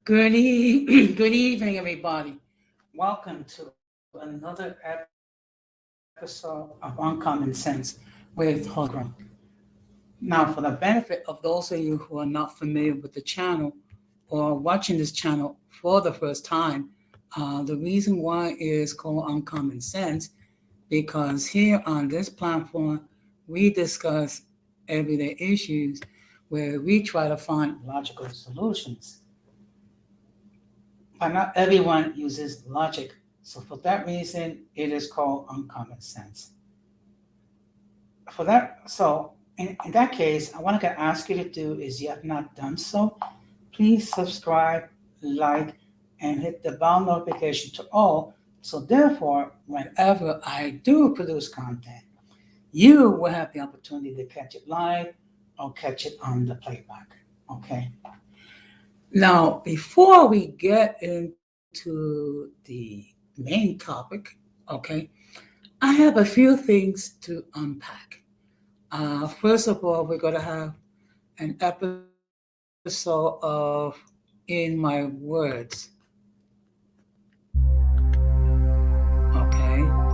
Good evening, everybody. Welcome to another episode of Uncommon Sense with Hologram. Now, for the benefit of those of you who are not familiar with the channel or watching this channel for the first time, the reason why is called Uncommon Sense because here on this platform, we discuss everyday issues where we try to find logical solutions. But not everyone uses logic. So for that reason, it is called uncommon sense. In that case, what I can ask you to do is you have not done so, please subscribe, like, and hit the bell notification to all. So therefore, whenever I do produce content, you will have the opportunity to catch it live or catch it on the playback. Okay. Now, before we get into the main topic, okay, I have a few things to unpack. First of all, we're going to have an episode of In My Words. Okay.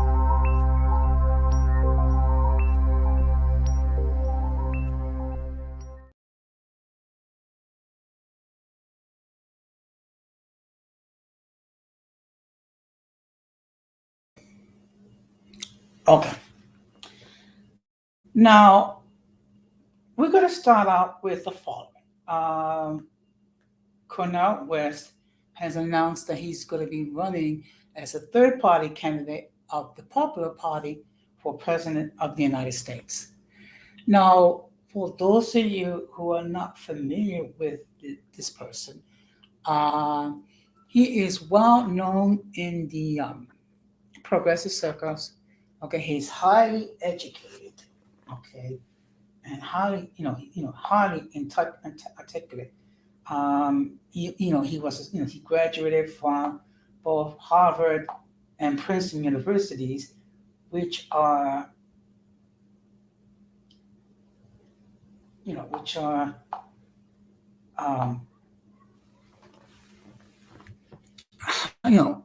Okay. Now, we're going to start out with the following. Cornel West has announced that he's going to be running as a third party candidate of the Popular Party for President of the United States. Now, for those of you who are not familiar with this person, uh, he is well known in the progressive circles. Okay, he's highly educated. Okay, and highly, highly articulate. He graduated from both Harvard and Princeton universities, which are, which are, um, no,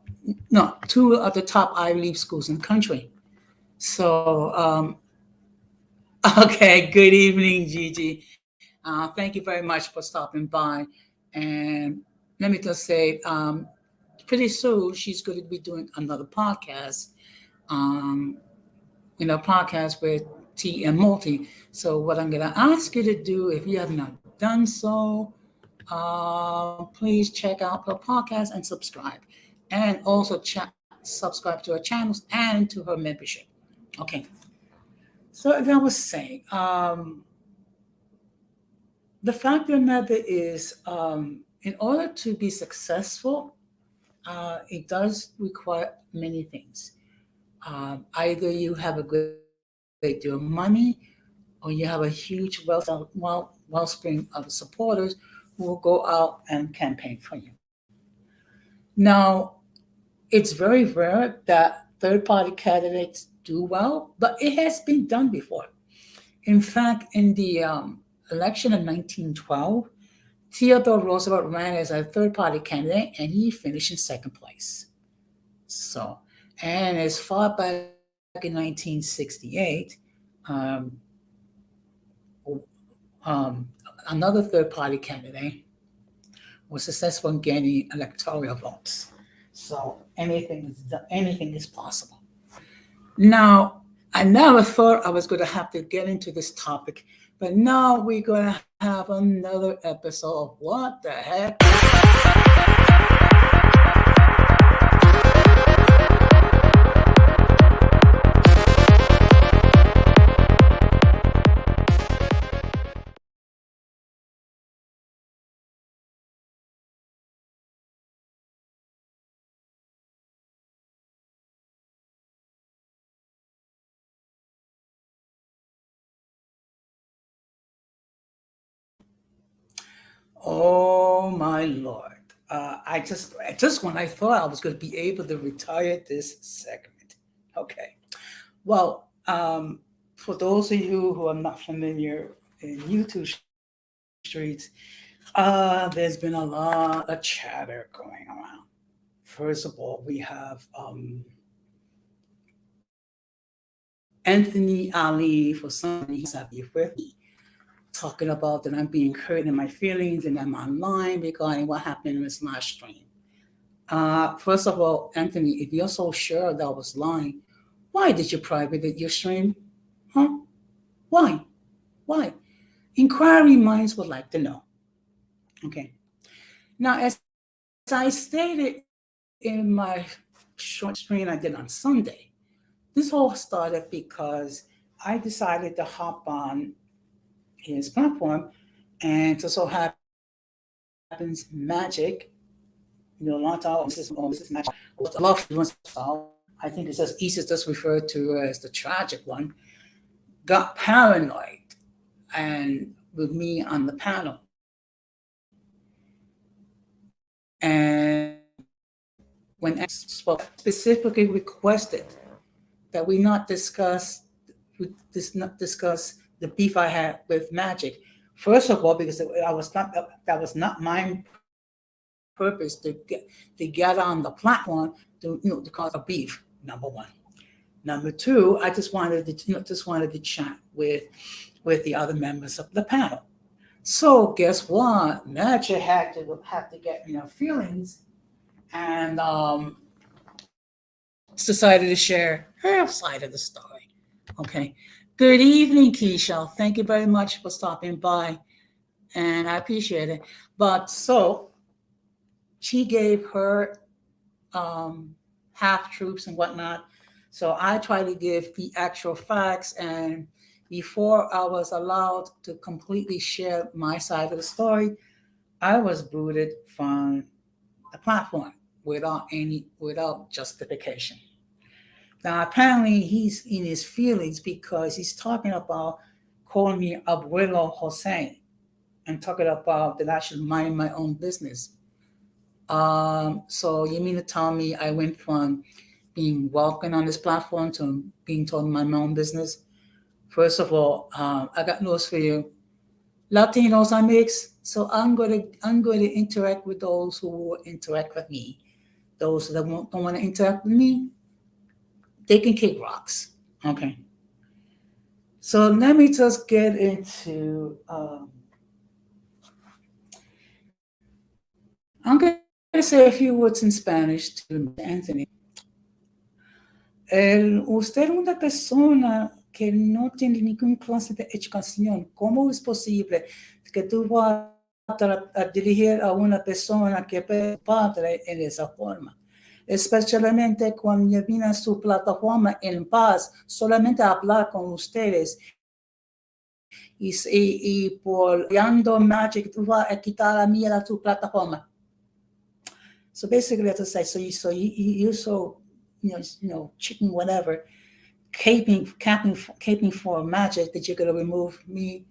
two of the top Ivy League schools in the country. So, okay, good evening, Gigi. Thank you very much for stopping by. And let me just say, pretty soon she's going to be doing another podcast, um, podcast with T and Multi. So what I'm going to ask you to do, if you have not done so, please check out her podcast and subscribe. And also subscribe to her channels and to her membership. Okay. So as I was saying, the fact of the matter is, in order to be successful, it does require many things. Either you have a great deal of money, or you have a huge wellspring of supporters who will go out and campaign for you. Now, it's very rare that third party candidates do well, but it has been done before. In fact, in the election of 1912, Theodore Roosevelt ran as a third party candidate and he finished in second place. So, and as far back in 1968, um, um, another third party candidate was successful in gaining electoral votes. So anything is possible. Now, I never thought I was going to have to get into this topic, but now we're going to have another episode of What the Heck. Oh my Lord. Just when I thought I was going to be able to retire this segment. Okay. Well, for those of you who are not familiar in YouTube streets, There's been a lot of chatter going around. First of all, we have Anthony Ali, for some reason, he's happy with me, talking about that I'm being hurt in my feelings and I'm online regarding what happened in this last stream. First of all, Anthony, if you're so sure that was lying, why did you private your stream? Huh? Why? Why? Inquiry minds would like to know. Okay. Now, as I stated in my short stream I did on Sunday, this all started because I decided to hop on his platform, and just so happens magic, Lanta, Mrs. Magic, was a lot of solved. I think it's just easy just referred to as the tragic one, got paranoid and with me on the panel. And when I spoke, specifically requested that we not discuss the beef I had with Magic. First of all, because that was not my purpose to get on the platform to cause a beef. Number one. Number two, I just wanted to chat with the other members of the panel. So guess what? Magic had to get feelings, and decided to share her side of the story. Okay. Good evening, Keisha. Thank you very much for stopping by, and I appreciate it. But so she gave her half truths and whatnot. So I try to give the actual facts, and before I was allowed to completely share my side of the story, I was booted from the platform without justification. Now apparently he's in his feelings because he's talking about calling me Abuelo Jose and talking about that I should mind my own business. So you mean to tell me I went from being welcome on this platform to being told my own business? First of all, I got news for you. Latinos are mixed, so I'm going to interact with those who will interact with me. Those that don't want to interact with me, they can kick rocks. Okay. So let me just get into. I'm going to say a few words in Spanish to Anthony. Usted es una persona que no tiene ninguna clase de educación. ¿Cómo es posible que tú vas a dirigir a una persona que es padre en esa forma? Especialmente cuando viene a su plataforma en paz, solamente a hablar con ustedes. Y por Yando Magic, tú vas a quitar a mí a tu plataforma. So basically, that's to say, you're so, chicken whatever, caping for Magic that you're going to remove me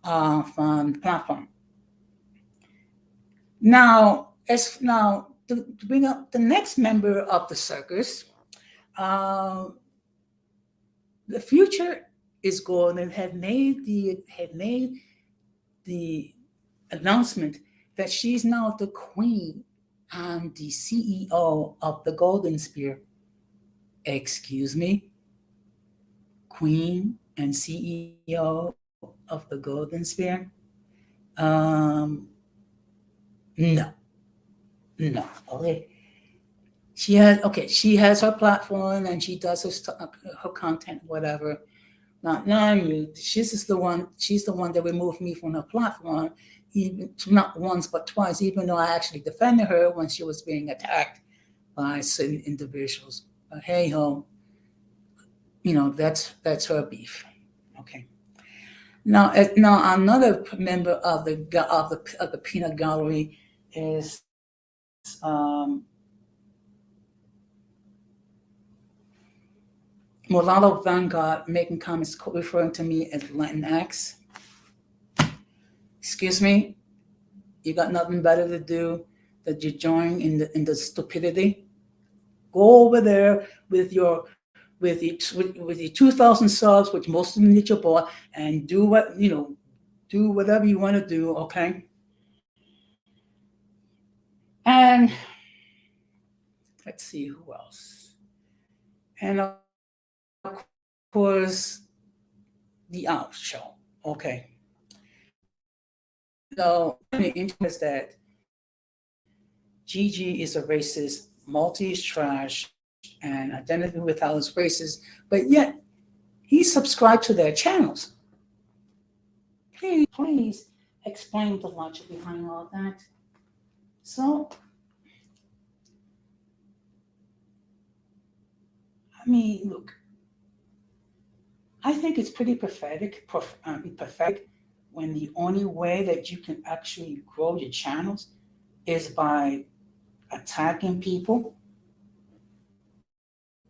from the platform. Now, to bring up the next member of the circus, the future is going and had made the announcement that she's now the queen and the CEO of the Golden Spear. Excuse me? Queen and CEO of the Golden Spear? No. Okay. She has her platform and she does her content, whatever. Not you. She's the one that removed me from her platform, even not once but twice, even though I actually defended her when she was being attacked by certain individuals. But hey ho, that's her beef. Okay. Now another member of the peanut gallery is Mulatto Vanguard making comments referring to me as Latinx. Excuse me, you got nothing better to do than you join in the stupidity? Go over there with your 2,000 subs, which most of them need your bought, and do whatever you want to do. Okay. And let's see who else. And of course, the out show. Okay. So the interest is that Gigi is a racist, Multi is trash, and Identity Without is racist, but yet he subscribed to their channels. Please explain the logic behind all that. So, I mean, look, I think it's pretty pathetic when the only way that you can actually grow your channels is by attacking people.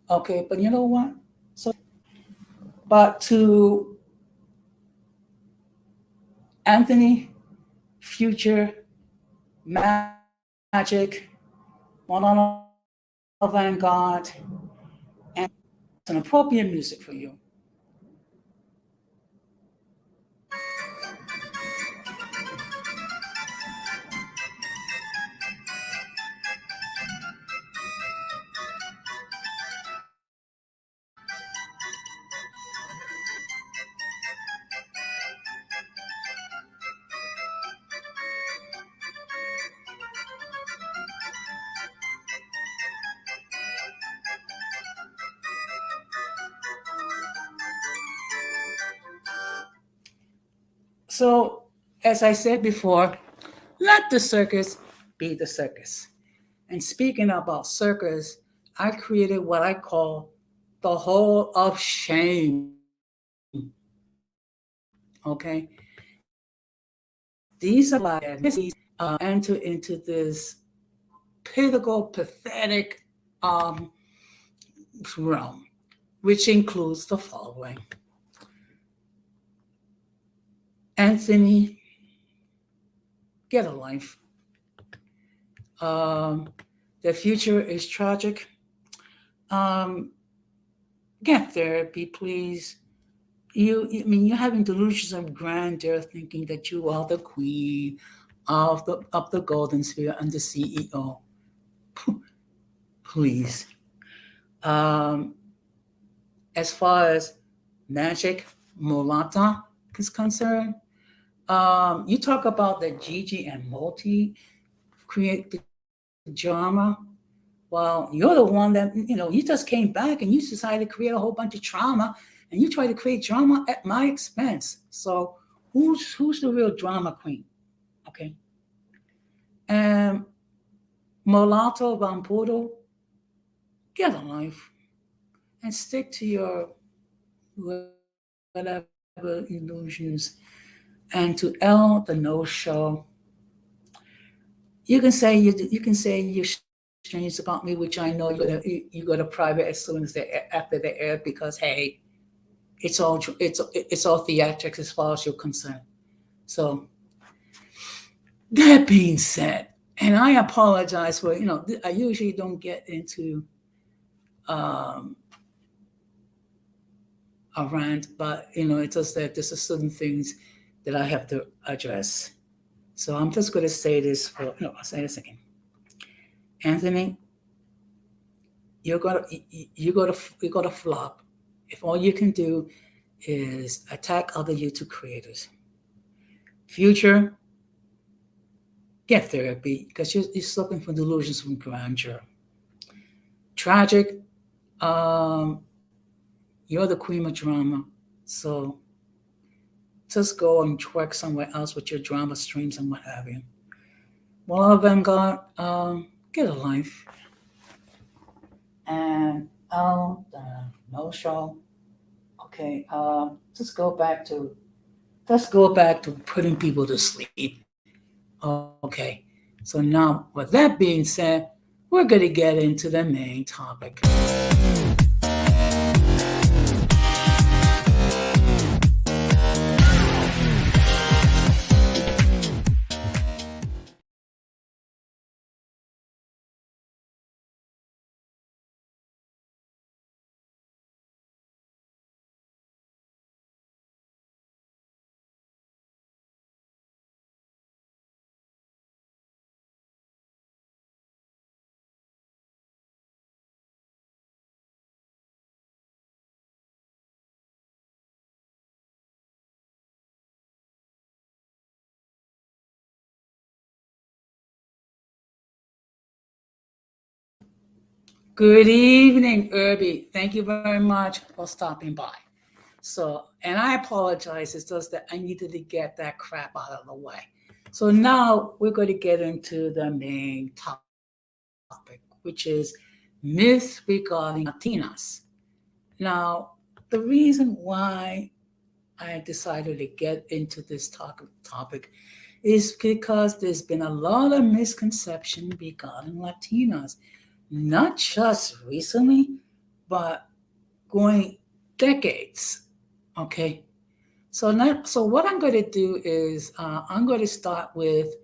Okay, but you know what? So, but to Anthony, Future, Magic, One Vanguard, and an appropriate music for you. So, as I said before, let the circus be the circus. And speaking about circus, I created what I call the hole of shame. Okay, these are enter into this pitiful, pathetic um, realm, which includes the following: Anthony, get a life. Um, the future is tragic. Um, get therapy, please. I mean, you're having delusions of grandeur, thinking that you are the queen of the golden sphere and the CEO. Please. Um, as far as magic mulata is concerned, you talk about the Gigi and Multi create the drama. Well, you're the one that you just came back and you decided to create a whole bunch of trauma, and you try to create drama at my expense. So who's the real drama queen? Okay. And Molato Vampudo, get a life and stick to your whatever illusions. And to L, the no show, you can say you're strange about me, which I know you go to private as soon as after the air because hey, it's all theatrics as far as you're concerned. So that being said, and I apologize for I usually don't get into um, a rant, but it's just that there's certain things that I have to address. So I'm just going to say this for I'll say this again. Anthony, you're gonna you're gonna flop if all you can do is attack other YouTube creators. Future, get therapy because you're suffering from delusions from grandeur. Tragic, um, you're the queen of drama, so just go and work somewhere else with your drama streams and what have you. Well, Vanguard, get a life. And no show. Okay, just go back to putting people to sleep. Okay, so now with that being said, we're going to get into the main topic. Good evening, Irby. Thank you very much for stopping by. So, and I apologize, it's just that I needed to get that crap out of the way. So now we're going to get into the main topic, which is myths regarding Latinas. Now, the reason why I decided to get into this topic is because there's been a lot of misconception regarding Latinas, not just recently, but going decades. Okay. So what I'm going to do is I'm going to start with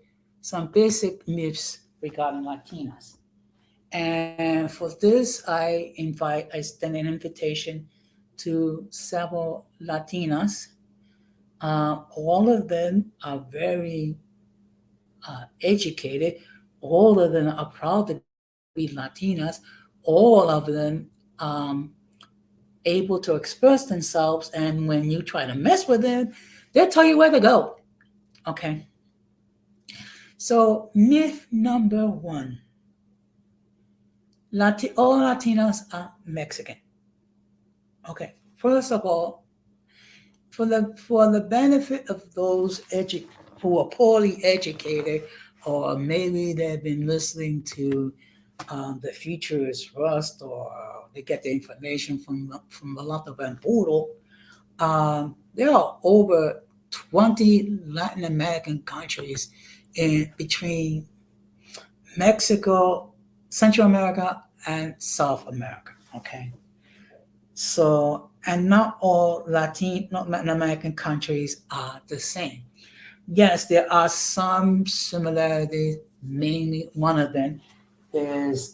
some basic myths regarding Latinas. And for this, I extend an invitation to several Latinas. All of them are very educated. All of them are proud to be Latinas. All of them um, able to express themselves. And when you try to mess with them, they'll tell you where to go. Okay. So myth number one: all Latinos are Mexican. Okay. First of all, for the benefit of those who are poorly educated, or maybe they've been listening to the future is rust, or they get the information from a lot of Puro. There are over 20 Latin American countries in between Mexico, Central America, and South America. Okay. So, and not Latin American countries are the same. Yes, there are some similarities. Mainly, one of them is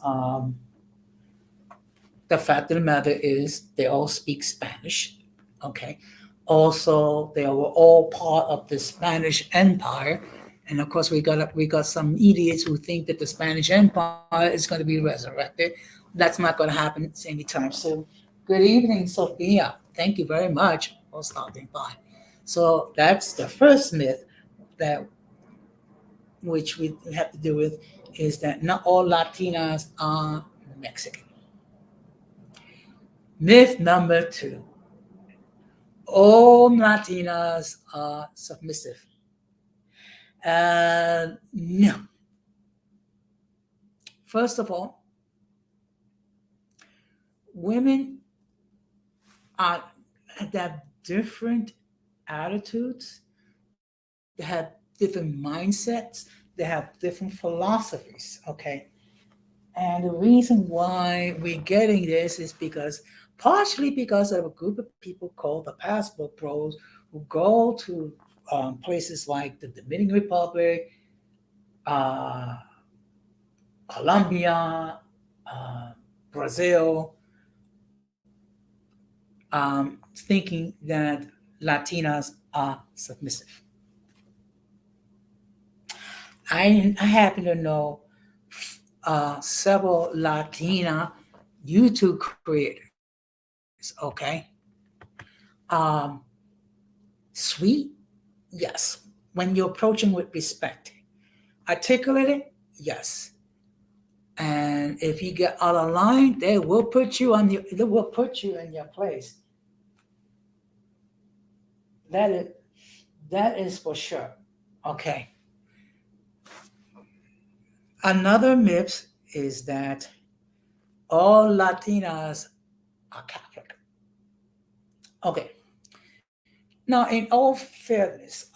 the fact of the matter is they all speak Spanish. Okay. Also, they were all part of the Spanish Empire, and of course, we got some idiots who think that the Spanish Empire is going to be resurrected. That's not going to happen anytime soon. Good evening, Sophia. Thank you very much for stopping by. So that's the first myth that which we have to do with, is that not all Latinas are Mexican. Myth number two: all Latinas are submissive. No. First of all, women are they have different attitudes, they have different mindsets, they have different philosophies. Okay. And the reason why we're getting this is partially because of a group of people called the Passport Bros, who go to places like the Dominican Republic, uh, Colombia, uh, Brazil, thinking that Latinas are submissive. I happen to know several Latina YouTube creators. Okay. Um, Sweet, yes. When you approach them with respect. Articulated, yes. And if you get out of line, they will put you in your place. That is that is for sure. Okay. Another myth is that all Latinas are Catholic. Okay. Now, in all fairness,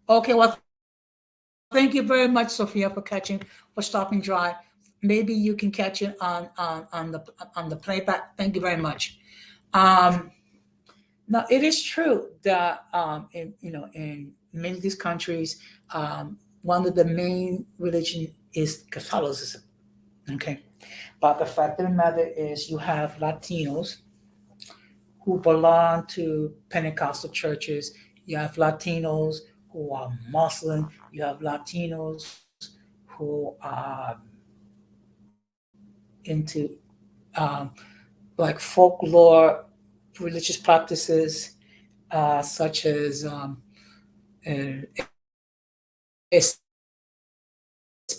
okay. Well, thank you very much, Sophia, for stopping dry. Maybe you can catch it on the playback. Thank you very much. Um, Now, it is true that in many of these countries, one of the main religion is Catholicism. Okay, but the fact of the matter is, you have Latinos who belong to Pentecostal churches. You have Latinos who are Muslim. You have Latinos who are into like folklore religious practices, such as Espiritismo,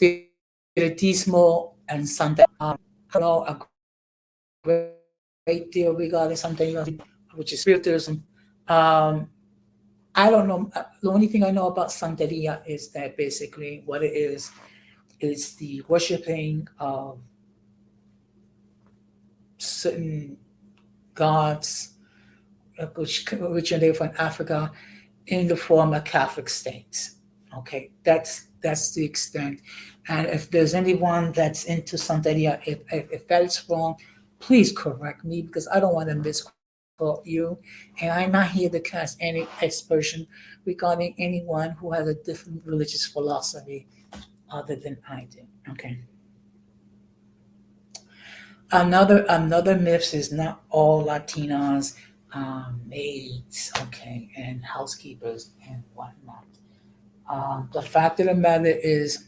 Spiritismo and Santeria. I don't know a great deal regarding Santeria, which is spiritism. Um, I don't know. The only thing I know about Santeria is that basically what it is the worshiping of certain gods, which originated from Africa, in the form of Catholic states. Okay, that's the extent. And if there's anyone that's into Santeria, if that's wrong, please correct me because I don't want to misquote you. And I'm not here to cast any aspersion regarding anyone who has a different religious philosophy other than I do. Okay. Another myth is not all Latinas maids, okay, and housekeepers and whatnot. The fact of the matter is,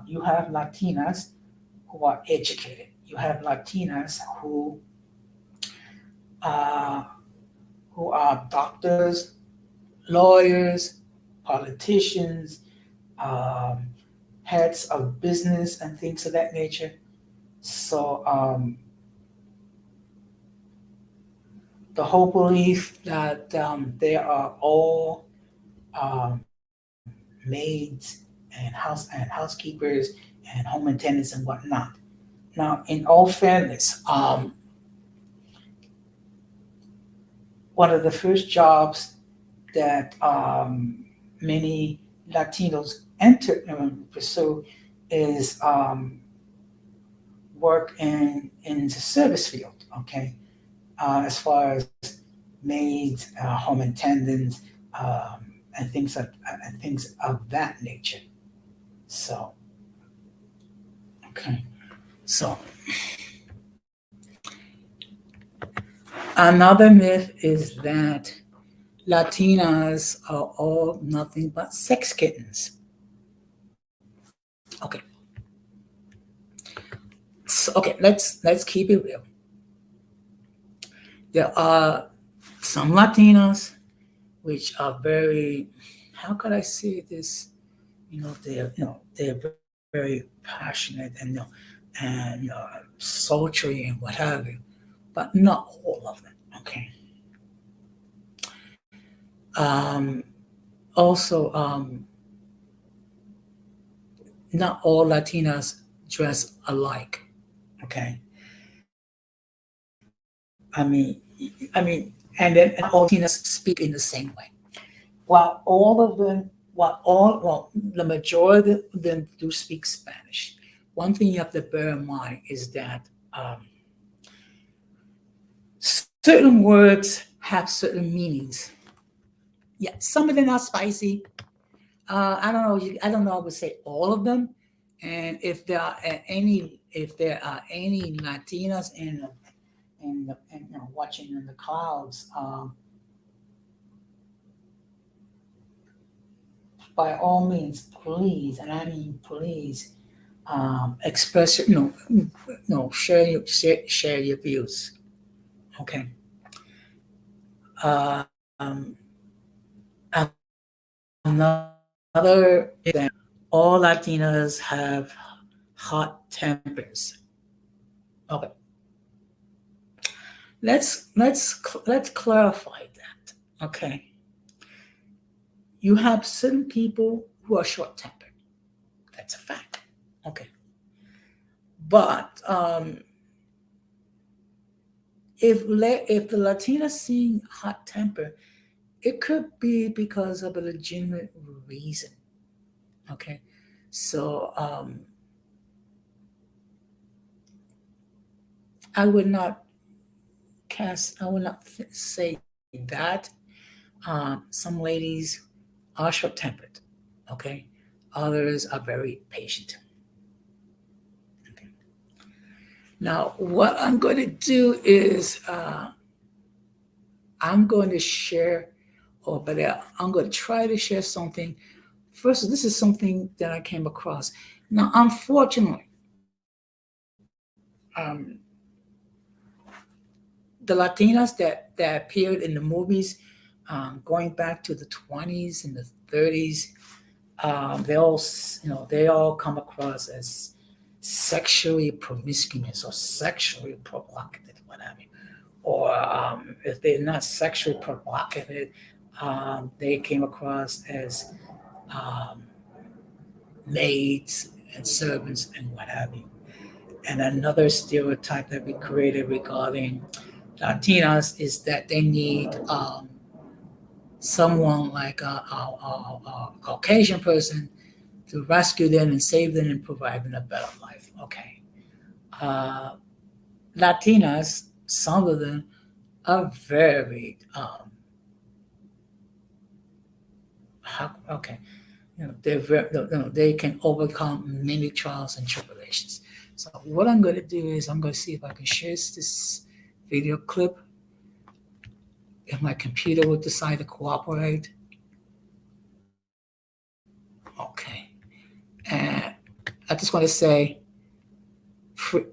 you have Latinas who are educated. You have Latinas uh, who are doctors, lawyers, politicians, um, heads of business, and things of that nature. So the whole belief that they are all maids and housekeepers and home attendants and whatnot. Now, in all fairness, one of the first jobs that many Latinos enter pursue is work in the service field. Okay, as far as maids, home attendants, and things of that nature. So, okay. So, another myth is that Latinas are all nothing but sex kittens. Okay. So, okay, let's keep it real. There are some Latinas which are very, how could I say this? They're very passionate and sultry and what have you, but not all of them. Okay. Also, not all Latinas dress alike. Okay. And then all Latinas speak in the same way. While all of them, the majority of them do speak Spanish. One thing you have to bear in mind is that certain words have certain meanings. Yeah, some of them are spicy. I don't know. I don't know. I would say all of them. And if there are any Latinas watching in the clouds, by all means, please, and I mean please, express share your views. Okay. Um, Another is that all Latinas have hot tempers. Okay. Let's clarify that. Okay. You have certain people who are short tempered. That's a fact. Okay. But if the Latinas seeing hot temper, it could be because of a legitimate reason. Okay. So I would not say that. Some ladies are short tempered. Okay. Others are very patient. Okay. Now, what I'm going to do is I'm going to share, I'm going to try to share something. First, this is something that I came across. Now, unfortunately, the Latinas that appeared in the movies, going back to the 20s and the 30s, they all come across as sexually promiscuous or sexually provocative, whatever. Or if they're not sexually provocative, they came across as um, maids and servants and what have you. And another stereotype that we created regarding Latinas is that they need someone like a Caucasian person to rescue them and save them and provide them a better life. Okay. Uh, Latinas, some of them are very, okay, they're very, they can overcome many trials and tribulations. So what I'm going to do is I'm going to see if I can share this video clip. If my computer will decide to cooperate. Okay. And I just want to say free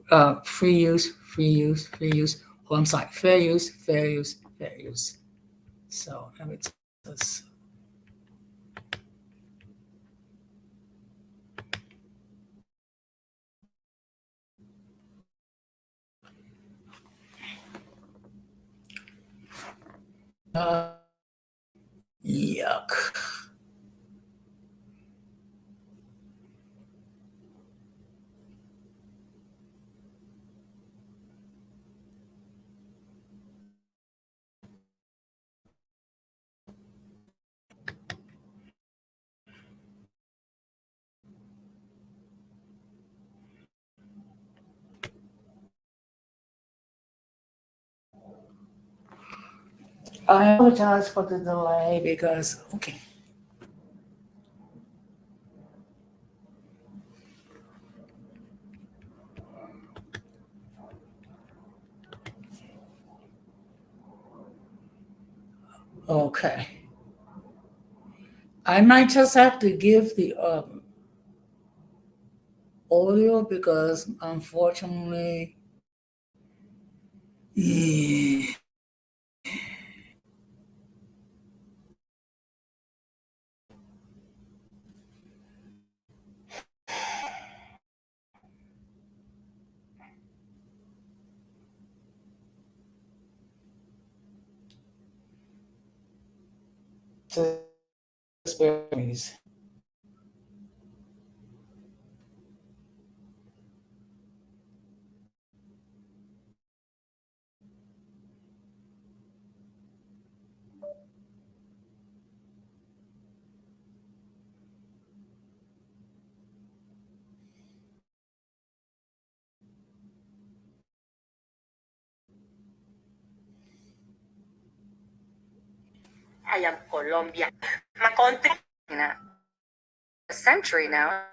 use, free use, free use. Oh, I'm sorry, fair use, fair use, fair use. So let me just. Yuck. I apologize for the delay because, okay. Okay. I might just have to give the audio because unfortunately, yeah. Just bear with me. I am Colombia. My country. A century now,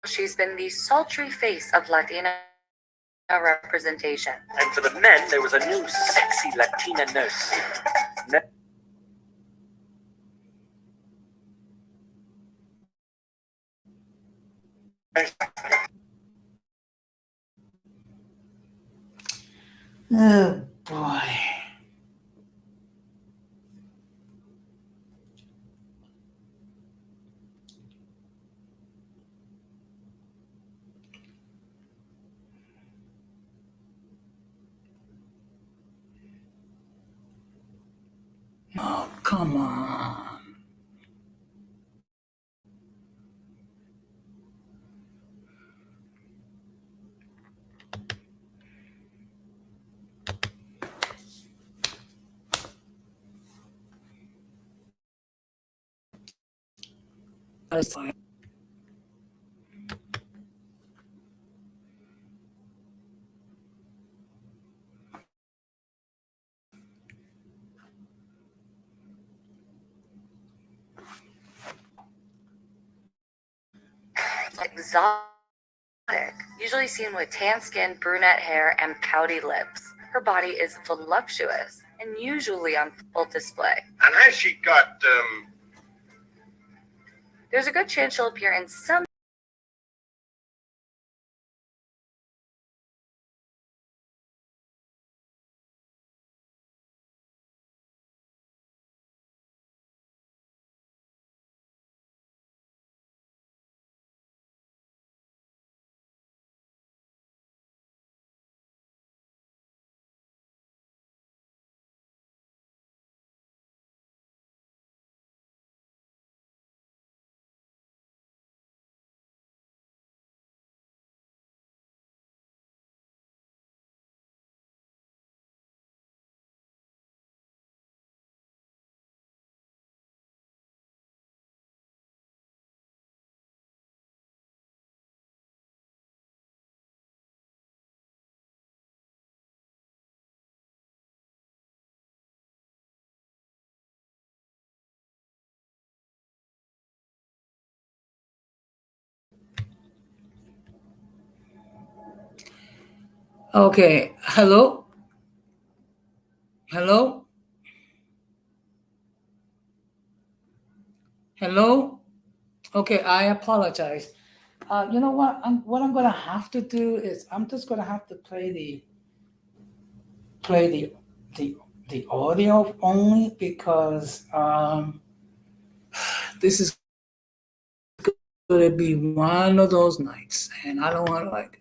she's been the sultry face of Latina representation. And for the men, there was a new sexy Latina nurse. Oh boy. Oh, come on. That's fine. Exotic, usually seen with tan skin, brunette hair, and pouty lips. Her body is voluptuous and usually on full display. And has she got, There's a good chance she'll appear in some Okay, hello, hello, hello. Okay, I apologize. You know what? What I'm gonna have to do is I'm just gonna have to play the audio only because this is gonna be one of those nights, and I don't want to like.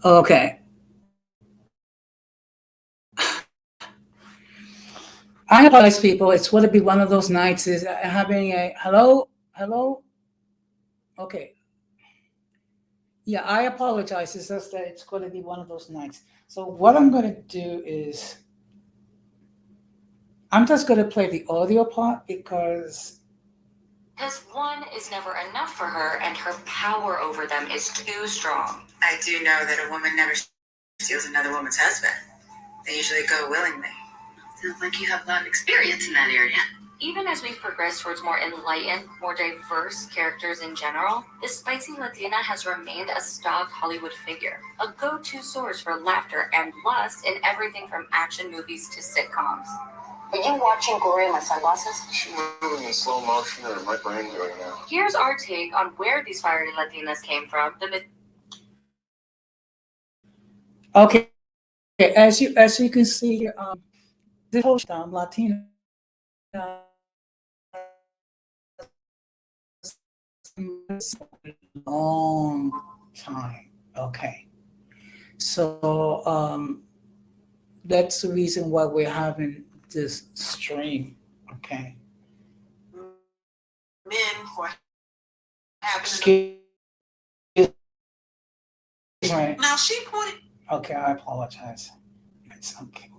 Okay, I apologize, people. It's going to be one of those nights. Is having a hello, hello. Okay, yeah, I apologize. It's just that it's going to be one of those nights. So what I'm going to do is I'm just going to play the audio part because one is never enough for her, and her power over them is too strong. I do know that a woman never steals another woman's husband. They usually go willingly. Sounds like you have a lot of experience in that area. Even as we progress towards more enlightened, more diverse characters in general, the spicy Latina has remained a stock Hollywood figure, a go-to source for laughter and lust in everything from action movies to sitcoms. Are you watching Gloria and my sunglasses? Is she moving in slow motion or my brain doing now? Here's our take on where these fiery Latinas came from. okay, as you can see here, this whole Latina long time. Okay, so that's the reason why we're having this stream. Okay, Men for having. excuse me. Now she pointed. Okay, I apologize. It's okay.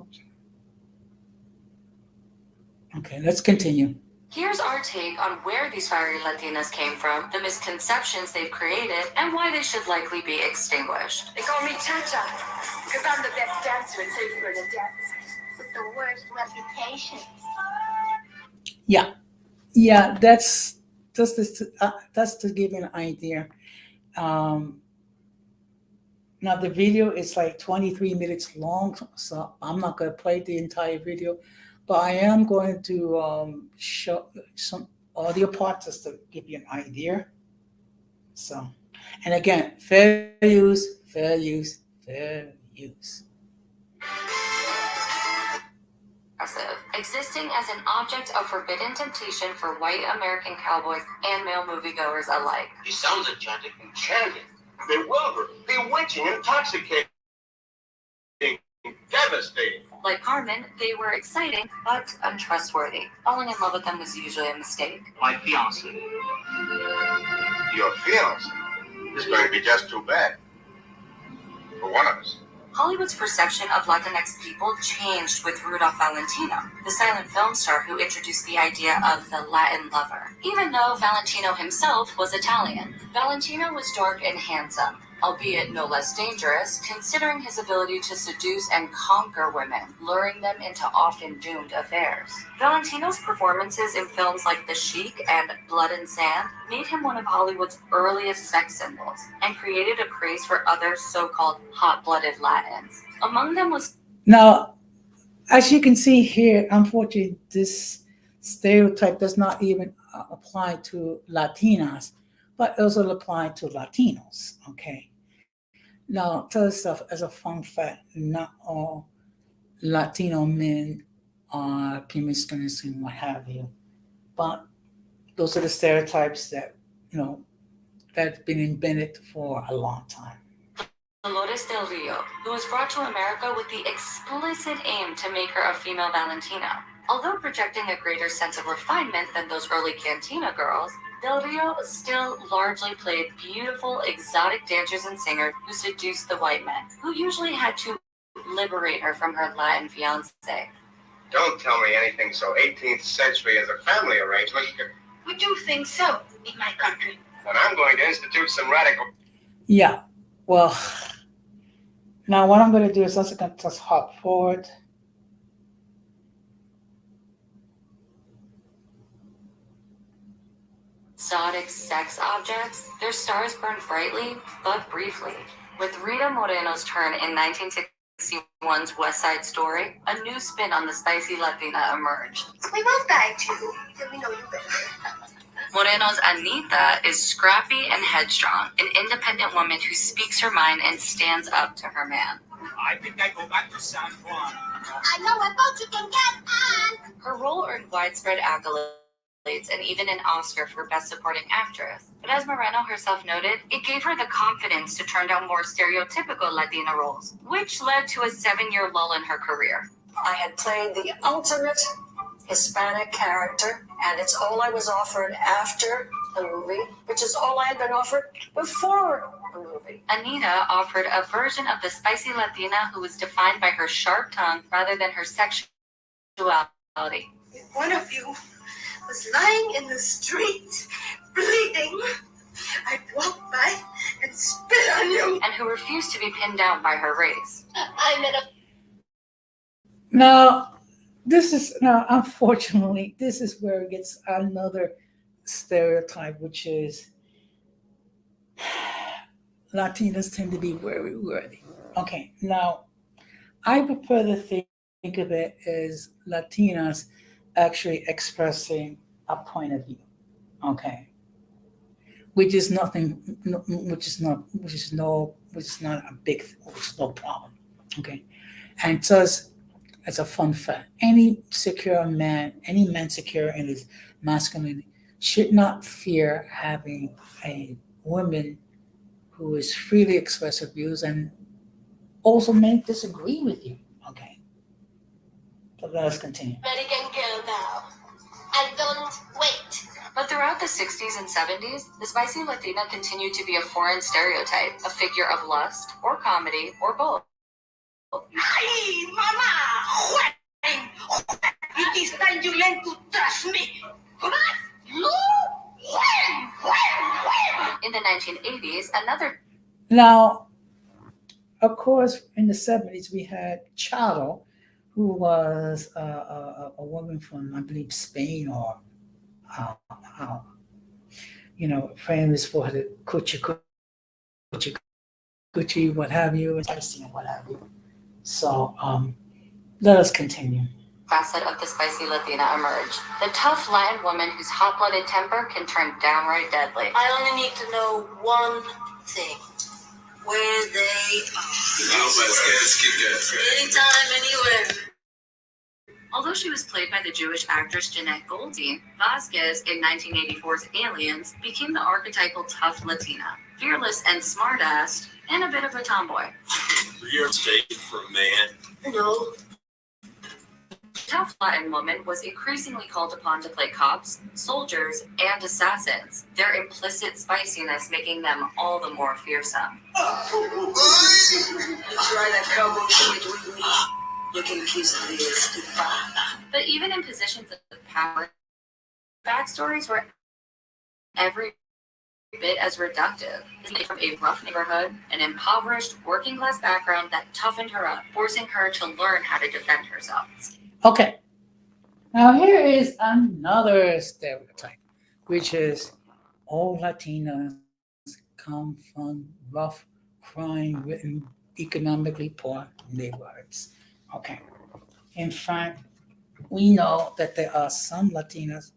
Okay, let's continue. Here's our take on where these fiery Latinas came from, the misconceptions they've created, and why they should likely be extinguished. They call me Cha-Cha, because I'm the best dancer in Sagebird and Dance. With the worst reputation. Yeah, that's to give you an idea. Um, Now the video is like 23 minutes long, so I'm not going to play the entire video, but I am going to show some audio parts just to give you an idea. So, and again, fair use, fair use, fair use. Existing as an object of forbidden temptation for white American cowboys and male moviegoers alike. He sounds enchanting. Enchanting. Bewildering. Bewitching. Intoxicating. Devastating. Like Carmen, they were exciting but untrustworthy. Falling in love with them was usually a mistake. My fiancé. Your fiancé? It's going to be just too bad. For one of us. Hollywood's perception of Latinx people changed with Rudolph Valentino, the silent film star who introduced the idea of the Latin lover. Even though Valentino himself was Italian, Valentino was dark and handsome, albeit no less dangerous, considering his ability to seduce and conquer women, luring them into often doomed affairs. Valentino's performances in films like The Sheik and Blood and Sand made him one of Hollywood's earliest sex symbols, and created a craze for other so-called hot-blooded Latins. Among them was... Now, as you can see here, unfortunately, this stereotype does not even apply to Latinas, but also apply to Latinos. Okay, Now, tell us as a fun fact, not all Latino men are promiscuous and what have you, but those are the stereotypes that you know that's been invented for a long time. Dolores del Rio, who was brought to America with the explicit aim to make her a female Valentina. Although projecting a greater sense of refinement than those early cantina girls, Del Rio still largely played beautiful, exotic dancers and singers who seduced the white men, who usually had to liberate her from her Latin fiancé. Don't tell me anything so 18th century as a family arrangement. We do things so in my country. And I'm going to institute some radical. Yeah, well, now what I'm going to do is also going to just hop forward. Exotic sex objects, their stars burned brightly, but briefly. With Rita Moreno's turn in 1961's West Side Story, a new spin on the spicy Latina emerged. We won't die too, till we know you better. Moreno's Anita is scrappy and headstrong, an independent woman who speaks her mind and stands up to her man. I think I go back to San Juan. I know what boat you can get on. Her role earned widespread accolades and even an Oscar for Best Supporting Actress. But as Moreno herself noted, it gave her the confidence to turn down more stereotypical Latina roles, which led to a 7-year lull in her career. I had played the ultimate Hispanic character, and it's all I was offered after the movie, which is all I had been offered before the movie. Anita offered a version of the spicy Latina who was defined by her sharp tongue rather than her sexuality. If one of you was lying in the street, bleeding, I'd walk by and spit on you. And who refused to be pinned down by her race. I met a Now, unfortunately, this is where it gets another stereotype, which is Latinas tend to be very worthy. Okay, now I prefer to think of it as Latinas actually expressing a point of view. Okay, which is not no problem. Okay, and thus as a fun fact, any man secure in his masculinity should not fear having a woman who is freely express her views and also may disagree with you. Okay. So let us continue. American girl now. I don't wait. But throughout the 60s and 70s, the spicy Latina continued to be a foreign stereotype, a figure of lust, or comedy, or both. Ay, mama! When? It is time you learn to trust me. What? No? When? In the 1980s, another Now, of course, in the 70s, we had Charo, who was a woman from, I believe, Spain or, famous for the Gucci, what have you, and what have you. So let us continue. facet of the spicy Latina emerged. The tough Latin woman whose hot-blooded temper can turn downright deadly. I only need to know one thing. Where they are. Anytime, anywhere. Although she was played by the Jewish actress Jeanette Goldstein, Vasquez in 1984's Aliens became the archetypal tough Latina, fearless and smartass, and a bit of a tomboy. You're state for a man. No. Tough Latin woman was increasingly called upon to play cops, soldiers, and assassins, their implicit spiciness making them all the more fearsome. Try that cowboy shit with me. You can kiss this. But even in positions of power, backstories were every bit as reductive. From a rough neighborhood, an impoverished working class background that toughened her up, forcing her to learn how to defend herself. Okay. Now here is another stereotype, which is all Latinas come from rough, crime-ridden, economically poor neighborhoods. Okay. In fact, we know that there are some Latinas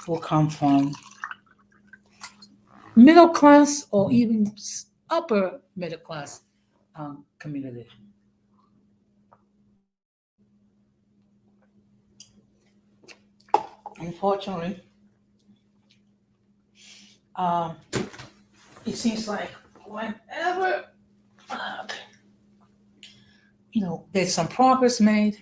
who come from middle class or even upper middle class community. Unfortunately, um, it seems like whenever uh, there's some progress made,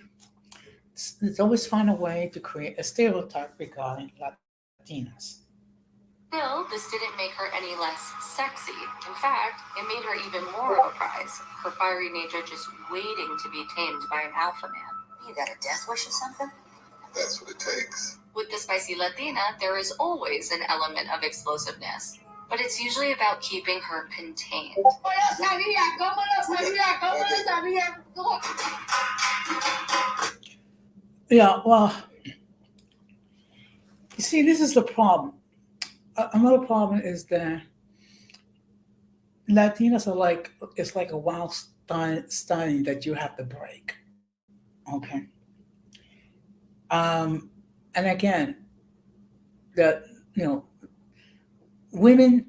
there's always find a way to create a stereotype regarding Latinas. Still, this didn't make her any less sexy. In fact, it made her even more of a prize. Her fiery nature just waiting to be tamed by an alpha man. You got a death wish or something? That's what it takes. With the spicy Latina, there is always an element of explosiveness, but it's usually about keeping her contained. Yeah, well, you see, this is the problem. Another problem is that Latinas are like it's like a wild stallion that you have to break. Okay. And again, that women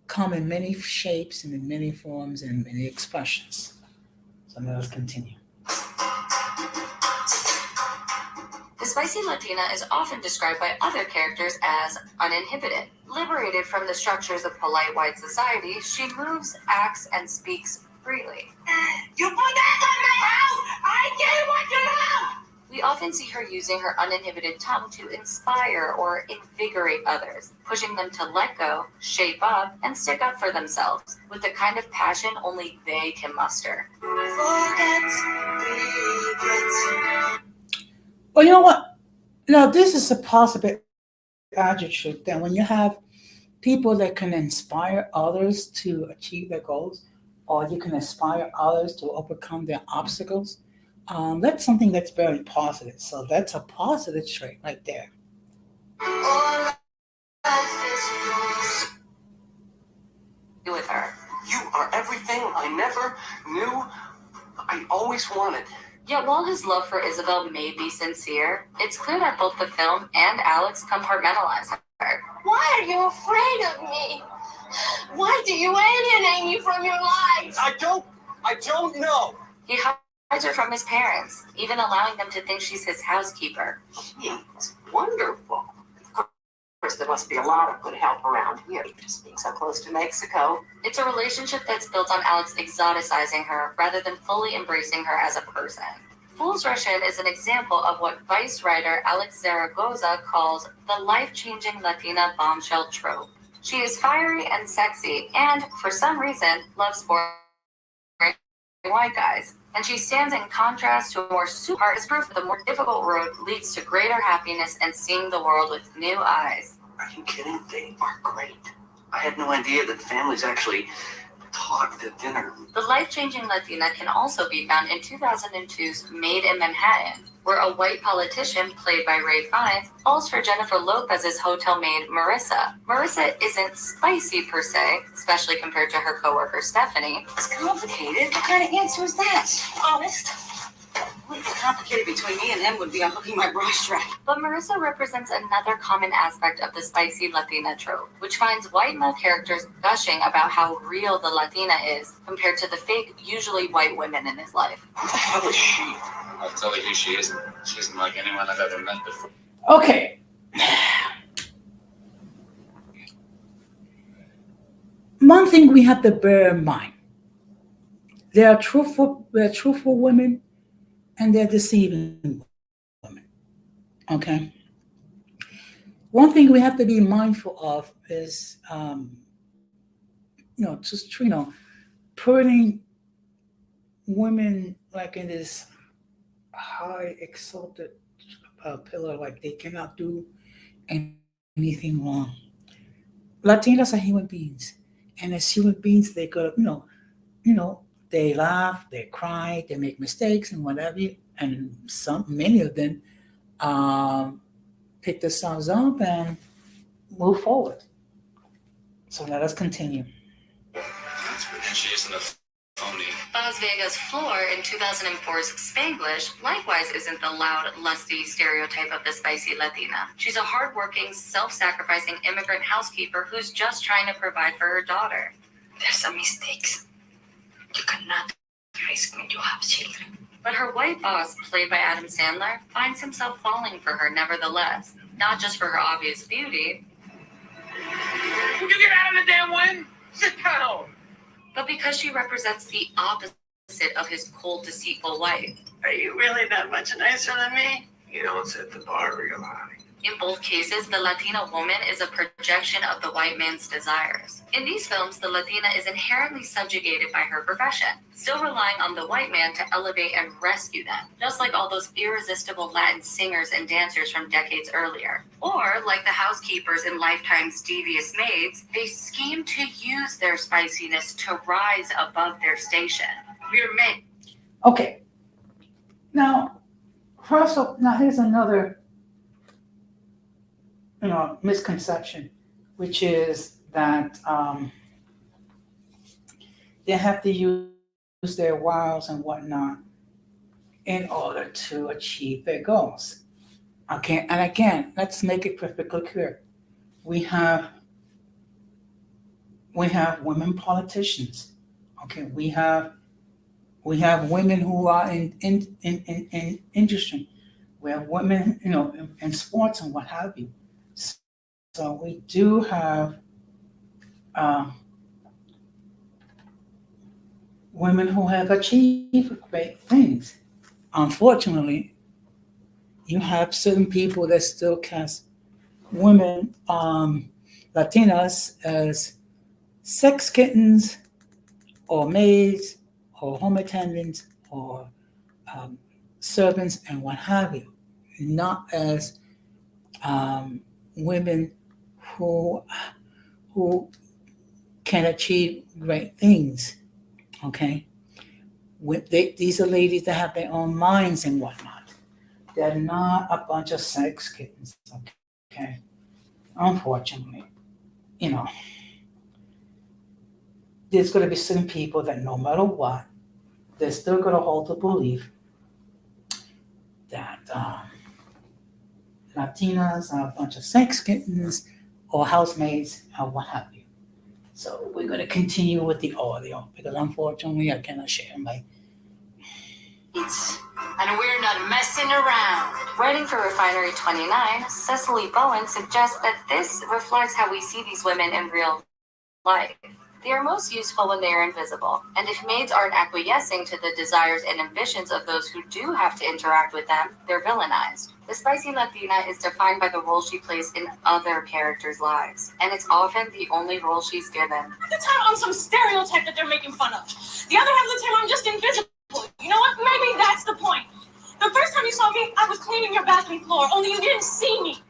come in many shapes and in many forms and many expressions. So let us continue. The spicy Latina is often described by other characters as uninhibited. Liberated from the structures of polite white society, she moves, acts, and speaks freely. You put that on my house! I didn't want you to know! We often see her using her uninhibited tongue to inspire or invigorate others, pushing them to let go, shape up, and stick up for themselves, with the kind of passion only they can muster. Forget, regret. Well, you know what? Now, this is a possible attribute that when you have people that can inspire others to achieve their goals, or you can inspire others to overcome their obstacles, that's something that's very positive. So that's a positive trait right there. All life is yours. With her. You are everything I never knew I always wanted. Yet while his love for Isabel may be sincere, it's clear that both the film and Alex compartmentalize her. Why are you afraid of me? Why do you alienate me from your life? I don't know. He hides her from his parents, even allowing them to think she's his housekeeper. She's wonderful. Of course, there must be a lot of good help around here, just being so close to Mexico. It's a relationship that's built on Alex exoticizing her rather than fully embracing her as a person. Fool's Russian is an example of what Vice writer Alex Zaragoza calls the life-changing Latina bombshell trope. She is fiery and sexy, and, for some reason, loves boring white guys. And she stands in contrast to a more super as proof that the more difficult road leads to greater happiness and seeing the world with new eyes. Are you kidding? They are great. I had no idea that families actually talked at dinner. The life-changing Latina can also be found in 2002's Made in Manhattan, where a white politician, played by Ray Fiennes, falls for Jennifer Lopez's hotel maid, Marissa. Marissa isn't spicy per se, especially compared to her coworker, Stephanie. It's complicated. What kind of answer is that? Honest? What's complicated between me and him would be unhooking my bra strap. But Marissa represents another common aspect of the spicy Latina trope, which finds white male characters gushing about how real the Latina is compared to the fake, usually white women in his life. Who the hell is she? I'll tell you who she isn't. She isn't like anyone I've ever met before. Okay. One thing we have to bear in mind: there are truthful women, and they're deceiving women. Okay. One thing we have to be mindful of is, putting women like in this high exalted pillar, like they cannot do anything wrong. Latinas are human beings, and as human beings, they could, they laugh, they cry, they make mistakes, and whatever. And many of them pick themselves up and move forward. So let us continue. And she isn't a phony. Las Vegas Floor in 2004's Spanglish likewise isn't the loud, lusty stereotype of the spicy Latina. She's a hardworking, self-sacrificing immigrant housekeeper who's just trying to provide for her daughter. There's some mistakes. You cannot But her white boss, played by Adam Sandler, finds himself falling for her nevertheless, not just for her obvious beauty, Would you get out of the damn way? Sit down. but because she represents the opposite of his cold, deceitful wife. Are you really that much nicer than me? You don't set the bar real high. In both cases, the Latina woman is a projection of the white man's desires. In these films, the Latina is inherently subjugated by her profession, still relying on the white man to elevate and rescue them, just like all those irresistible Latin singers and dancers from decades earlier. Or, like the housekeepers in Lifetime's Devious Maids, they scheme to use their spiciness to rise above their station. We're made. Okay. Now, first of, now here's another misconception, which is that they have to use their wiles and whatnot in order to achieve their goals. Okay, and again, let's make it perfectly clear. We have women politicians. Okay, we have women who are in industry. We have women, in sports and what have you. So we do have women who have achieved great things. Unfortunately, you have certain people that still cast women, Latinas, as sex kittens or maids or home attendants or servants and what have you, not as women who can achieve great things. Okay, these are ladies that have their own minds and whatnot. They're not a bunch of sex kittens. Okay, unfortunately, there's going to be certain people that no matter what, they're still going to hold the belief that Latinas are a bunch of sex kittens or housemaids or what have you. So we're going to continue with the audio because unfortunately I cannot share my. And we're not messing around. Writing for Refinery 29, Cecily Bowen suggests that this reflects how we see these women in real life. They are most useful when they are invisible, and if maids aren't acquiescing to the desires and ambitions of those who do have to interact with them, they're villainized. The spicy Latina is defined by the role she plays in other characters' lives, and it's often the only role she's given. Half the time I'm some stereotype that they're making fun of. The other half of the time I'm just invisible. You know what? Maybe that's the point. The first time you saw me, I was cleaning your bathroom floor, only you didn't see me.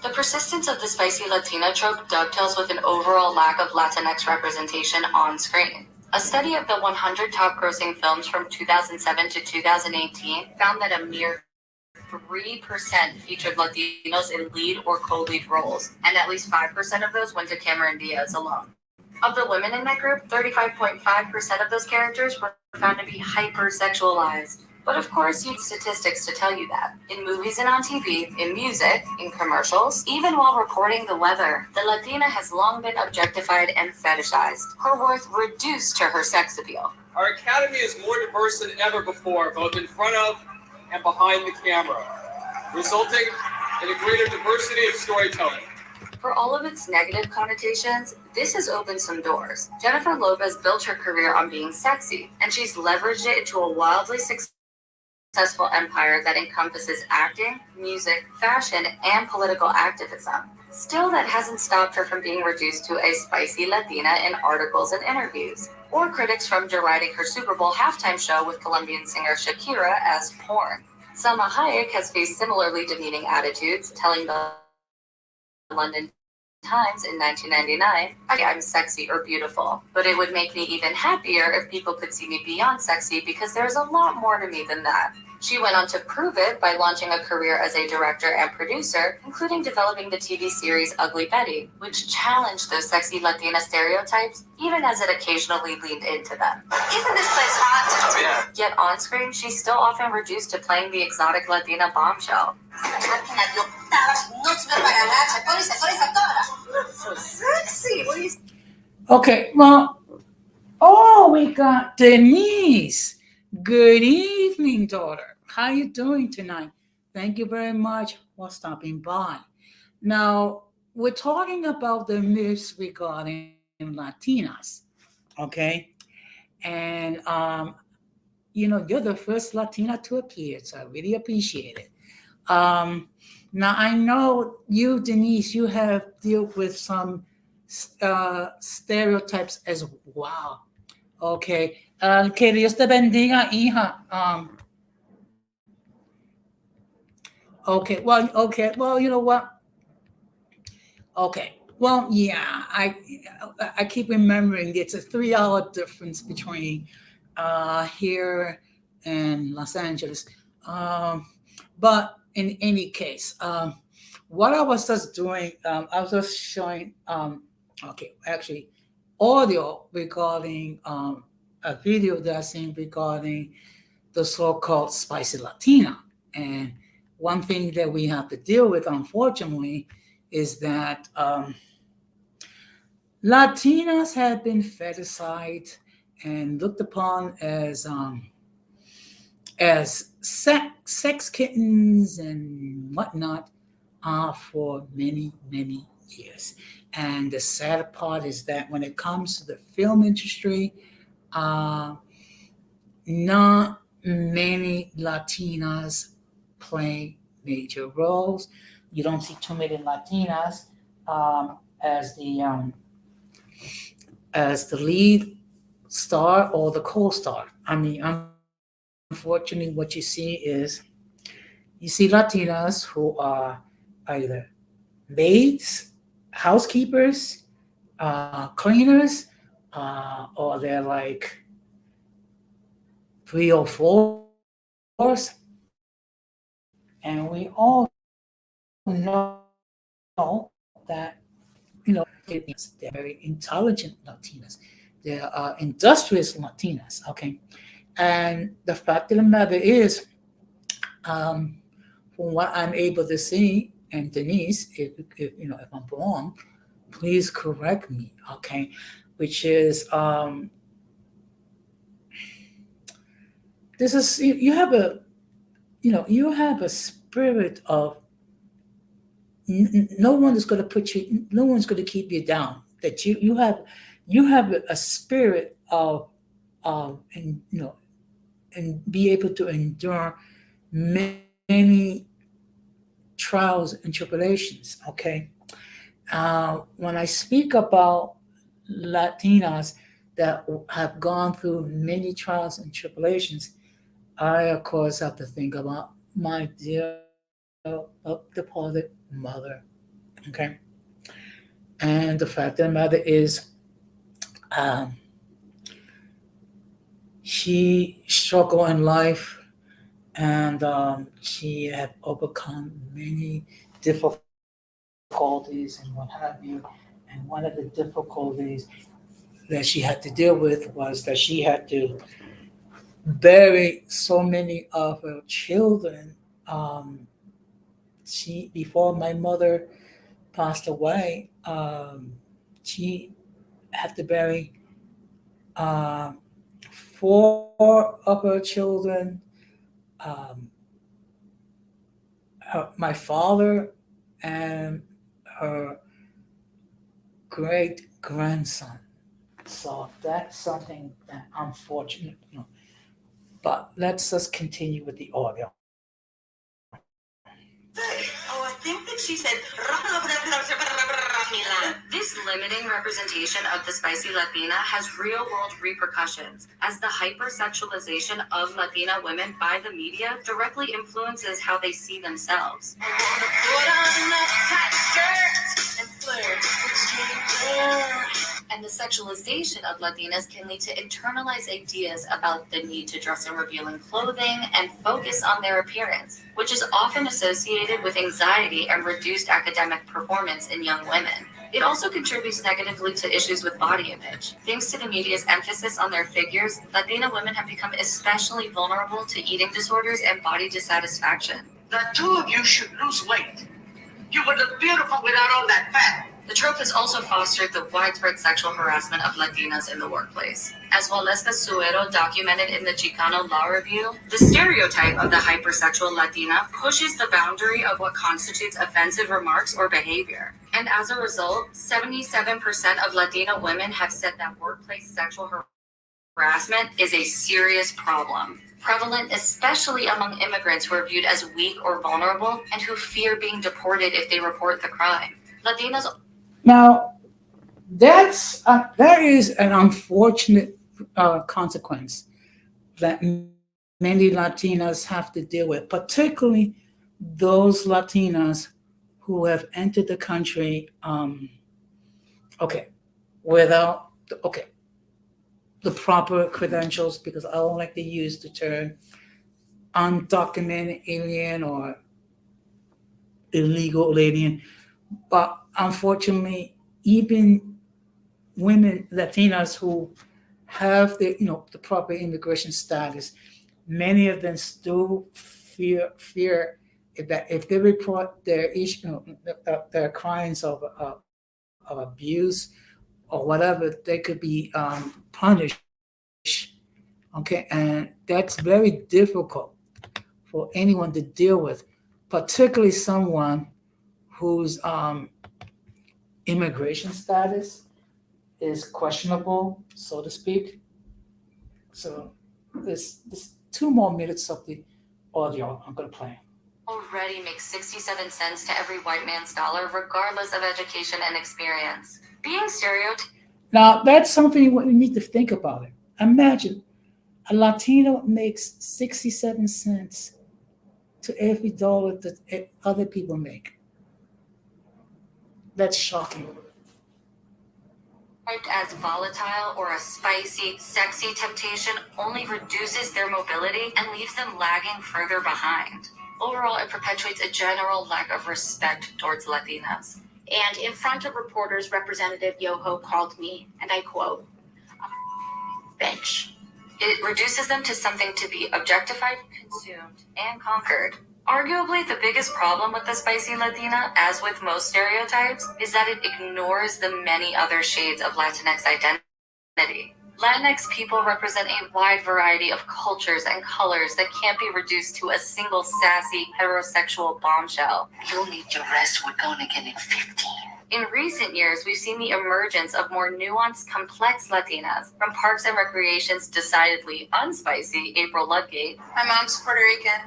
The persistence of the spicy Latina trope dovetails with an overall lack of Latinx representation on screen. A study of the 100 top grossing films from 2007 to 2018 found that a mere 3% featured Latinos in lead or co-lead roles, and at least 5% of those went to Cameron Diaz alone. Of the women in that group, 35.5% of those characters were found to be hypersexualized. But of course, you need statistics to tell you that. In movies and on TV, in music, in commercials, even while reporting the weather, the Latina has long been objectified and fetishized, her worth reduced to her sex appeal. Our academy is more diverse than ever before, both in front of and behind the camera, resulting in a greater diversity of storytelling. For all of its negative connotations, this has opened some doors. Jennifer Lopez built her career on being sexy, and she's leveraged it into a wildly successful empire that encompasses acting, music, fashion, and political activism. Still, that hasn't stopped her from being reduced to a spicy Latina in articles and interviews, or critics from deriding her Super Bowl halftime show with Colombian singer Shakira as porn. Salma Hayek has faced similarly demeaning attitudes, telling the London Times in 1999, I'm sexy or beautiful, but it would make me even happier if people could see me beyond sexy because there's a lot more to me than that. She went on to prove it by launching a career as a director and producer, including developing the TV series Ugly Betty, which challenged those sexy Latina stereotypes, even as it occasionally leaned into them. Isn't this place hot? Yet on screen, she's still often reduced to playing the exotic Latina bombshell. So sexy. What are you? Okay, well, Oh, we got Denise. Good evening, daughter. How you doing tonight? Thank you very much for stopping by. Now, we're talking about the myths regarding Latinas, okay? And you're the first Latina to appear, so I really appreciate it. Um, Now, I know you, Denise, you have dealt with some stereotypes as well. Okay. Que Dios te bendiga, hija. Okay. Well, you know what? Okay. Well, yeah, I keep remembering it's a 3 hour difference between here and Los Angeles. Um, but in any case, what I was just doing, I was just showing, okay, actually, audio regarding a video that I seen regarding the so-called spicy Latina. And one thing that we have to deal with, unfortunately, is that Latinas have been fetishized and looked upon as sex kittens and whatnot for many, many years. And the sad part is that when it comes to the film industry, uh, not many Latinas play major roles. You don't see too many Latinas um, as the um, as the lead star or the co-star. I mean, unfortunately, what you see is you see Latinas who are either maids, housekeepers, cleaners, or they're like 3 or 4s, and we all know that Latinas, they're very intelligent Latinas. They are industrious Latinas. Okay, and the fact of the matter is, um, from what I'm able to see, and Denise, if I'm wrong, please correct me. Okay, which is this is you have a you have a spirit of no one is going to put you, no one's going to keep you down. That you have a spirit of and and be able to endure many trials and tribulations. Okay, when I speak about Latinas that have gone through many trials and tribulations, I of course have to think about my dear departed mother. Okay, and the fact of the matter is, um, she struggled in life, and she had overcome many difficulties and what have you. And one of the difficulties that she had to deal with was that she had to bury so many of her children. Um, she before my mother passed away, she had to bury uh, four of her children. Um, my father and her great grandson. So that's something that unfortunate, But let's just continue with the audio. Oh, I think that she said. This limiting representation of the spicy Latina has real world repercussions, as the hypersexualization of Latina women by the media directly influences how they see themselves. I wanna put on a tight skirt and flirt with strangers. And the sexualization of Latinas can lead to internalized ideas about the need to dress in revealing clothing and focus on their appearance, which is often associated with anxiety and reduced academic performance in young women. It also contributes negatively to issues with body image. Thanks to the media's emphasis on their figures, Latina women have become especially vulnerable to eating disorders and body dissatisfaction. The two of you should lose weight. You would look beautiful without all that fat. The trope has also fostered the widespread sexual harassment of Latinas in the workplace. As Valesca Suero documented in the Chicano Law Review, the stereotype of the hypersexual Latina pushes the boundary of what constitutes offensive remarks or behavior. And as a result, 77% of Latina women have said that workplace sexual harassment is a serious problem, prevalent especially among immigrants who are viewed as weak or vulnerable and who fear being deported if they report the crime. Latinas. Now, that is an unfortunate consequence that many Latinas have to deal with, particularly those Latinas who have entered the country, okay, without okay the proper credentials, because I don't like to use the term undocumented alien or illegal alien, but unfortunately, even women Latinas who have the proper immigration status, many of them still fear that if they report their issue, their crimes of abuse or whatever, they could be punished. Okay, and that's very difficult for anyone to deal with, particularly someone whose immigration status is questionable, so to speak. So there's 2 more minutes of the audio I'm gonna play. Already makes 67 cents to every white man's dollar, regardless of education and experience. Being stereotyped. Now that's something you need to think about it. Imagine a Latino makes 67 cents to every dollar that other people make. That's shocking. As volatile or a spicy, sexy temptation only reduces their mobility and leaves them lagging further behind. Overall, it perpetuates a general lack of respect towards Latinas. And in front of reporters, Representative Yoho called me, and I quote, bitch. It reduces them to something to be objectified, consumed, and conquered. Arguably, the biggest problem with the spicy Latina, as with most stereotypes, is that it ignores the many other shades of Latinx identity. Latinx people represent a wide variety of cultures and colors that can't be reduced to a single sassy heterosexual bombshell. You'll need your rest. We're going again in 15. In recent years, we've seen the emergence of more nuanced, complex Latinas, from Parks and Recreation's decidedly unspicy April Ludgate. My mom's Puerto Rican.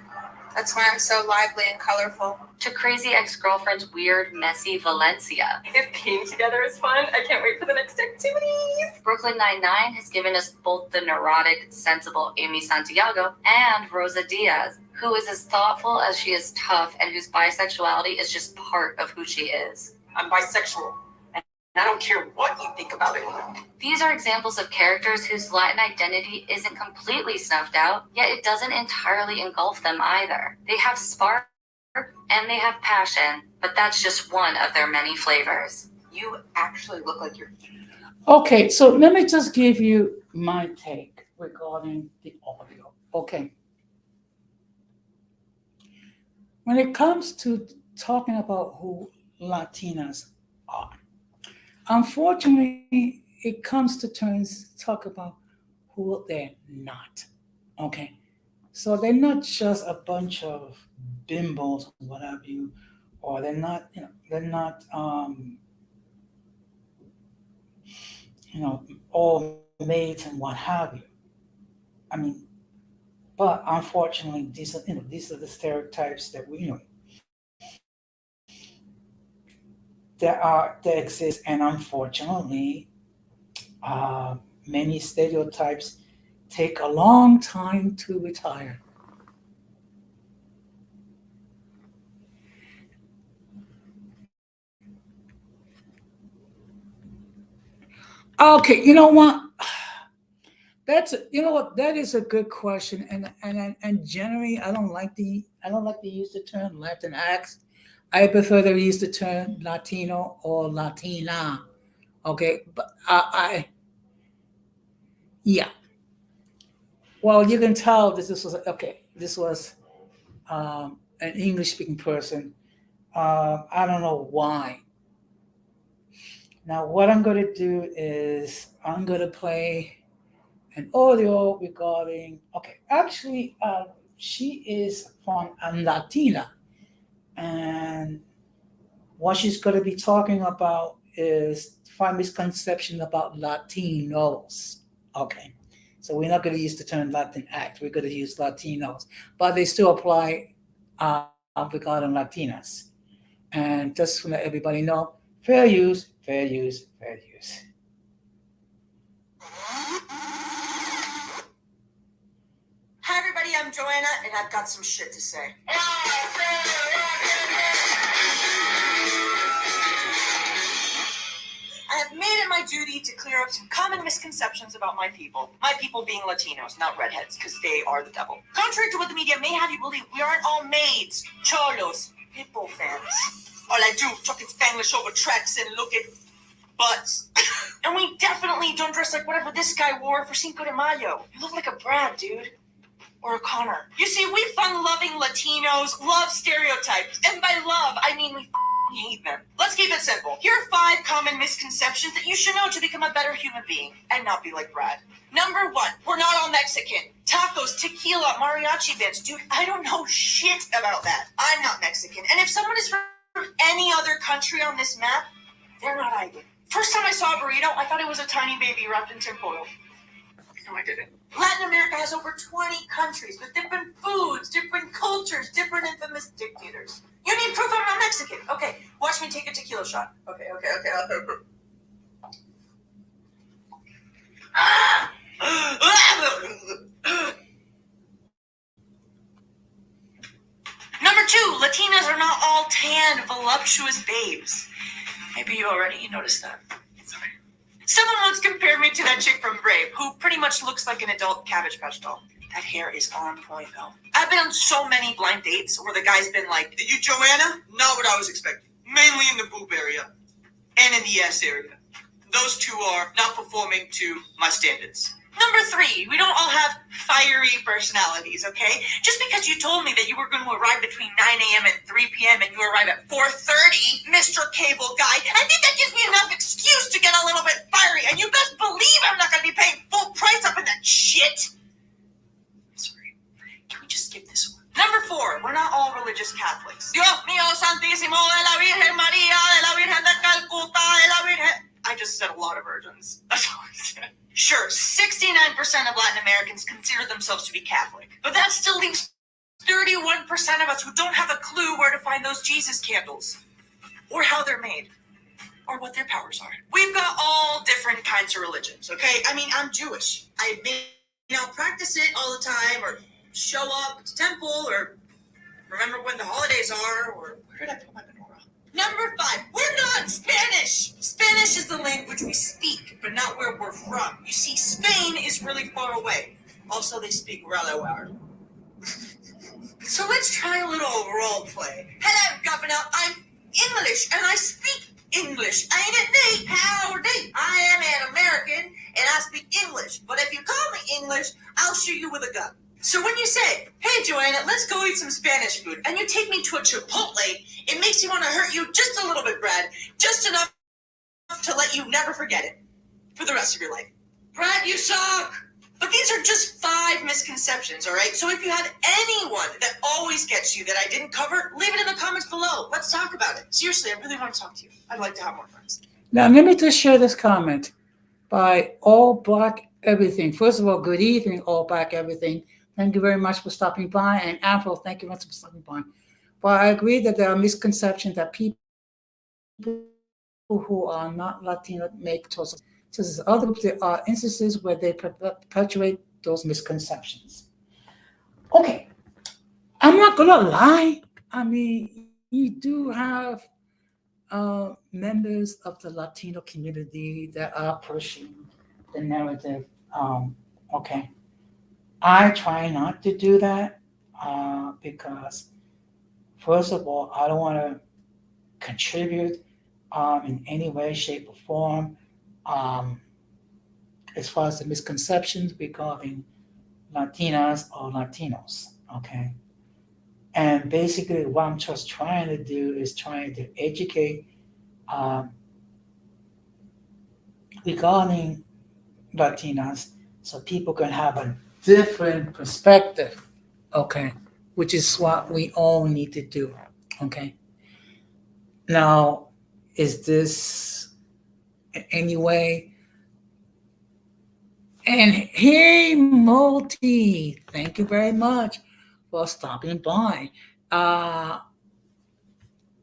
That's why I'm so lively and colorful. To crazy ex-girlfriend's weird, messy Valencia. If being together is fun, I can't wait for the next activities. Brooklyn Nine-Nine has given us both the neurotic, sensible Amy Santiago and Rosa Diaz, who is as thoughtful as she is tough and whose bisexuality is just part of who she is. I'm bisexual, and I don't care what you think about it. These are examples of characters whose Latin identity isn't completely snuffed out, yet it doesn't entirely engulf them either. They have spark and they have passion, but that's just one of their many flavors. You actually look like you're... Okay, so let me just give you my take regarding the audio. Okay. When it comes to talking about who Latinas are, unfortunately, it comes to turns to talk about who they're not. Okay. So they're not just a bunch of bimbos, what have you, or they're not, all maids and what have you. I mean, but unfortunately, these are the stereotypes that that exist, and unfortunately, many stereotypes take a long time to retire. Okay, you know what? That is a good question, and generally I don't like to use the term Latinx. I prefer to use the term Latino or Latina. Okay, but yeah. Well, you can tell this was okay. This was an English-speaking person. I don't know why Now, what I'm going to do is I'm going to play an audio regarding. Okay, actually, she is from Latina, and what she's going to be talking about is five misconceptions about Latinos. Okay, so we're not going to use the term Latin act. We're going to use Latinos, but they still apply regarding Latinas. And just to let everybody know, fair use, fair use, fair use. Hi, everybody. I'm Joanna, and I've got some shit to say. I have made it my duty to clear up some common misconceptions about my people. My people being Latinos, not redheads, because they are the devil. Contrary to what the media may have you believe, we aren't all maids, cholos, pitbull fans. All I do, talking Spanglish over tracks and look at butts. And we definitely don't dress like whatever this guy wore for Cinco de Mayo. You look like a Brad, dude. Or a Connor. You see, we fun-loving Latinos love stereotypes. And by love, I mean we hate them. Let's keep it simple. Here are 5 common misconceptions that you should know to become a better human being and not be like Brad. Number 1, we're not all Mexican. Tacos, tequila, mariachi bands. Dude, I don't know shit about that. I'm not Mexican. And if someone is from any other country on this map, they're not either. First time I saw a burrito, I thought it was a tiny baby wrapped in tinfoil. No, I didn't. Latin America has over 20 countries with different foods, different cultures, different infamous dictators. You need proof I'm not Mexican. Okay, watch me take a tequila shot. Okay. Number 2, Latinas are not all tan, voluptuous babes. Maybe you already noticed that. Sorry. Someone once compared me to that chick from Brave, who pretty much looks like an adult Cabbage Patch doll. That hair is on point, though. I've been on so many blind dates where the guy's been like, "You Joanna?" Not what I was expecting. Mainly in the boob area and in the ass area. Those two are not performing to my standards. Number 3, we don't all have fiery personalities, okay? Just because you told me that you were going to arrive between 9 a.m. and 3 p.m. and you arrive at 4:30, Mr. Cable Guy, I think that gives me enough excuse to get a little bit fiery, and you best believe I'm not going to be paying full price up in that shit. Sorry. Can we just skip this one? Number 4, we're not all religious Catholics. Dios mío santísimo de la Virgen María, de la Virgen de Calcuta, de la Virgen... I just said a lot of virgins. That's all I said. Sure, 69% of Latin Americans consider themselves to be Catholic, but that still leaves 31% of us who don't have a clue where to find those Jesus candles, or how they're made, or what their powers are. We've got all different kinds of religions, okay? I mean, I'm Jewish. I practice it all the time, or show up to temple, or remember when the holidays are, or where did I put my menorah? Number 5, we're not Spanish. Spanish is the language we speak, but not where we're from. You see, Spain is really far away. Also, they speak really well. So let's try a little role play. Hello, Governor. I'm English, and I speak English. Ain't it neat? Howdy. I am an American, and I speak English. But if you call me English, I'll shoot you with a gun. So when you say, "Hey, Joanna, let's go eat some Spanish food," and you take me to a Chipotle, it makes you want to hurt you just a little bit, Brad. Just enough to let you never forget it for the rest of your life. Brad, you suck. But these are just 5 misconceptions, all right? So if you have anyone that always gets you that I didn't cover, leave it in the comments below. Let's talk about it. Seriously, I really want to talk to you. I'd like to have more friends. Now, let me just share this comment by All Black Everything. First of all, good evening, All Black Everything. Thank you very much for stopping by. And Afro, thank you very much for stopping by. But I agree that there are misconceptions that people who are not Latino make towards us. So there's other groups, there are instances where they perpetuate those misconceptions. Okay, I'm not gonna lie. I mean, you do have members of the Latino community that are pushing the narrative. Okay, I try not to do that because, first of all, I don't want to contribute in any way, shape, or form as far as the misconceptions regarding Latinas or Latinos. Okay, and basically, what I'm just trying to do is trying to educate regarding Latinas so people can have a different perspective, okay, which is what we all need to do, okay. Now, is this in any way? And hey, Multi, thank you very much for stopping by. Uh,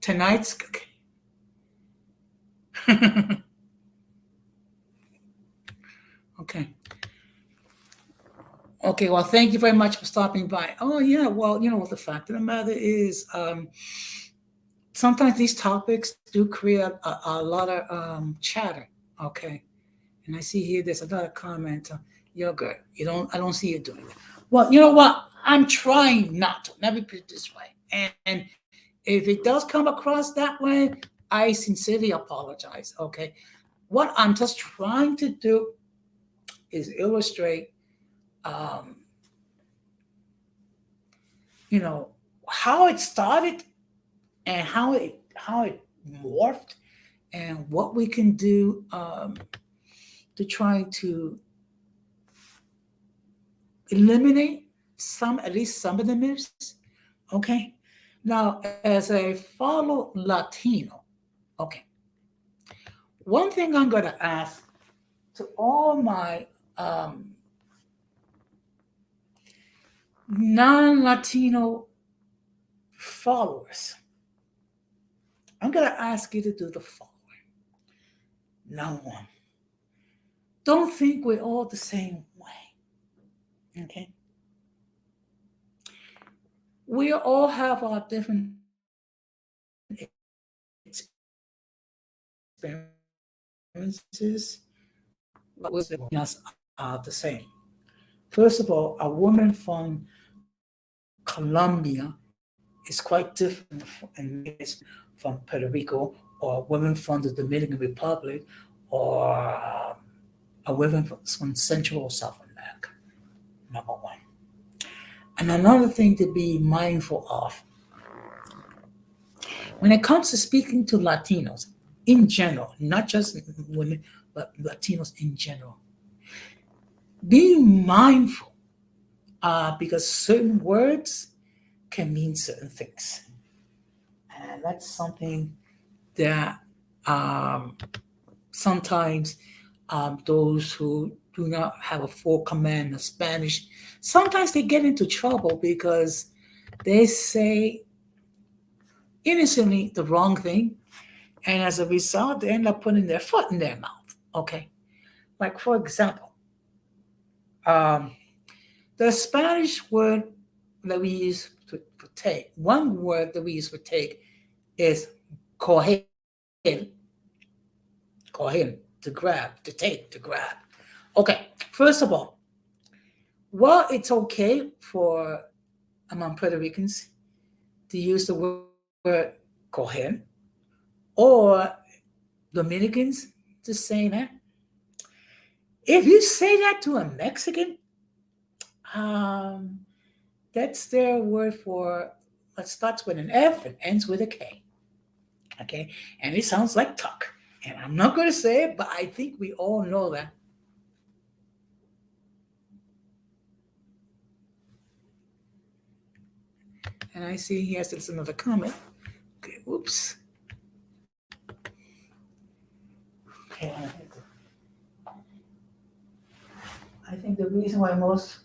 tonight's okay. Okay, well, thank you very much for stopping by. Oh, yeah, well, the fact of the matter is, sometimes these topics do create a lot of chatter. Okay, and I see here there's another comment. You're good. I don't see you doing it. Well, you know what? I'm trying not to. Let me put it this way. And if it does come across that way, I sincerely apologize. Okay, what I'm just trying to do is illustrate, um, you know, how it started and how it morphed and what we can do to try to eliminate at least some of the myths. Okay. Now, as a fellow Latino, okay, one thing I'm going to ask to all my non-Latino followers, I'm going to ask you to do the following. Number one, don't think we're all the same way. Okay. We all have our different experiences, but us are the same. First of all, a woman from Colombia is quite different from Puerto Rico, or a woman from the Dominican Republic, or a woman from Central or South America. Number one. And another thing to be mindful of when it comes to speaking to Latinos in general, not just women, but Latinos in general, be mindful because certain words can mean certain things. And that's something that sometimes those who do not have a full command of Spanish, sometimes they get into trouble because they say innocently the wrong thing. And as a result, they end up putting their foot in their mouth. Okay. Like, for example, the Spanish word that we use for take, one word that we use for take is coger, to grab, to take, to grab. Okay, first of all, well, it's okay for among Puerto Ricans to use the word coger, or Dominicans to say that. If you say that to a Mexican, that's their word for what starts with an F and ends with a K. Okay, and it sounds like tuck. And I'm not going to say it, but I think we all know that. And I see he has another comment. Okay, whoops. Okay, I think the reason why most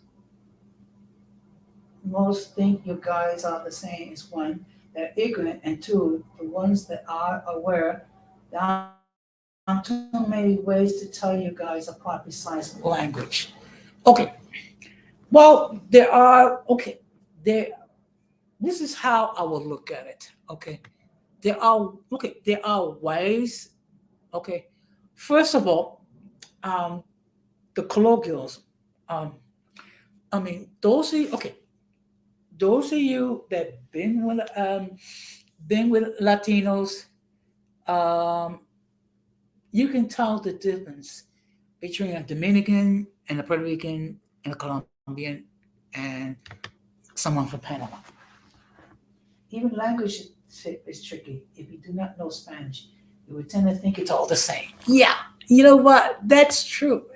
think you guys are the same is one, they're ignorant, and two, the ones that are aware, there are too many ways to tell you guys apart besides language. Okay. Well, there are, okay, this is how I will look at it. Okay. There are ways. Okay. First of all, the colloquials. I mean, those of you that been with Latinos, you can tell the difference between a Dominican and a Puerto Rican and a Colombian and someone from Panama. Even language is tricky. If you do not know Spanish, you would tend to think it's all the same. Yeah, You know what? That's true.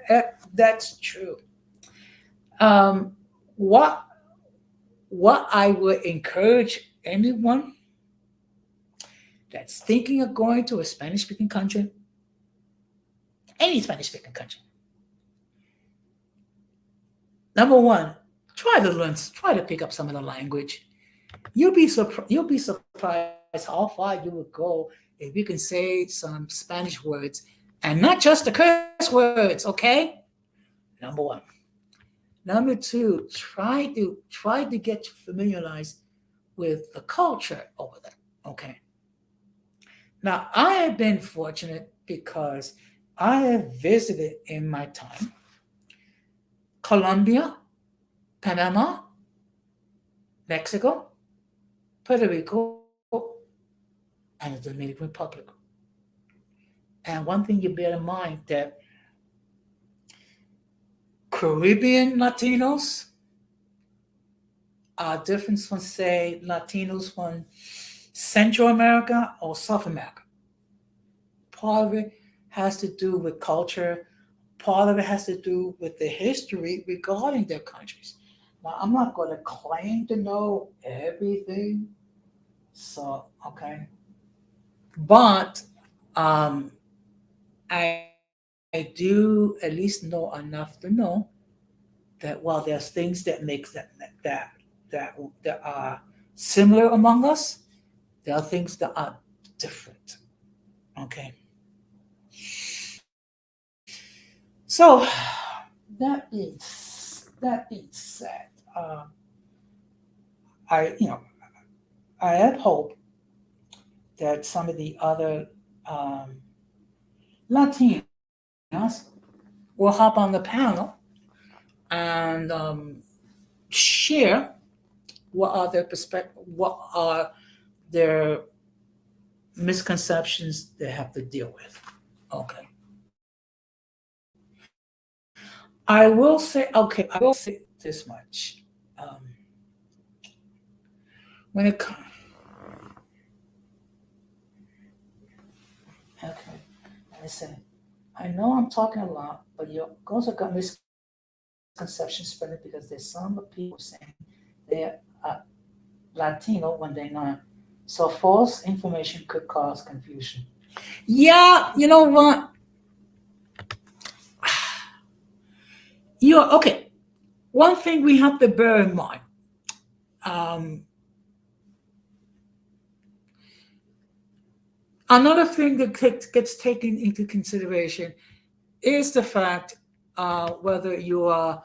That's true. Um, what what I would encourage anyone that's thinking of going to a Spanish speaking country, any Spanish speaking country, number one, try to pick up some of the language. You'll be surprised how far you would go if you can say some Spanish words and not just the curse words, okay? Number one. Number two, try to get familiarized with the culture over there. Okay. Now I have been fortunate because I have visited in my time Colombia, Panama, Mexico, Puerto Rico, and the Dominican Republic. And one thing you bear in mind that Caribbean Latinos are different from, say, Latinos from Central America or South America. Part of it has to do with culture, part of it has to do with the history regarding their countries. Now, I'm not going to claim to know everything, so, okay. But um, I do at least know enough to know that while there's things that makes that that that are similar among us, there are things that are different. Okay. So that being said, I I have hope that some of the other um, Latinas will hop on the panel and share what are their perspective, what are their misconceptions they have to deal with. Okay. I will say this much. Um, when it comes, okay, listen, I know I'm talking a lot, but you also got misconceptions spreading because there's some people saying they're Latino when they're not. So false information could cause confusion. Yeah, you know what? You're okay. One thing we have to bear in mind. Um, Another thing that gets taken into consideration is the fact whether you are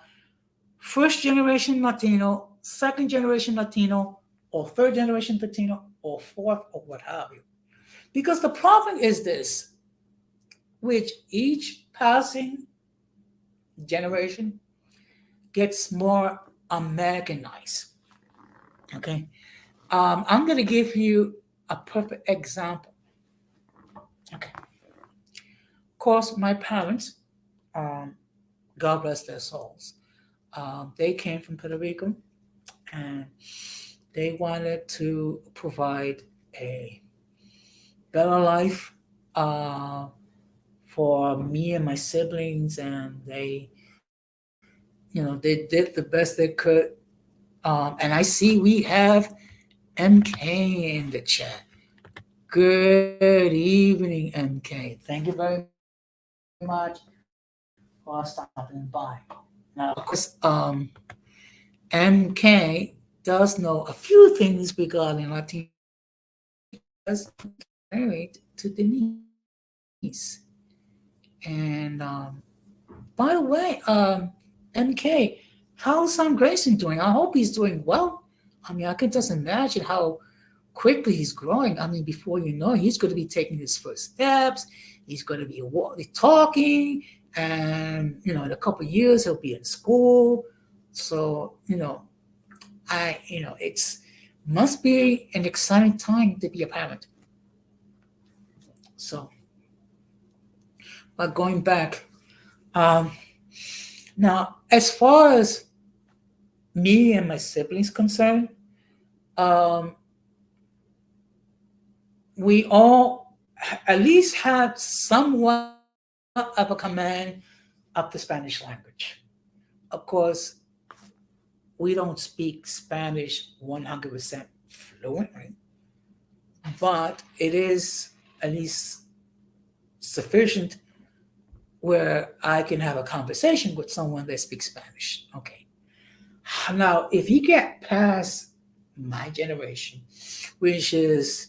first generation Latino, second generation Latino, or third generation Latino, or fourth, or what have you. Because the problem is this: with each passing generation gets more Americanized. Okay, I'm going to give you a perfect example. Okay, of course, my parents, um, God bless their souls, they came from Puerto Rico, and they wanted to provide a better life uh, for me and my siblings, and they did the best they could. And I see we have MK in the chat. Good evening, MK. Thank you very much for stopping by. Now, of course, MK does know a few things regarding Latino because married to Denise. And by the way, MK, how's Sam Grayson doing? I hope he's doing well. I mean, I can just imagine how quickly he's growing. I mean, before you know it, he's going to be taking his first steps. He's going to be talking, and in a couple of years he'll be in school. So it's must be an exciting time to be a parent. So, but going back, um, now as far as me and my siblings concerned, um, we all at least had somewhat of a command of the Spanish language. Of course, we don't speak Spanish 100% fluently, but it is at least sufficient where I can have a conversation with someone that speaks Spanish. Okay. Now, if you get past my generation, which is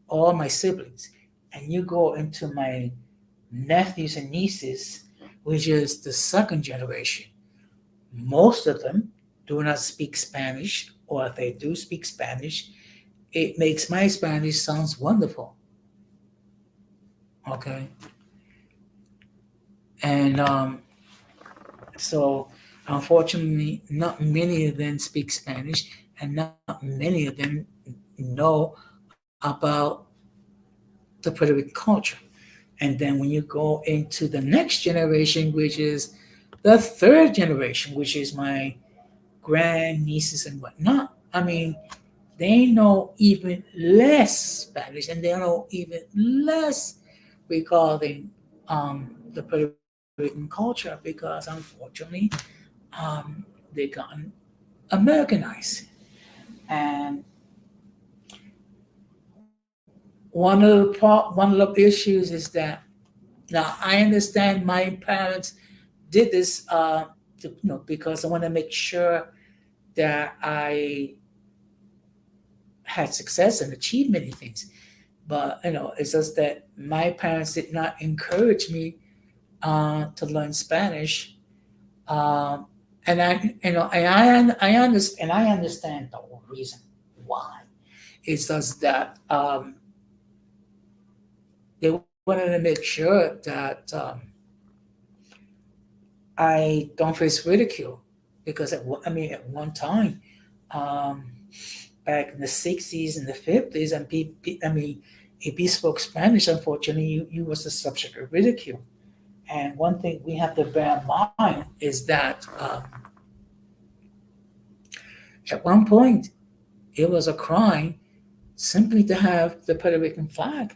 all my siblings, and you go into my nephews and nieces, which is the second generation, most of them do not speak Spanish, or if they do speak Spanish, it makes my Spanish sounds wonderful. Okay. And so, unfortunately, not many of them speak Spanish, and not many of them know about the Puerto Rican culture. And then when you go into the next generation, which is the third generation, which is my grand nieces and whatnot, I mean, they know even less Spanish, and they know even less regarding the Puerto Rican culture, because unfortunately, they gotten Americanized. And one of the issues is that now I understand my parents did this, because I want to make sure that I had success and achieved many things. But it's just that my parents did not encourage me to learn Spanish, um, and I understand the whole reason why. It's just that they wanted to make sure that I don't face ridicule, because at one time, um, back in the '60s and the '50s, and if you spoke Spanish, unfortunately, you was the subject of ridicule. And one thing we have to bear in mind is that at one point it was a crime simply to have the Puerto Rican flag,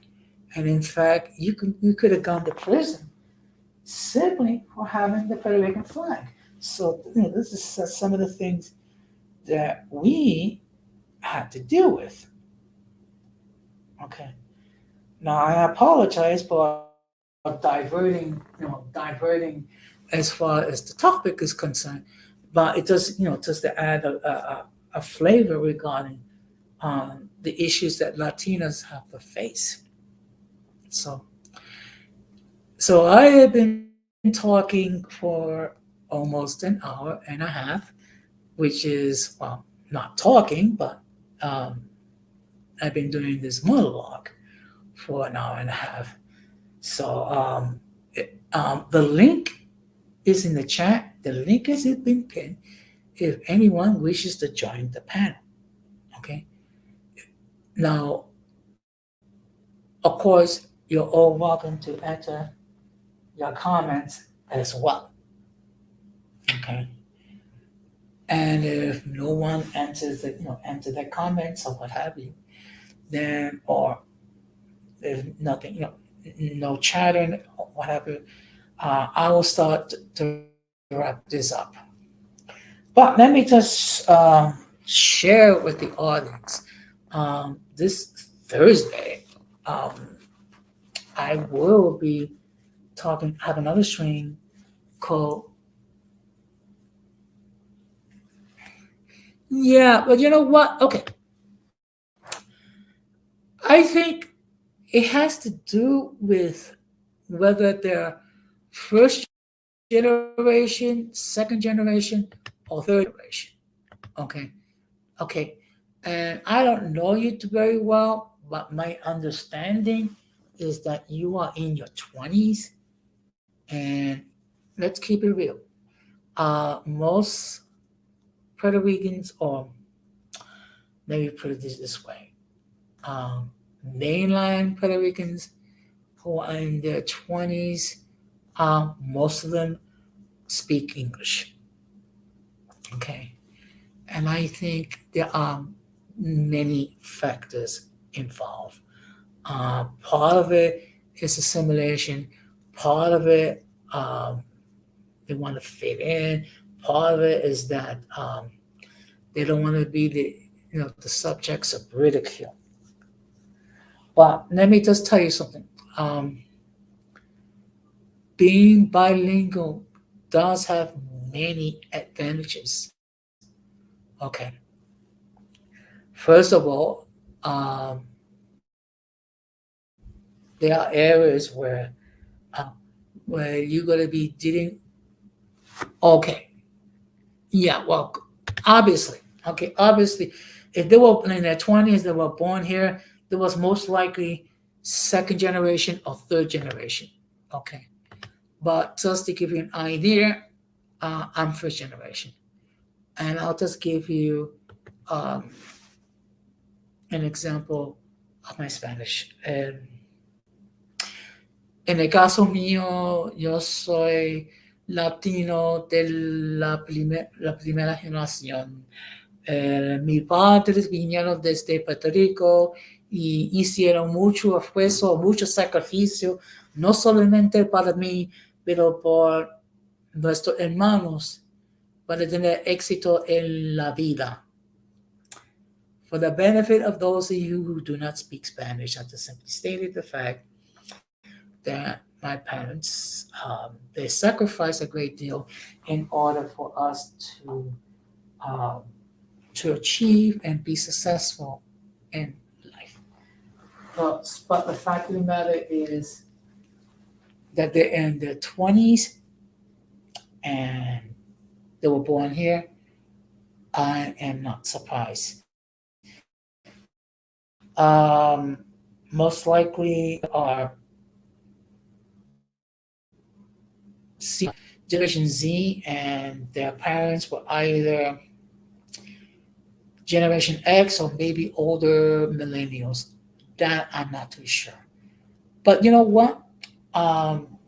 and in fact, you could have gone to prison simply for having the Puerto Rican flag. So this is some of the things that we had to deal with. Okay. Now I apologize for diverting as far as the topic is concerned, but it does, just to add a flavor regarding the issues that Latinas have to face. So, so I have been talking for almost an hour and a half, which is, well, not talking, but um, I've been doing this monologue for an hour and a half. So the link is in the chat. The link has been pinned if anyone wishes to join the panel. Okay. Now, of course, you're all welcome to enter your comments as well. Okay. And if no one enters enter their comments or what have you, then or there's nothing, no chatting or whatever, I will start to wrap this up. But let me just share with the audience. This Thursday, I will be have another stream called. Yeah, but you know what? Okay. I think it has to do with whether they're first generation, second generation, or third generation. Okay. Okay. And I don't know you very well, but my understanding is that you are in your 20s. And let's keep it real. Most Puerto Ricans, or let me put it this way, um, mainland Puerto Ricans who are in their 20s, most of them speak English. Okay. And I think there are many factors involved. Part of it is assimilation. Part of it, they want to fit in. Part of it is that they don't want to be the subjects of ridicule. But let me just tell you something. Um, Being bilingual does have many advantages. Okay. First of all, um, there are areas uh, where you're going to be dealing. Okay, yeah, well, obviously, okay, obviously, if they were in their 20s, they were born here, they was most likely second generation or third generation. Okay, but just to give you an idea, I'm first generation, and I'll just give you um, an example of my Spanish. En el caso mío, yo soy latino de la primera generación. Mis padres vinieron desde Puerto Rico y hicieron mucho esfuerzo, mucho sacrificio, no solamente para mí, pero por nuestros hermanos, para tener éxito en la vida. For the benefit of those of you who do not speak Spanish, I just simply stated the fact that my parents they sacrificed a great deal in order for us um, to achieve and be successful in life. But the fact of the matter is that they're in their 20s and they were born here. I am not surprised. Most likely are Generation Z, and their parents were either Generation X or maybe older millennials. That I'm not too sure. But you know what? Um,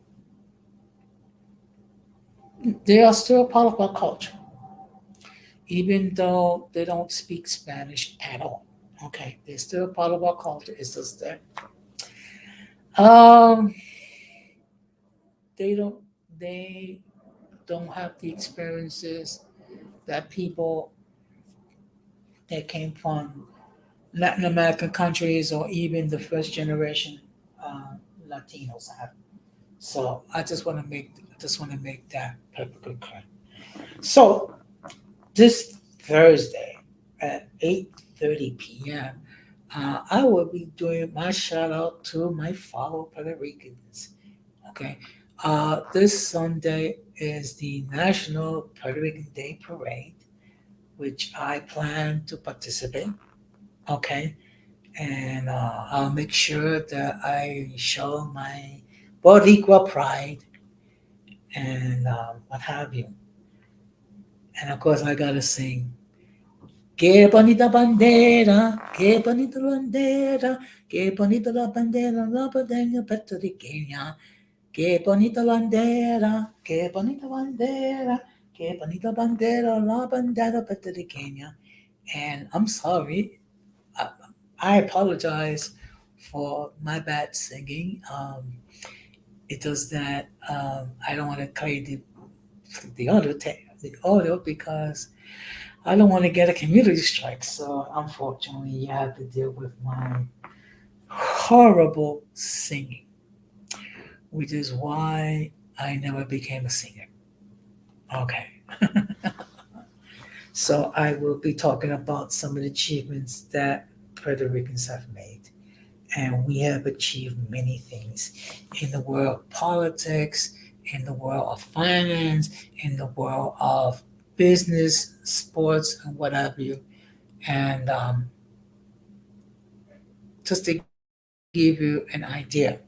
they are still part of our culture, even though they don't speak Spanish at all. Okay, they're still part of our culture. It's just that um, they don't they don't have the experiences that people that came from Latin American countries or even the first generation uh, Latinos have. So I just want to make that perfectly clear. So this Thursday at 8:30 p.m., I will be doing my shout out to my fellow Puerto Ricans. Okay, this Sunday is the National Puerto Rican Day Parade, which I plan to participate. Okay, and I'll make sure that I show my Boricua pride and what have you. And of course, I gotta sing. Qué bonita bandera, qué bonita bandera, qué bonita la bandera puertorriqueña. Qué bonita bandera, qué bonita bandera, qué bonita bandera, la bandera puertorriqueña. And I'm sorry, I, I apologize for my bad singing. It does that I don't want to play the audio because I don't want to get a community strike. So unfortunately, you have to deal with my horrible singing, which is why I never became a singer. Okay. So I will be talking about some of the achievements that Puerto Ricans have made. And we have achieved many things in the world of politics, in the world of finance, in the world of business, sports, and what have you. And just to give you an idea,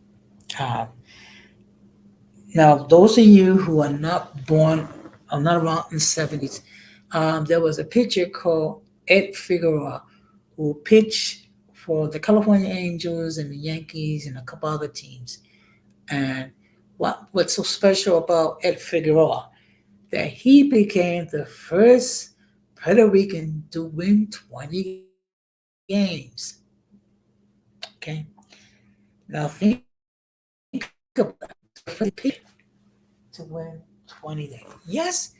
um, now those of you who are not born, are not around in the 70s, there was a pitcher called Ed Figueroa who pitched for the California Angels and the Yankees and a couple other teams. And what's so special about Ed Figueroa that he became the first Puerto Rican to win 20 games. Okay, now think about that. to win 20 days. Yes,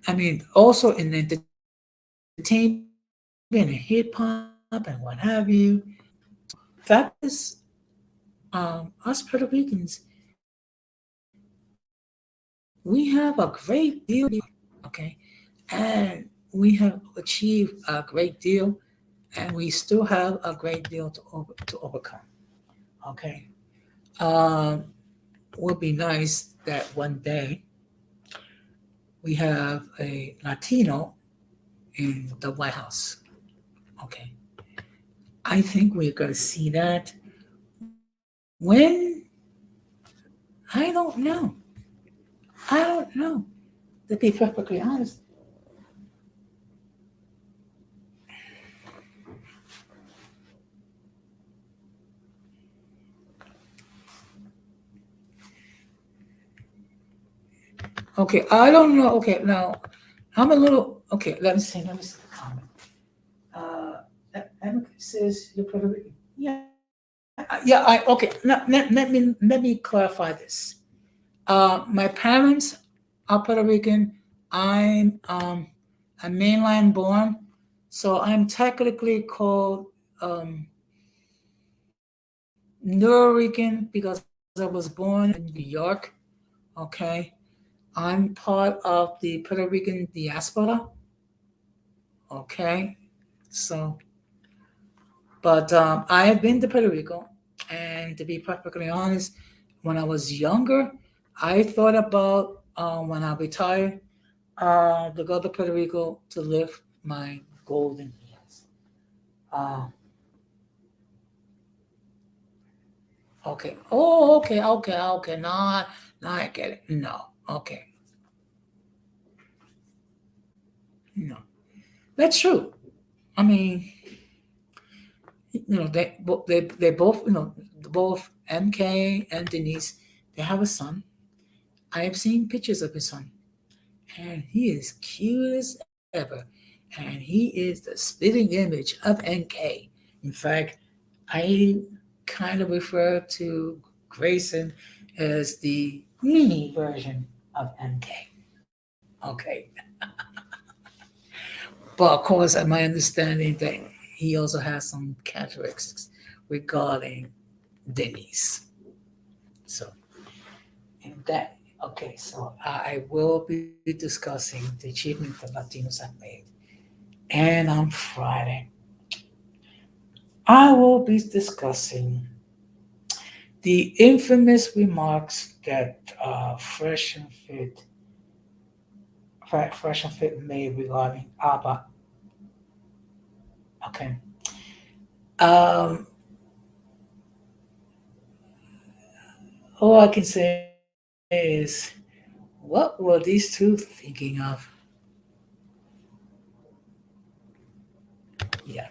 I mean also in entertainment and hip hop and what have you. That is us Puerto Ricans. We have a great deal, okay, and we have achieved a great deal, and we still have a great deal to overcome. Okay, um, would be nice that one day we have a Latino in the White House. Okay, I think we're going to see that when I don't know. I don't know. To be perfectly honest, okay, I don't know. Okay, now I'm a little okay. Let me see. Let me see the comment. Emma says you're Puerto Rican. Yeah, yeah. I okay. Now, let me clarify this. My parents are Puerto Rican. I'm a mainland born, so I'm technically called Nuyorican because I was born in New York. Okay, I'm part of the Puerto Rican diaspora. Okay, so but I have been to Puerto Rico, and to be perfectly honest, when I was younger, I thought about when I retire to go to Puerto Rico to live my golden years. Uh, okay. Oh, okay, okay, okay. Now I get it. No, okay, no, that's true. I mean, they both both MK and Denise, they have a son. I have seen pictures of his son, and he is cute as ever, and he is the spitting image of NK. In fact, I kind of refer to Grayson as the mini version of NK. Okay, but of course, my understanding that he also has some characteristics regarding Denise. So, in that, okay, so I will be discussing the achievement that Latinos have made. And on Friday, I will be discussing the infamous remarks that Fresh and Fit made regarding ABBA. Okay. Um, all I can say is, what were these two thinking of? Yeah.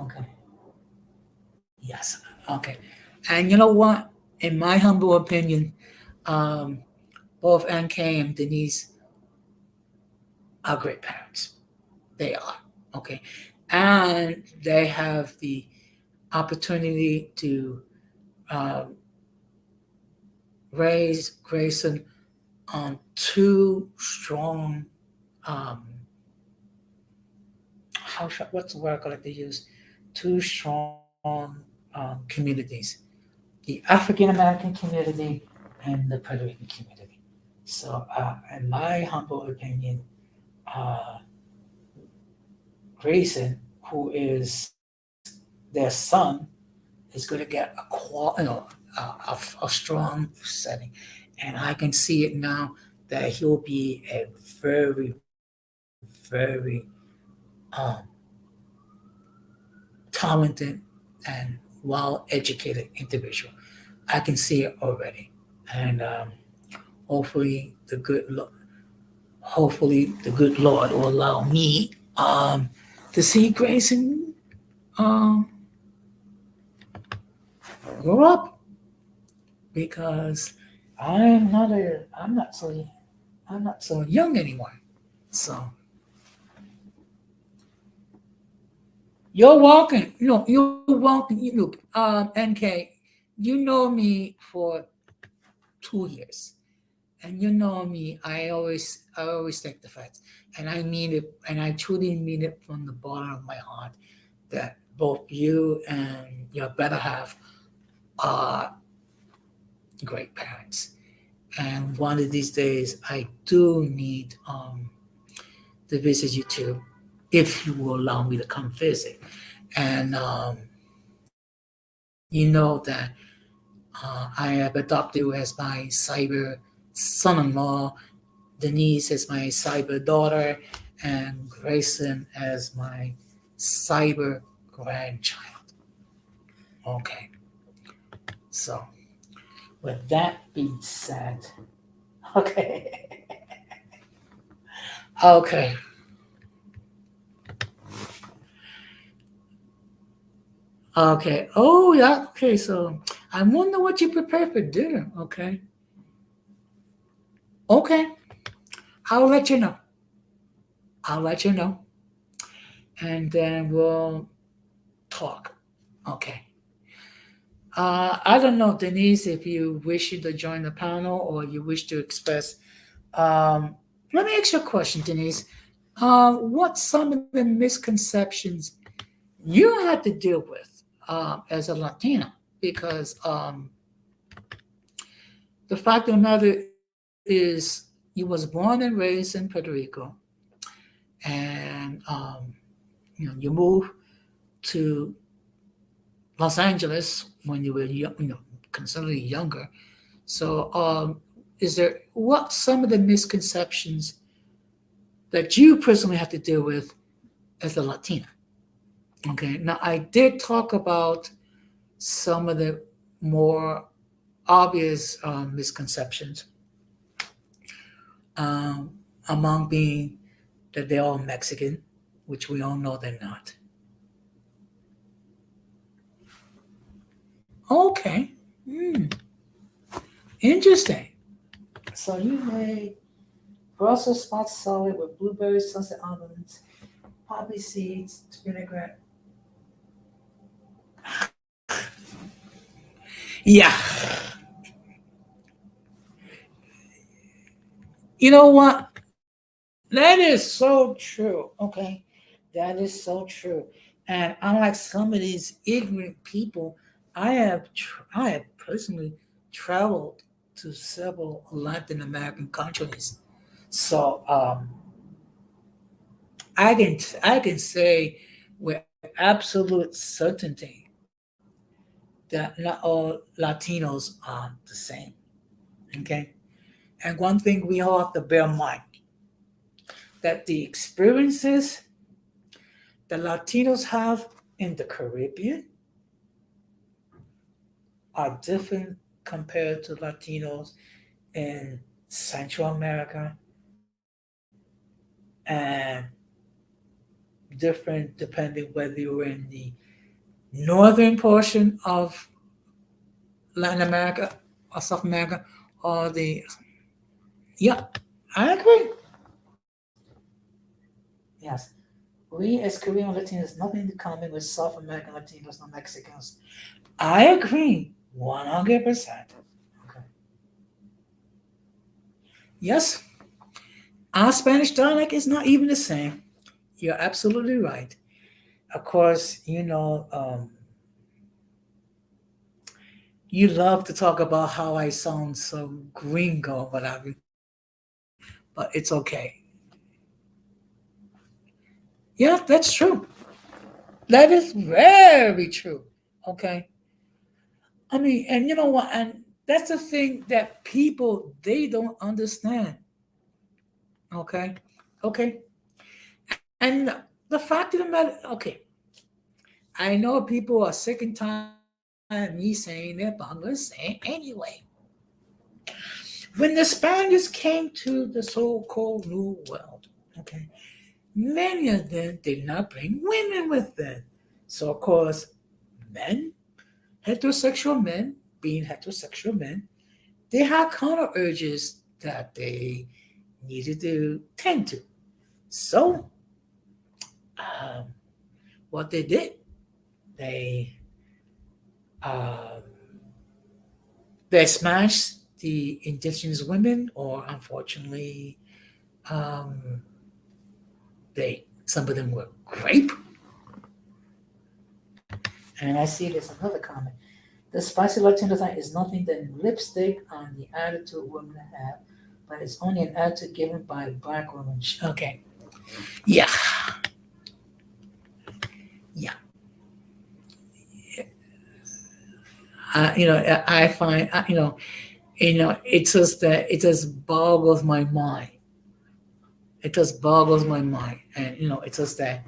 Okay. Yes. Okay. And you know what? In my humble opinion, um, both NK and Denise are great parents. They are. Okay. And they have the opportunity to uh, raise Grayson on two strong, um, what's the word I like to use? Two strong communities, the African American community and the Puerto Rican community. So, in my humble opinion, uh, Grayson, who is their son, is going to get a strong setting, and I can see it now that he'll be a very, very um, talented and well-educated individual. I can see it already, and hopefully the good, hopefully the good Lord will allow me to see Grayson um, grow up because I'm not so young anymore. So you're walking, you're walking. You look, NK, you know me for 2 years. And you know me, I always take the facts, and I mean it, and I truly mean it from the bottom of my heart that both you and your better half are great parents. And one of these days, I do need to visit you too, if you will allow me to come visit. And you know that I have adopted you as my cyber son-in-law, Denise as my cyber daughter, and Grayson as my cyber grandchild. Okay, so with that being said, okay, okay, okay. Oh yeah, okay. So I wonder what you prepared for dinner. Okay, okay. I'll let you know. I'll let you know, and then we'll talk. Okay. I don't know, Denise, if you wish to join the panel or you wish to express. Um, Let me ask you a question, Denise. What some of the misconceptions you had to deal with as a Latina? Because the fact of the matter is, you was born and raised in Puerto Rico, and you moved to Los Angeles when you were considerably younger. So, is there what some of the misconceptions that you personally have to deal with as a Latina? Okay, now I did talk about some of the more obvious misconceptions, um, among being that they're all Mexican, which we all know they're not. Okay, hmm, interesting. So you made Brussels sprouts salad with blueberries, sunset almonds, poppy seeds, vinaigrette. Yeah, you know what? That is so true. Okay, that is so true. And unlike some of these ignorant people, I have personally traveled to several Latin American countries, so I can say with absolute certainty that not all Latinos are the same. Okay, and one thing we all have to bear in mind that the experiences the Latinos have in the Caribbean are different compared to Latinos in Central America and different depending whether you're in the northern portion of Latin America or South America or the. Yeah, I agree. Yes. We as Korean Latinos nothing in common with South American Latinos or Mexicans. I agree 100%. Okay. Yes, our Spanish dialect is not even the same. You're absolutely right. Of course, you love to talk about how I sound so gringo, whatever, but it's okay. Yeah, that's true. That is very true. Okay. I mean, and you know what? And that's the thing that people they don't understand. Okay. Okay. And the fact of the matter, okay, I know people are sick and tired of me saying it, but I'm going to say it anyway. When the Spaniards came to the so-called New World, okay, many of them did not bring women with them. So, of course, men, heterosexual men, being heterosexual men, they had counter urges that they needed to tend to. So, um, what they did, they um, they smashed the indigenous women, or unfortunately, um, they some of them were grape. And I see there's another comment. The spicy Latino thing is nothing than lipstick on the attitude women have, but it's only an attitude given by black women. Okay, yeah, yeah. I find, it just that it just boggles my mind. It just boggles my mind, and it's just that.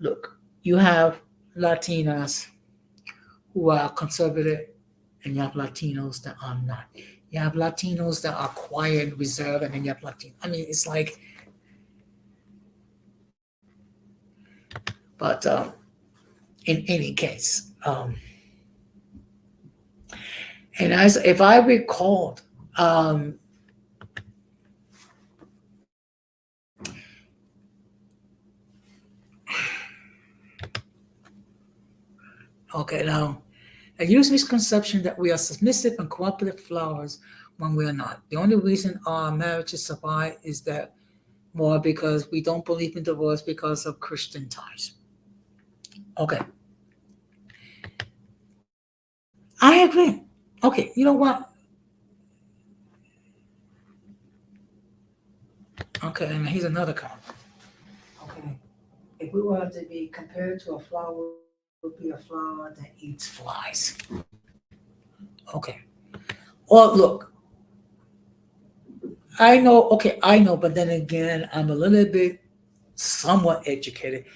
Look, you have Latinas who are conservative, and you have Latinos that are not. You have Latinos that are quiet and reserved, and then you have Latino. I mean, it's like, but in any case, and as if I recalled, okay, now a huge misconception that we are submissive and cooperative flowers when we are not. The only reason our marriages survive is that more because we don't believe in divorce because of Christian ties. Okay, I agree. Okay, you know what? Okay, and here's another comment. Okay, if we were to be compared to a flower, it would be a flower that eats flies. Okay. Well, look, I know. Okay, I know, but then again, I'm a little bit somewhat educated.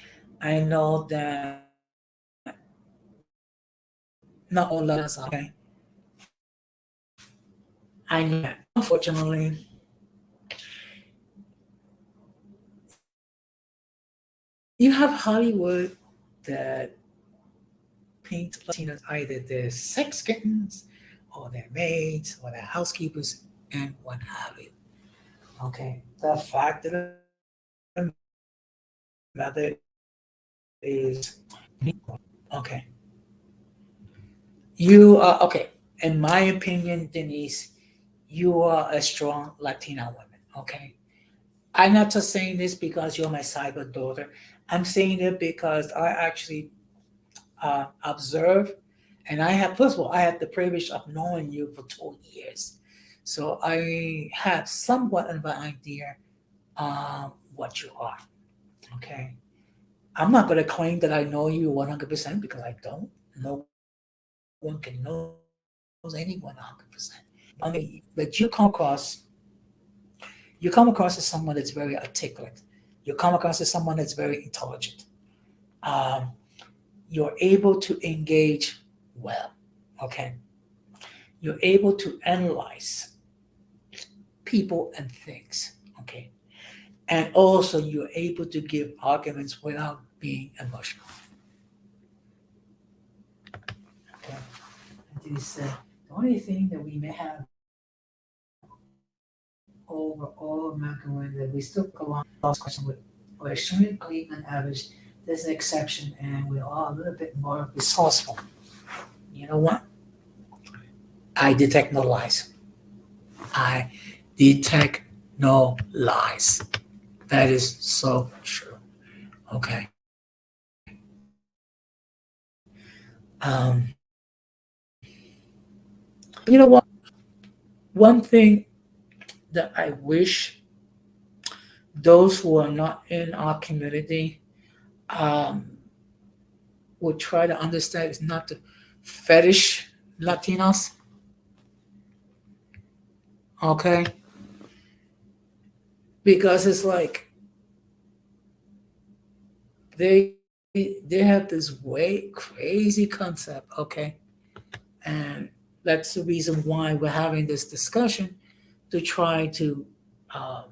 I know that not all of us are okay. I know that. Unfortunately, you have Hollywood that paint Latinos either they're sex kittens or they're maids or they're housekeepers and what have you. Okay. The fact of the matter is okay. You are okay. In my opinion, Denise, you are a strong Latina woman. Okay. I'm not just saying this because you're my cyber daughter. I'm saying it because I actually observe, and I have, first of all, I have the privilege of knowing you for 2 years. So I have somewhat of an idea what you are. Okay. I'm not going to claim that I know you 100% because I don't. No one can know anyone 100%. I mean, but you come across as someone that's very articulate. You come across as someone that's very intelligent. Um, you're able to engage well. Okay. You're able to analyze people and things. Okay. And also you're able to give arguments without being emotional. Okay. And this, the only thing that we may have over all American women that we still go on last question with, we're extremely clean on average. There's an exception, and we're all a little bit more resourceful. You know what? I detect no lies. I detect no lies. That is so true. Okay. Um, you know what? One thing that I wish those who are not in our community um, would try to understand is not to fetish Latinos. Okay. Because it's like they they have this way crazy concept. Okay. And that's the reason why we're having this discussion to try to um,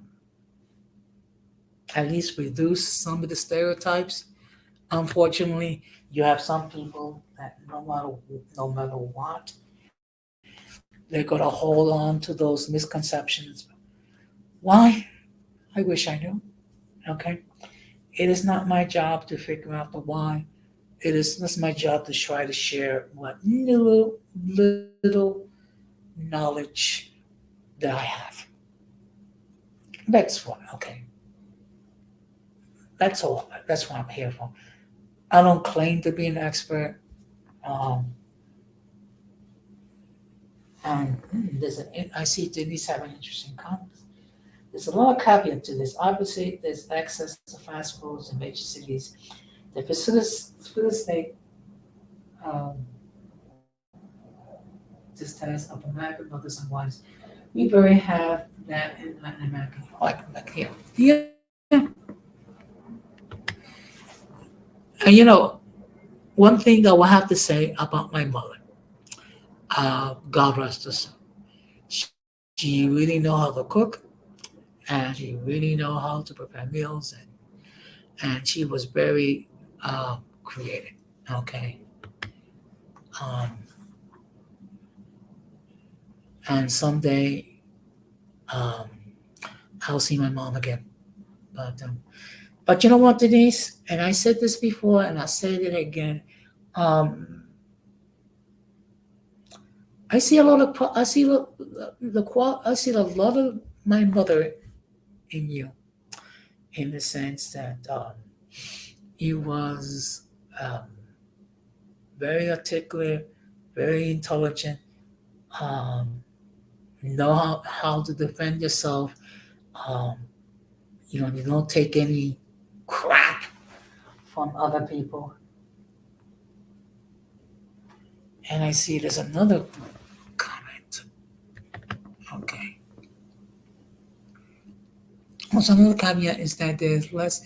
at least reduce some of the stereotypes. Unfortunately, you have some people that no matter what, they're gonna hold on to those misconceptions. Why? I wish I knew. Okay. It is not my job to figure out the why. It is just my job to try to share what little knowledge that I have. That's what. Okay, that's all. That's what I'm here for. I don't claim to be an expert. Um, and I see Denise have an interesting comment. There's a lot of caveat to this. Obviously, there's access to fast foods in major cities. The facilitate um, this task of American mothers and wives. We very have that in Latin America, like here. Yeah. And one thing I will have to say about my mother, God rest her soul, she, she really know how to cook, and she really know how to prepare meals, and she was very creative. Okay, um, and someday um, I'll see my mom again. But you know what, Denise? And I said this before, and I said it again. Um, I see a lot of I see I see a lot of my mother in you, in the sense that you was um, very articulate, very intelligent, um, know how to defend yourself. Um, you don't take any crap from other people. And I see there's another comment. Okay. Also, another caveat is that there's less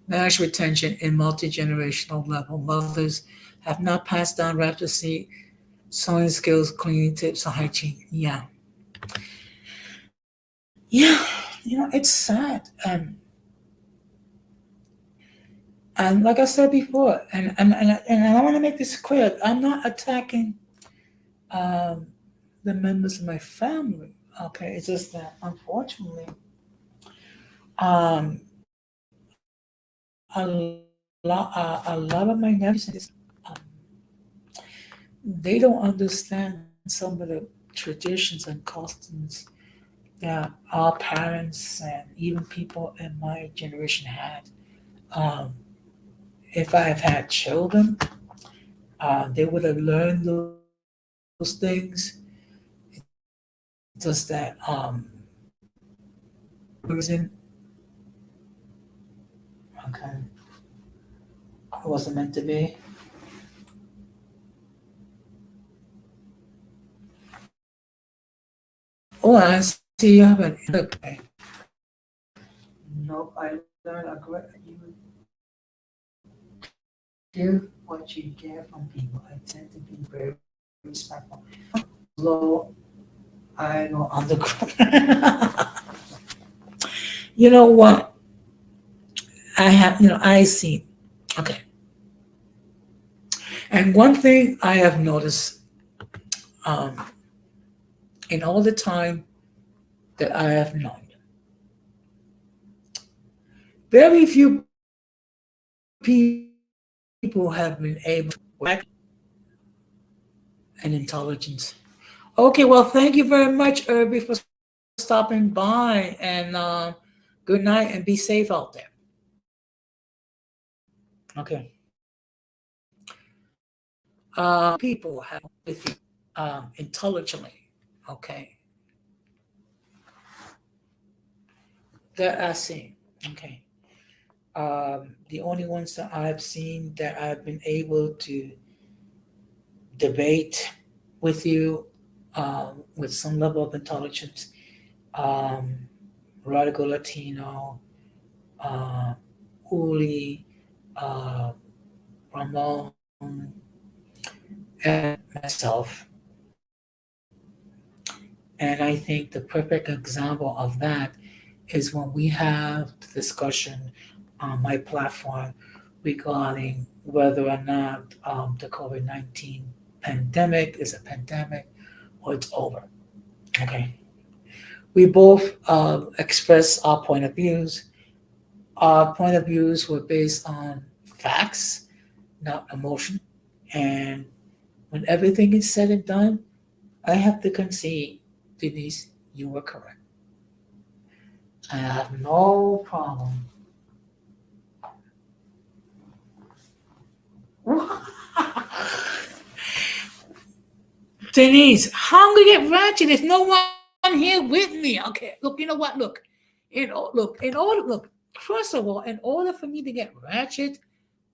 marriage retention in multi-generational level. Mothers have not passed down recipe, sewing skills, cleaning tips, or hygiene. Yeah. Yeah. It's sad. And like I said before, and I want to make this clear, I'm not attacking um, the members of my family. Okay, it's just that unfortunately, um, a lot of my nephews, um, they don't understand some of the traditions and customs that our parents and even people in my generation had. Um, if I have had children, they would have learned those things. Just that reason, okay, it wasn't meant to be. Oh, I see you have an okay. Nope, I learned a great. You give what you get from people. I tend to be very respectful. Low, I go underground. You know what? I have, I see. Okay. And one thing I have noticed um, in all the time that I have known, very few people have been able to work and intelligence. Okay, well, thank you very much, Irby, for stopping by, and good night and be safe out there. Okay. People have with you intelligently. Okay. That I see. Okay. The only ones that I've seen that I've been able to debate with you with some level of intelligence, um, Radical Latino, uh, Uli, uh, Ramon, and myself. And I think the perfect example of that is when we have the discussion on my platform regarding whether or not the COVID 19 pandemic is a pandemic or it's over. Okay. We both express our point of views. Our point of views were based on facts, not emotion. And when everything is said and done, I have to concede, Denise, You were correct. I have no problem. Denise, how am I gonna get ratchet? There's no one here with me. Okay, look, you know what? Look. First of all, in order for me to get ratchet,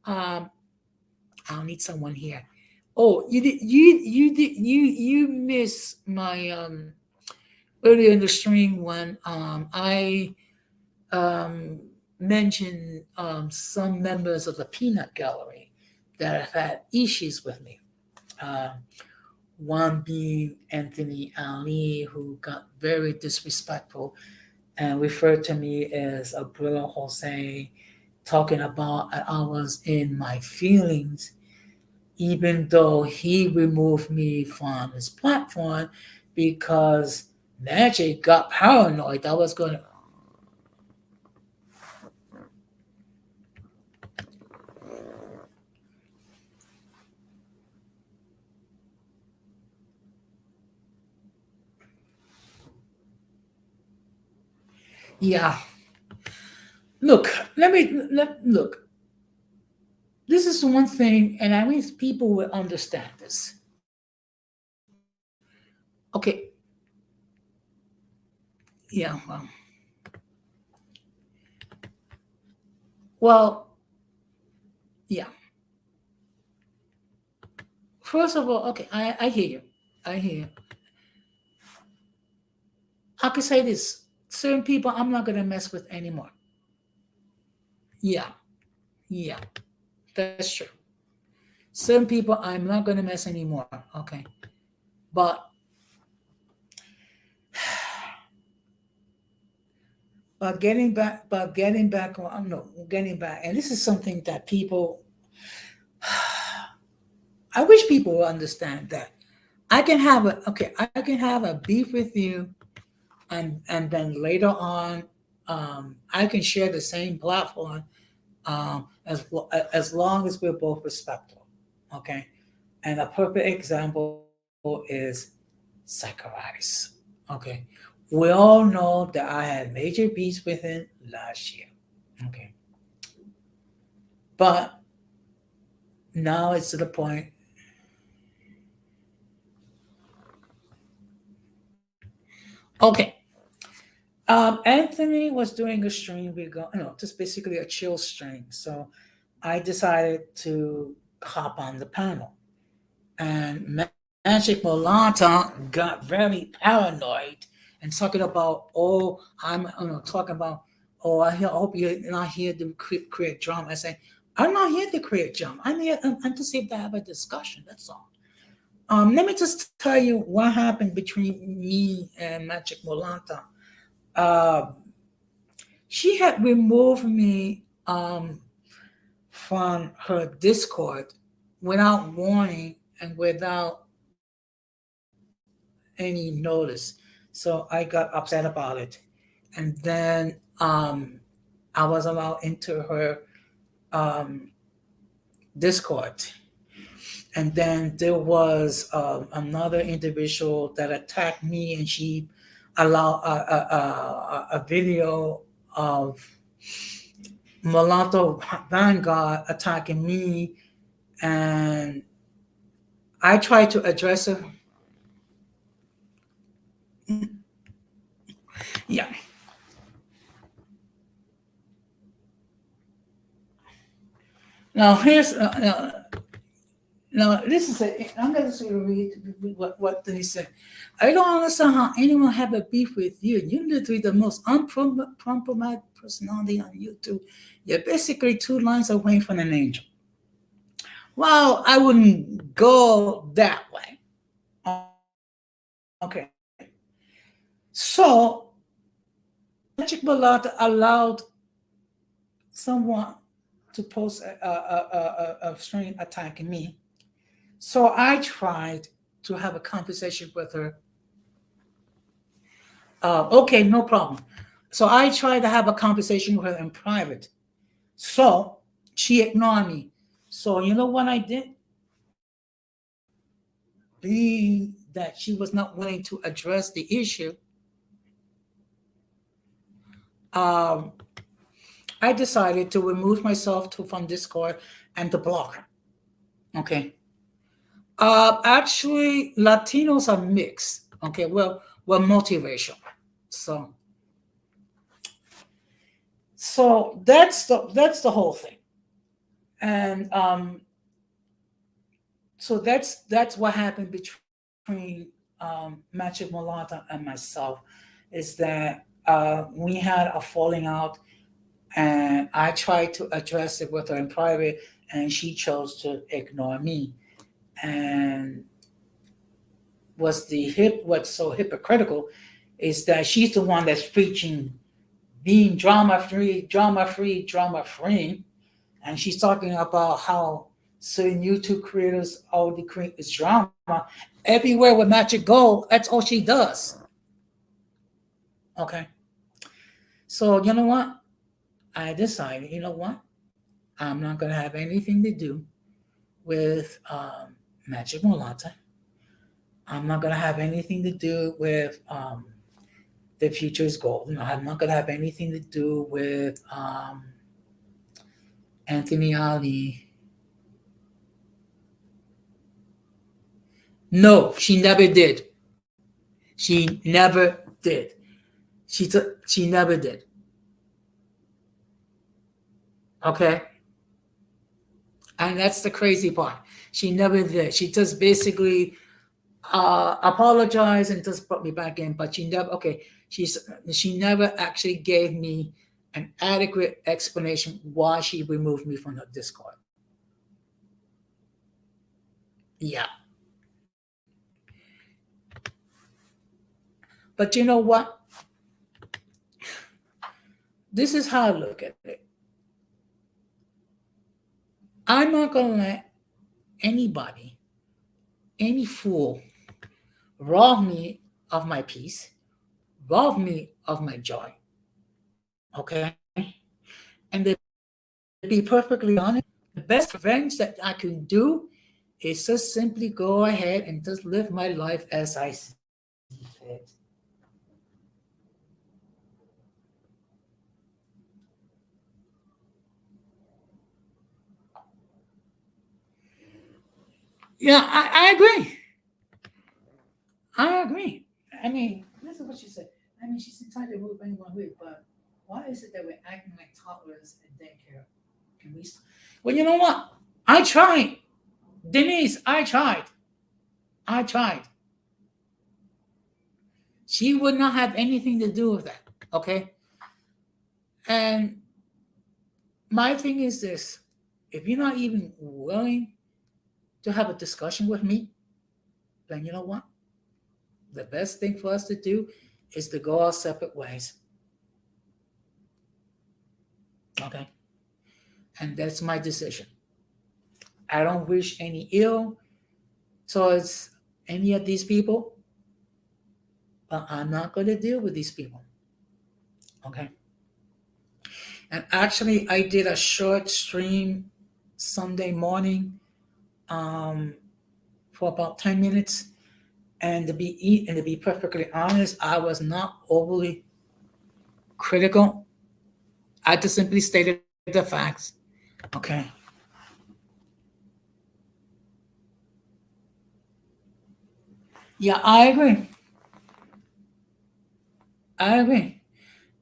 um, I'll need someone here. Oh, you miss my earlier in the stream when I um mentioned some members of the peanut gallery that have had issues with me. Um, one being Anthony Ali, who got very disrespectful and referred to me as a Bruno Jose, talking about I was in my feelings, even though he removed me from his platform because Magic got paranoid. I was going to. Yeah. Look, look. This is one thing, and I wish people will understand this. Okay. Yeah. Well, yeah. First of all, okay, I hear you. I hear you. I could say this: certain people I'm not gonna mess with anymore. Yeah, yeah, that's true. Certain people I'm not gonna mess anymore. Okay, but getting back on no, getting back, and this is something that people. I wish people will understand that I can have a okay, I can have a beef with you, and then later on, I can share the same platform as long as we're both respectful. Okay, and a perfect example is Zacharias. Okay, we all know that I had major beefs with him last year. Okay, but now it's to the point. Okay, Anthony was doing a stream. We go, just basically a chill stream. So I decided to hop on the panel, and Magic Molanta got very paranoid and talking about, oh, talking about, oh, I hope you're not here to create drama. I say, I'm not here to create drama. I'm just here to have a discussion. That's all. Let me just tell you what happened between me and Magic Molanta. Uh, she had removed me from her Discord without warning and without any notice. So I got upset about it. And then I was allowed into her um, Discord. And then there was another individual that attacked me, and she allowed a video of Mulatto Vanguard attacking me, and I tried to address her. Yeah. Now here's now this is I'm going to read what they said. I don't understand how anyone have a beef with you. You're literally the most unproblematic personality on YouTube. You're basically two lines away from an angel. Well, I wouldn't go that way. Okay. So Magic Balata allowed someone to post a string attacking me. So I tried to have a conversation with her. Okay, no problem. So I tried to have a conversation with her in private. So she ignored me. So you know what I did? Being that she was not willing to address the issue, um, I decided to remove myself from Discord and to block her. Okay. Actually, Latinos are mixed. Okay, well, we're multiracial. So, that's the whole thing, and so that's what happened between Magic Molata and myself, is that we had a falling out, and I tried to address it with her in private, and she chose to ignore me. And what's so hypocritical is that she's the one that's preaching being drama free, drama free, and she's talking about how certain YouTube creators already create this drama everywhere with Magic Gold. That's all she does. Okay, so you know what? I decided, you know what? I'm not gonna have anything to do with Magic Mulata. I'm not gonna have anything to do with the future is gold. No, I'm not gonna have anything to do with Anthony Ali. No, she never did. She never did. She never did. Okay, and that's the crazy part. She never did. She just basically apologized and just brought me back in, but she never. Okay, she never actually gave me an adequate explanation why she removed me from her Discord. Yeah, but you know what? This is how I look at it. I'm not gonna let anybody, any fool, rob me of my peace, rob me of my joy. Okay? And to be perfectly honest, the best revenge that I can do is just simply go ahead and just live my life as I see fit. Yeah, I agree. I agree. I mean, this is what she said. I mean, she's entitled to move anyone with, but why is it that we're acting like toddlers in daycare? Can we? Well, you know what? I tried, Denise. I tried. I tried. She would not have anything to do with that. Okay. And my thing is this: if you're not even willing to have a discussion with me, then you know what? The best thing for us to do is to go our separate ways. Okay. And that's my decision. I don't wish any ill towards any of these people, but I'm not going to deal with these people. Okay. And actually, I did a short stream Sunday morning um, for about 10 minutes. And to be perfectly honest, I was not overly critical. I just simply stated the facts. Okay. Yeah, I agree. I agree.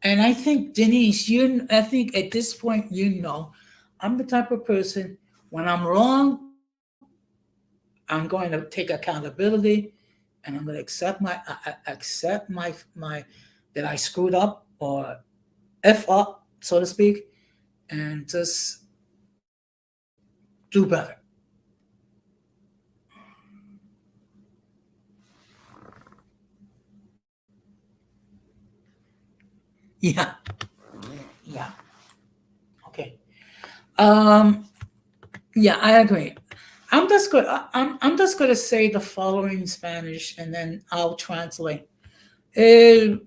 And I think, Denise, I think at this point, I'm the type of person, when I'm wrong, I'm going to take accountability, and I'm going to accept my that I screwed up or f up, so to speak, and just do better. Yeah, yeah. Okay. Um. Yeah, I agree. I'm just going to say the following in Spanish, and then I'll translate. Eh,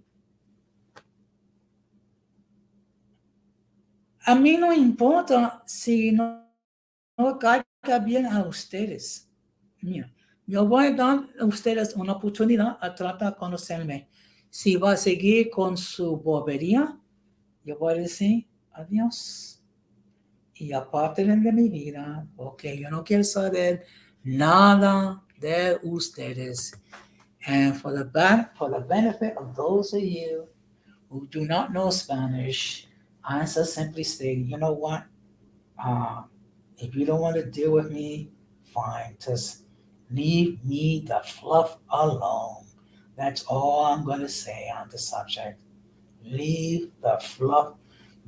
a mí no importa si no caiga bien a ustedes. Mira, yo voy a dar a ustedes una oportunidad a tratar de conocerme. Si va a seguir con su bobería, Yo voy a decir adiós. Y aparte de mi vida, porque yo no quiero saber nada de ustedes. And for the benefit of those of you who do not know Spanish, I just simply say, you know what? Uh, if you don't want to deal with me, fine. Just leave me the fluff alone. That's all I'm going to say on the subject. Leave the fluff,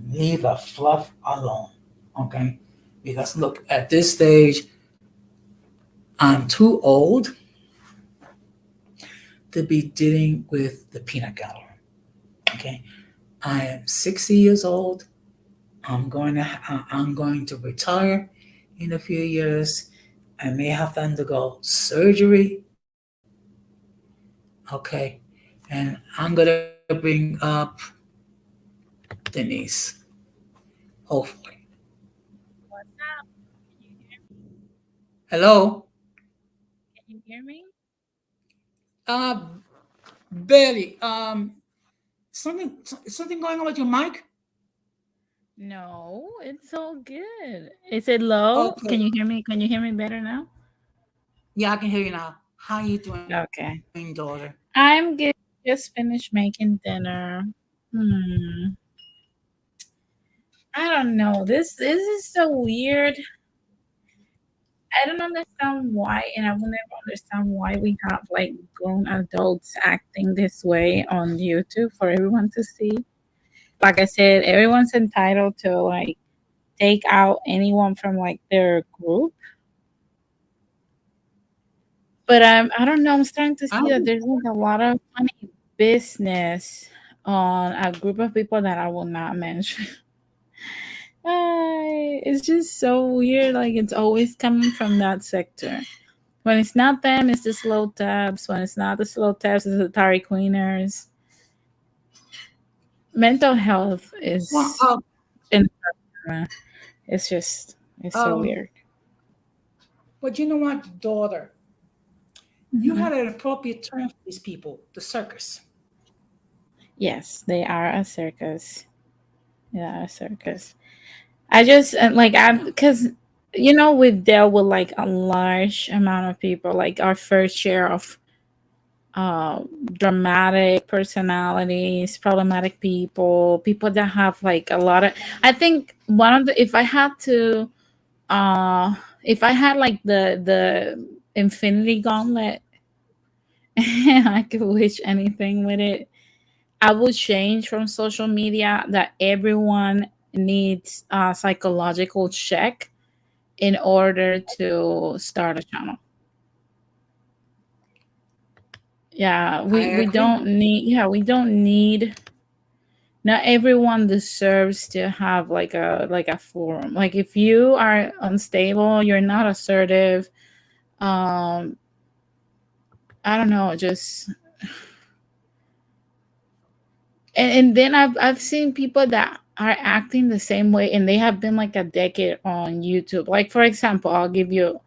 leave the fluff alone. Okay? Because look, at this stage, I'm too old to be dealing with the peanut gallery. Okay? I am 60 years old. I'm going to retire in a few years. I may have to undergo surgery. Okay. And I'm going to bring up Denise, hopefully. What's up? Can you hear me? Hello? Can you hear me? Uh, Barely. Something going on with your mic? No, it's all good. Is it low? Okay. Can you hear me? Can you hear me better now? Yeah, I can hear you now. How you doing, daughter? Okay. I'm good. Just finished making dinner. Hmm. I don't know. This is so weird. I don't understand why, and I will never understand why we have like grown adults acting this way on YouTube for everyone to see. Like I said, everyone's entitled to like take out anyone from like their group. But I don't know. I'm starting to I see that there's like a lot of funny business on a group of people that I will not mention. It's just so weird. Like it's always coming from that sector. When it's not them, it's the slow tabs. When it's not the slow tabs, it's the Atari Queeners. Mental health well, is in it's just it's so um, weird. but you know what, daughter? You Mhm. had an appropriate term for these people, the circus. Yes, they are a circus. Yeah, a circus. I just like I because we've dealt with like a large amount of people, like our fair share of dramatic personalities, problematic people, people that have like a lot of. I think one of the uh if I had like the Infinity Gauntlet, I could wish anything with it. I would change from social media that everyone needs a psychological check in order to start a channel. Yeah, I we agree. don't need we don't need not everyone deserves to have like a forum. Like if you are unstable, you're not assertive, um I don't know, just and then I've seen people that are acting the same way and they have been like a decade on YouTube. Like for example, I'll give you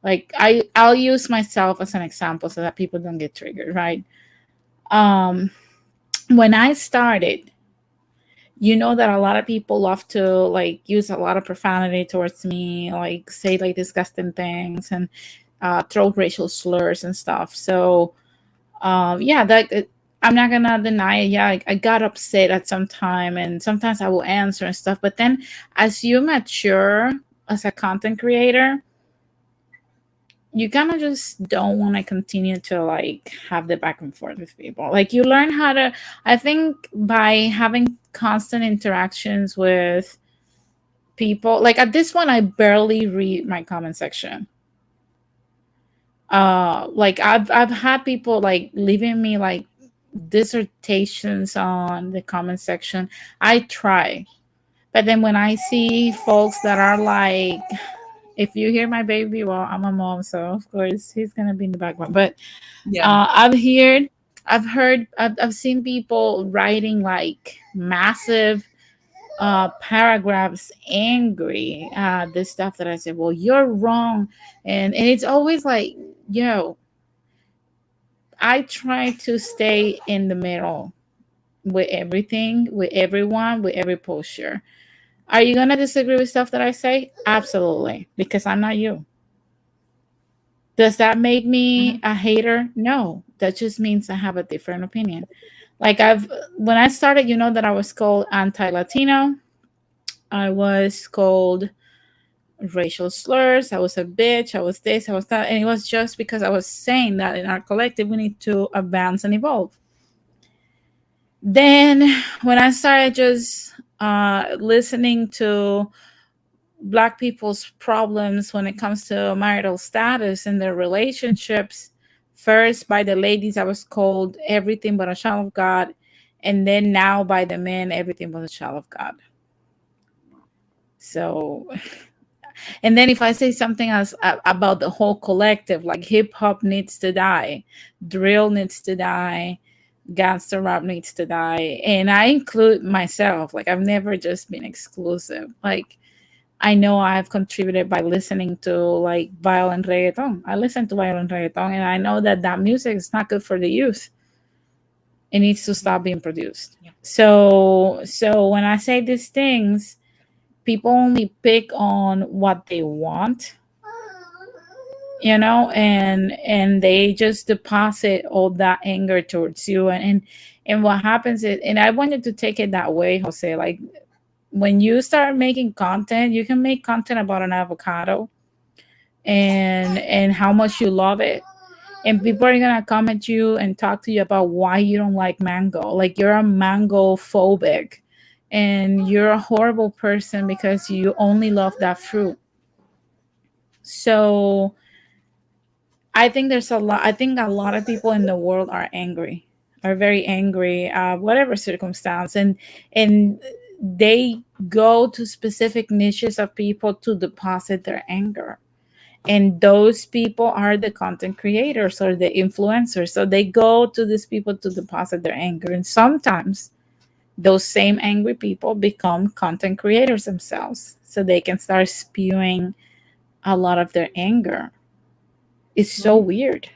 like I'll use myself as an example so that people don't get triggered, right? Um when I started, that a lot of people love to like use a lot of profanity towards me, like say like disgusting things and throw racial slurs and stuff. So yeah, I'm not gonna deny it. Yeah, I got upset at some time, and sometimes I will answer and stuff. But then, as you mature as a content creator, you kind of just don't want to continue to like have the back and forth with people. Like you learn how to. I think by having constant interactions with people, like at this one, I barely read my comment section. Like I've had people like leaving me like dissertations on the comment section. I try, but then when I see folks that are like, if you hear my baby, well, I'm a mom, so of course he's gonna be in the background. But Yeah. I've seen people writing like massive paragraphs angry the stuff that I said, well, you're wrong. And it's always like, yo, I try to stay in the middle with everything, with everyone, with every posture. Are you gonna disagree with stuff that I say? Absolutely, because I'm not you. Does that make me Mhm. a hater? No. That just means I have a different opinion. Like when I started, that I was called anti-Latino. I was called racial slurs. I was a bitch. I was this. I was that. And it was just because I was saying that in our collective, we need to advance and evolve. Then when I started just listening to Black people's problems when it comes to marital status and their relationships, first by the ladies, I was called everything but a child of God. And then now by the men, everything but a child of God. So, and then if I say something else about the whole collective, like hip hop needs to die, drill needs to die, gangster rap needs to die, and I include myself. Like I've never just been exclusive. Like I know I've contributed by listening to like violent reggaeton. I listen to violent reggaeton, and I know that that music is not good for the youth. It needs to stop being produced. Yeah. So when I say these things, people only pick on what they want, and they just deposit all that anger towards you, and what happens is, and I wanted to take it that way, Jose. Like when you start making content, you can make content about an avocado and how much you love it, and people are gonna come at you and talk to you about why you don't like mango, like you're a mango phobic and you're a horrible person because you only love that fruit. So I think a lot of people in the world are very angry, whatever circumstance, and they go to specific niches of people to deposit their anger, and those people are the content creators or the influencers. So they go to these people to deposit their anger, and sometimes those same angry people become content creators themselves, so they can start spewing a lot of their anger. It's so Mhm. weird.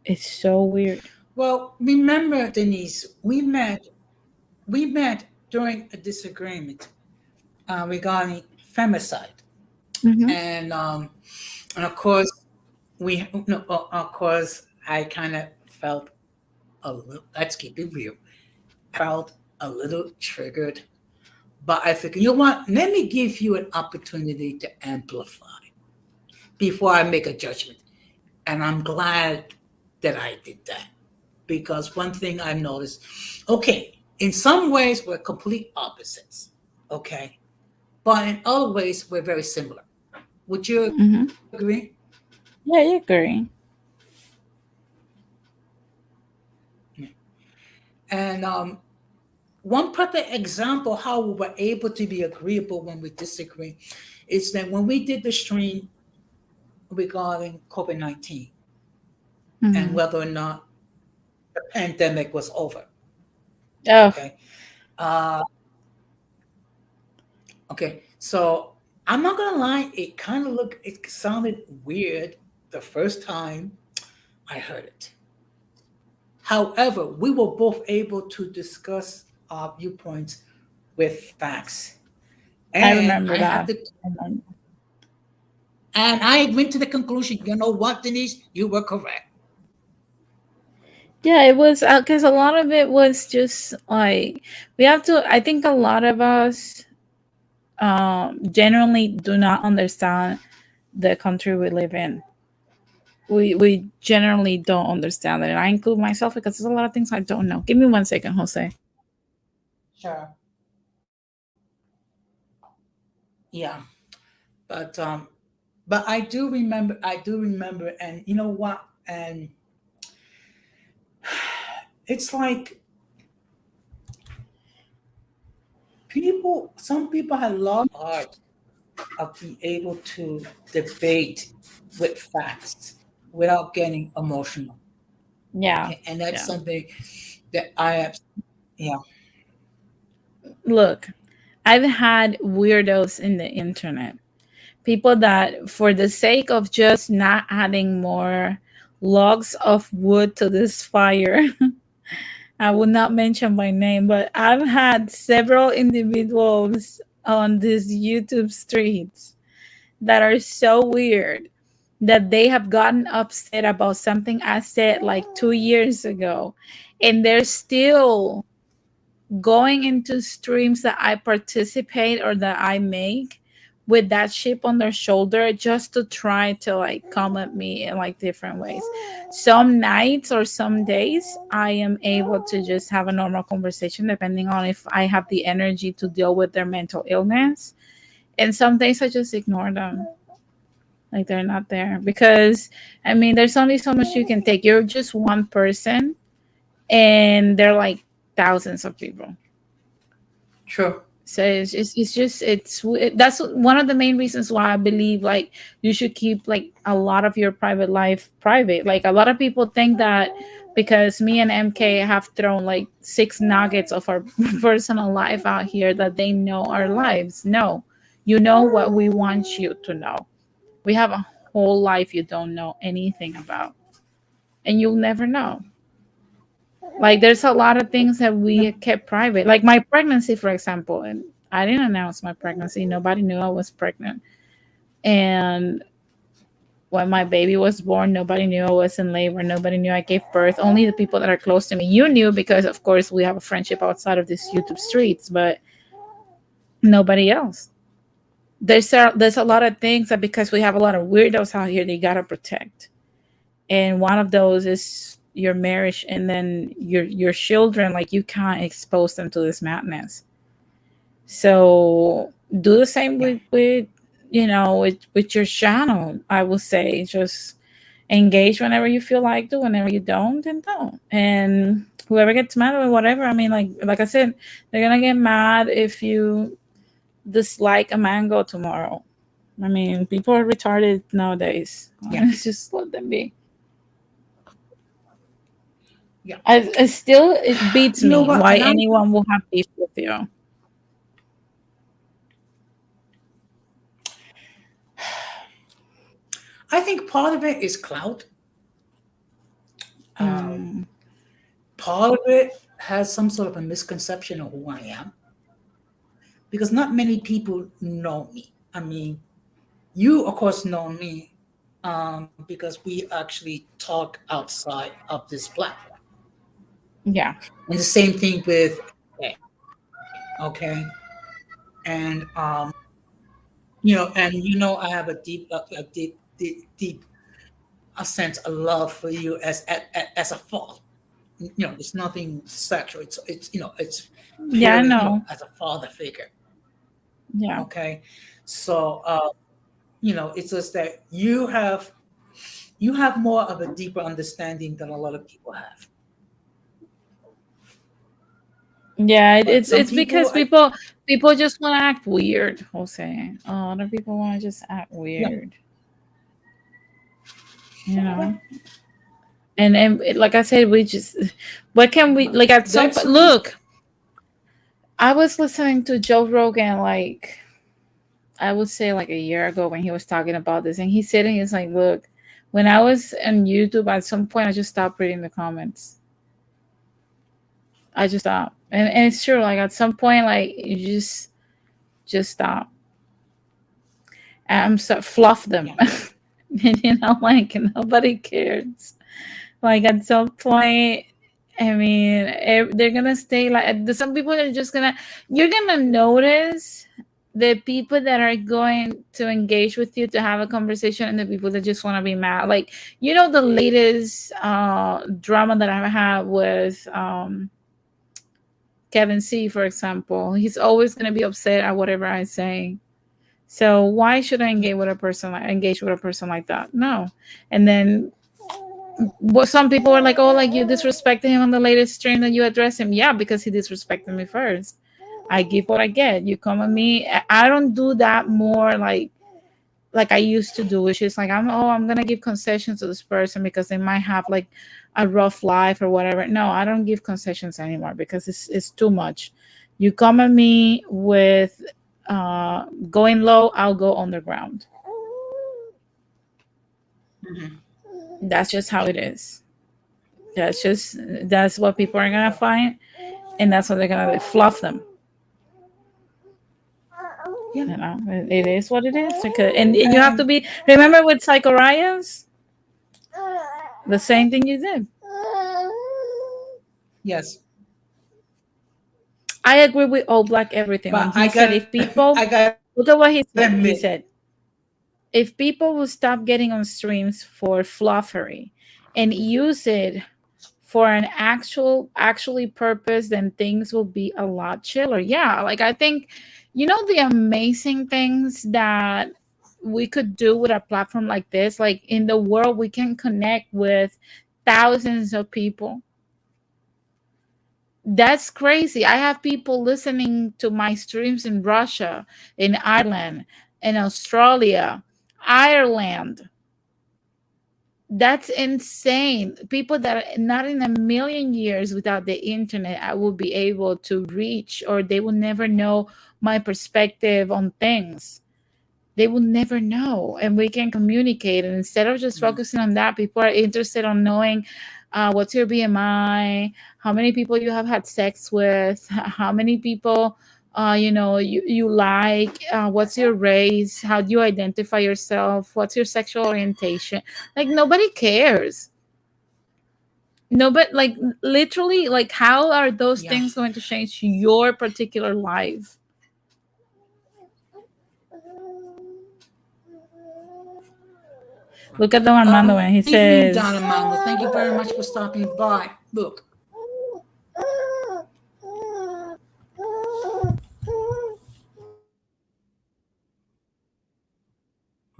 It's so weird. Well, remember, Denise, we met during a disagreement regarding femicide, Hmm. and of course we no, of course I kind of felt a little. Let's keep it real. Felt a little triggered, but I figured, you know what? Let me give you an opportunity to amplify before I make a judgment, and I'm glad that I did that because one thing I've noticed, okay, in some ways we're complete opposites, okay, but in other ways we're very similar. Would you Hmm. agree? Yeah, I agree. Yeah. And one perfect example how we were able to be agreeable when we disagree is that when we did the stream regarding COVID-19 and Hmm. whether or not the pandemic was over. Oh, Okay. Uh, okay. So I'm not gonna lie, it sounded weird the first time I heard it. However, we were both able to discuss our viewpoints with facts. I And remember I have that. to I remember. and I went to the conclusion, you know what, Denise, you were correct. Yeah, it was because a lot of it was just like we have to. I think a lot of us generally do not understand the country we live in. We generally don't understand it, and I include myself because there's a lot of things I don't know. Give me 1 second, Jose. Sure. Yeah. But I do remember, and you know what? And it's like some people have lost art of being able to debate with facts without getting emotional. Yeah, Okay, and that's yeah. something that I have. Yeah. Look, I've had weirdos in the internet, people that for the sake of just not adding more logs of wood to this fire I will not mention by name, but I've had several individuals on these YouTube streets that are so weird that they have gotten upset about something I said like 2 years ago, and they're still going into streams that I participate or that I make with that chip on their shoulder just to try to like come at me in like different ways. Some nights or some days I am able to just have a normal conversation depending on if I have the energy to deal with their mental illness. And some days I just ignore them. Like they're not there because I mean there's only so much you can take. You're just one person and they're like thousands of people. True. So that's one of the main reasons why I believe like you should keep like a lot of your private life private. Like a lot of people think that because me and MK have thrown like 6 nuggets of our personal life out here that they know our lives. No, you know what we want you to know. We have a whole life you don't know anything about, and you'll never know. Like there's a lot of things that we kept private, like my pregnancy, for example. And I didn't announce my pregnancy. Nobody knew I was pregnant. And when my baby was born, nobody knew I was in labor. Nobody knew I gave birth. Only the people that are close to me. You knew because, of course, we have a friendship outside of these YouTube streets, but nobody else. There's a lot of things that because we have a lot of weirdos out here, they gotta protect. And one of those is your marriage, and then your children. Like you can't expose them to this madness. So do the same with with your channel. I will say just engage whenever you feel like to. Whenever you don't, then don't. And whoever gets mad or whatever, I mean, like I said, they're gonna get mad if you dislike a mango tomorrow. I mean, people are retarded nowadays. Yeah. Just let them be. Yeah. I still, it beats You know me what? why And anyone will have beef with you. I think part of it is clout. Mm, Part of it has some sort of a misconception of who I am because not many people know me. I mean, you, of course, know me because we actually talk outside of this platform. yeah. And the same thing with okay, and I have a deep a sense of love for you as a father. It's nothing sexual. It's Yeah, I purely know. as a father figure. Yeah. Okay, so it's just that you have more of a deeper understanding than a lot of people have. Yeah, But some it's people, because people just want to act weird, Jose. Other people want to just act yeah, weird, you know. Like I said, we just what can we like at some that's the reason. look. I was listening to Joe Rogan like I would say like a year ago when he was talking about this, and he said he's like, look, when I was on YouTube, at some point I just stopped reading the comments. I just stopped, and it's true. Like at some point, like you just stop. I'm so fluff them, Yeah, and like nobody cares. Like at some point, I mean, they're gonna stay like some people are just gonna. You're gonna notice the people that are going to engage with you to have a conversation, and the people that just want to be mad. Like the latest drama that I had with Kevin C, for example. He's always gonna be upset at whatever I say. So why should I yeah, engage with a person like that? No. And then some people were like, "Oh, like you disrespected him on the latest stream that you addressed him." Yeah, because he disrespected me first. I give what I get. You come at me. I don't do that more like I used to do, which is like I'm gonna give concessions to this person because they might have like a rough life or whatever. No, I don't give concessions anymore because it's too much. You come at me with going low, I'll go underground. mhm, That's just how it is. That's what people are gonna find, and that's what they're gonna fluff them. You know, it is what it is. And you have to be, remember with Psycho Ryans, the same thing you did. Yes, I agree with All Black everything when but he said if people I got look at what he to said. He admit, said if people will stop getting on streams for fluffery and use it for an actually purpose, then things will be a lot chiller. Yeah, like I think, the amazing things that we could do with a platform like this, like in the world we can connect with thousands of people. That's crazy. I have people listening to my streams in Russia, in Ireland, in Australia, Ireland. That's insane. People that are not in a million years without the internet, I will be able to reach, or they will never know my perspective on things. They will never know, and we can communicate. And instead of just focusing on that, people are interested on knowing what's your BMI, how many people you have had sex with, how many people you like, what's your race, how do you identify yourself, what's your sexual orientation. Like nobody cares. No, but like literally, like how are those yeah. things going to change your particular life? Look at Don Armando when he Evening, says, Don Armando. Thank you very much for stopping by. Look.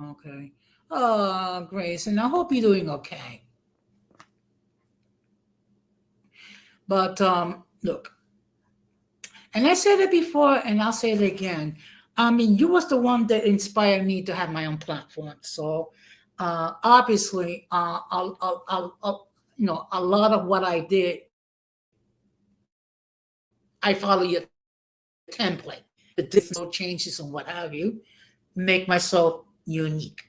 Okay. Grace, and I hope you're doing okay. But look, and I said it before, and I'll say it again. I mean, you was the one that inspired me to have my own platform. So obviously, a lot of what I did, I follow your template. The different changes and what have you make myself unique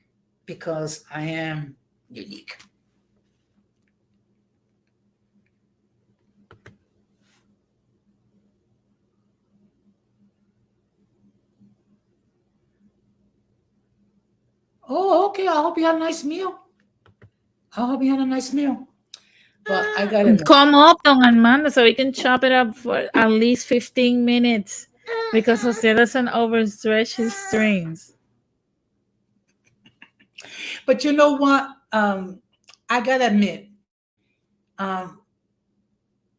because I am unique. Oh, okay. I hope you had a nice meal. I hope you had a nice meal. But I got it. come up, Don Armando, so we can chop it up for at least 15 minutes because Jose doesn't overstretch his strings. But you know what? I gotta admit, um,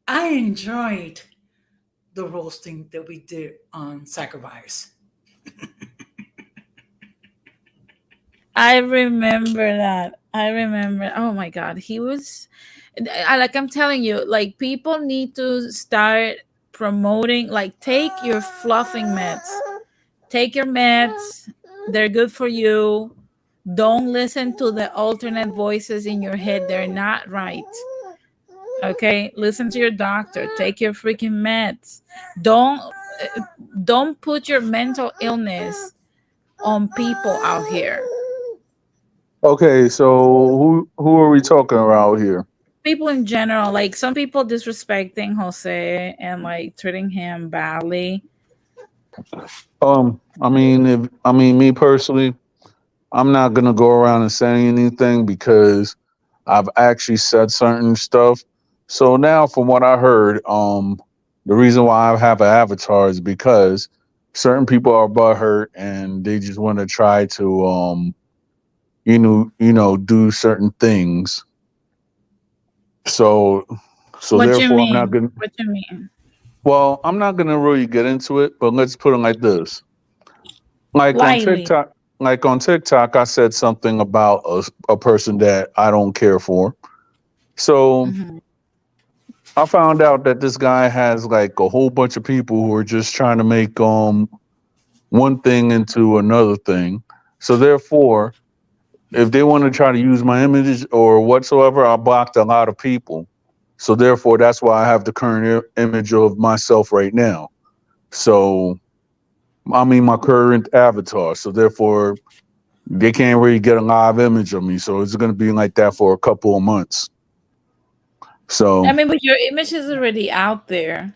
I enjoyed the roasting that we did on Sacrifice. I remember that. I remember. Oh my God, he was. I'm telling you, like people need to start promoting. Like, take your fluffing meds. Take your meds. They're good for you. Don't listen to the alternate voices in your head. They're not right. Okay, listen to your doctor. Take your freaking meds. Don't put your mental illness on people out here. Okay, so who are we talking about here? People in general, like some people disrespecting Jose and like treating him badly. Me personally, I'm not gonna go around and say anything because I've actually said certain stuff. So now, from what I heard, the reason why I have an avatar is because certain people are butthurt and they just want to try to, do certain things. So, so What you therefore, I'm not mean? gonna. What you mean? Well, I'm not gonna really get into it, but let's put it like this: like on Lightly. TikTok, I said something about a person that I don't care for. So Mhm. I found out that this guy has like a whole bunch of people who are just trying to make one thing into another thing. So therefore, if they want to try to use my image or whatsoever, I blocked a lot of people. So therefore, that's why I have the current image of myself right now. So my current avatar. So therefore, they can't really get a live image of me. So it's going to be like that for a couple of months. I So mean, but your image is already out there.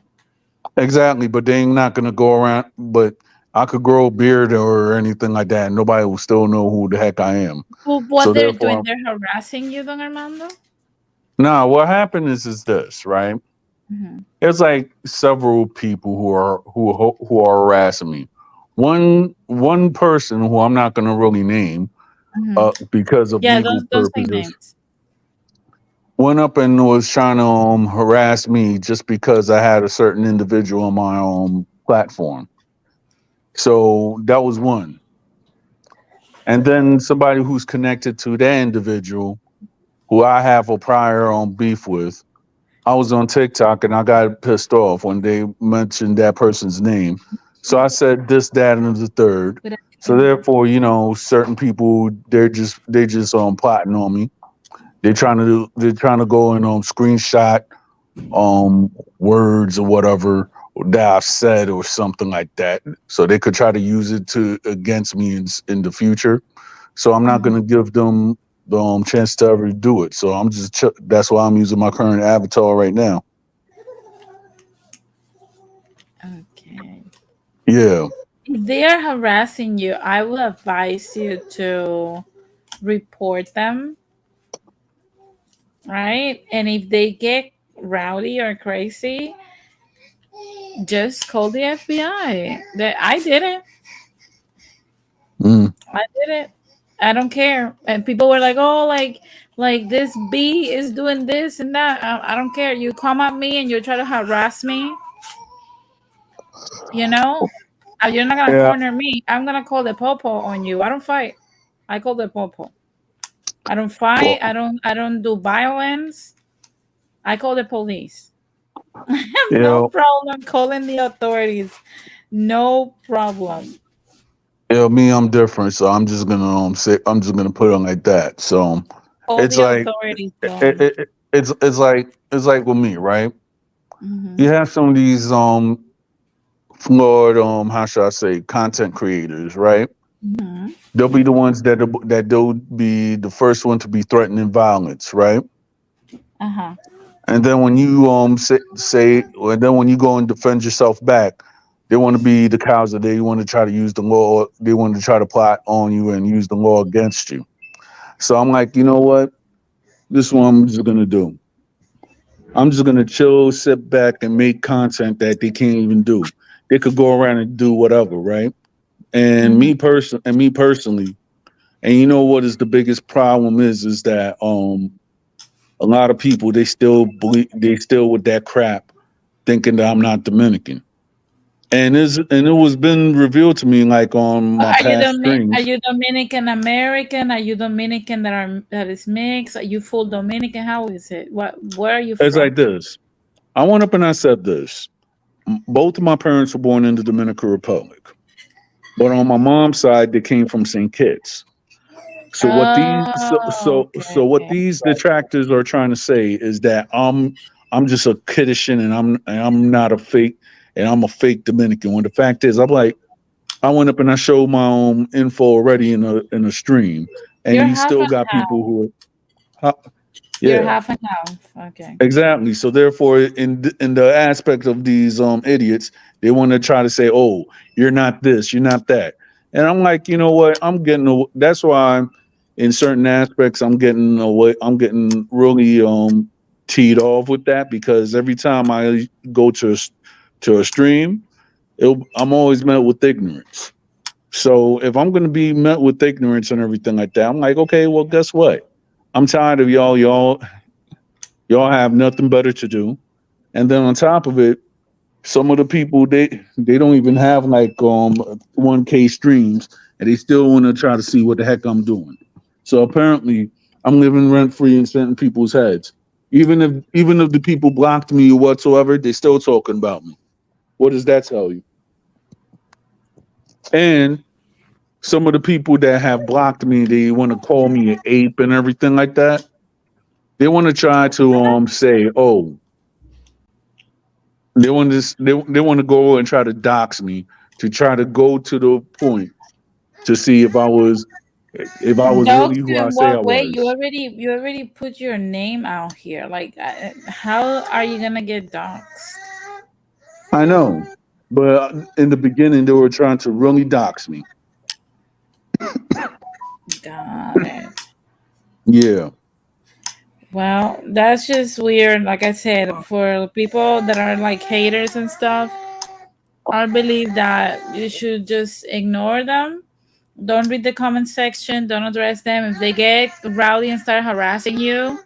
exactly, but they ain't not gonna go around. But I could grow a beard or anything like that, and nobody will still know who the heck I am. Well, So what they're doing, therefore, they're harassing you, Don Armando. now what happened is this, right? Hmm. It's like several people who are harassing me. One person who I'm not gonna really name, Hmm. because of Yeah, legal don't say purposes, names. went up and was trying to harass me just because I had a certain individual on my platform. So that was one. And then somebody who's connected to that individual who I have a prior beef with. I was on TikTok and I got pissed off when they mentioned that person's name. So I said this, that, and the third. But So therefore, certain people they just plotting on me. They're trying to go and screenshot words or whatever that I've said or something like that, so they could try to use it to against me in the future. So I'm not gonna give them the chance to ever do it. So that's why I'm using my current avatar right now. okay. Yeah. If they are harassing you, I will advise you to report them, right? And if they get rowdy or crazy, just call the FBI. That I did it. Mm. I did it. I don't care. And people were like, "Oh, like this bee is doing this and that." I don't care. You come at me and you try to harass me. You know, you're not gonna Yeah. corner me. I'm gonna call the popo on you. I don't fight. I call the popo. I don't fight. Well, I don't do violence. I call the police. I have you no know, problem calling the authorities. No problem. me, I'm different, so I'm just gonna say I'm just gonna put it like that. So Call it's the like authorities, it, John. it, it's like with me, right? Hmm. You have some of these flawed how should I say content creators, right? Hmm. They'll be the ones that they'll be the first one to be threatening violence, right? Uh-huh. And then when you and then when you go and defend yourself back, they want to be the cows that they want to try to use the law. They want to try to plot on you and use the law against you. So I'm like, you know what? This is what I'm just gonna do. I'm just gonna chill, sit back, and make content that they can't even do. They could go around and do whatever, right? And Hmm. me personally, and you know what is the biggest problem is that a lot of people they still with that crap, thinking that I'm not Dominican. And it was been revealed to me like on my past Are streams. you Dominican American? Are you Dominican that is mixed? Are you full Dominican? How is it? Where are you It's from? like this. I went up and I said this. Both of my parents were born in the Dominican Republic, but on my mom's side, they came from St. Kitts. So what these so Oh, so okay, so what okay. these detractors are trying to say is that I'm just a kiddishin and I'm not a fake and I'm a fake Dominican. When the fact is, I'm like I went up and I showed my own info already in a stream, and You're you half still and got half. people who are You're yeah. half and half. Okay. Exactly. So therefore, in the aspect of these idiots, they want to try to say, "Oh, you're not this, you're not that," and I'm like, you know what? That's why in certain aspects I'm getting away. I'm getting really teed off with that because every time I go to a stream, I'm always met with ignorance. So if I'm going to be met with ignorance and everything like that, I'm like, okay, well, guess what? I'm tired of y'all. Y'all have nothing better to do. And then on top of it, some of the people they don't even have like 1K streams, and they still want to try to see what the heck I'm doing. So apparently, I'm living rent free in certain people's heads. Even if the people blocked me or whatsoever, they still talking about me. What does that tell you? And some of the people that have blocked me, they want to call me an ape and everything like that. They want to try to say, oh, they want to go and try to dox me to try to go to the point to see if I was if I was really Dogs who I in say I what way? You was. already you already put your name out here. Like, how are you gonna get doxxed? I know, but in the beginning they were trying to really dox me. Got it. Yeah. Well, that's just weird. Like I said, for people that are like haters and stuff, I believe that you should just ignore them. Don't read the comment section. Don't address them. If they get rowdy and start harassing you,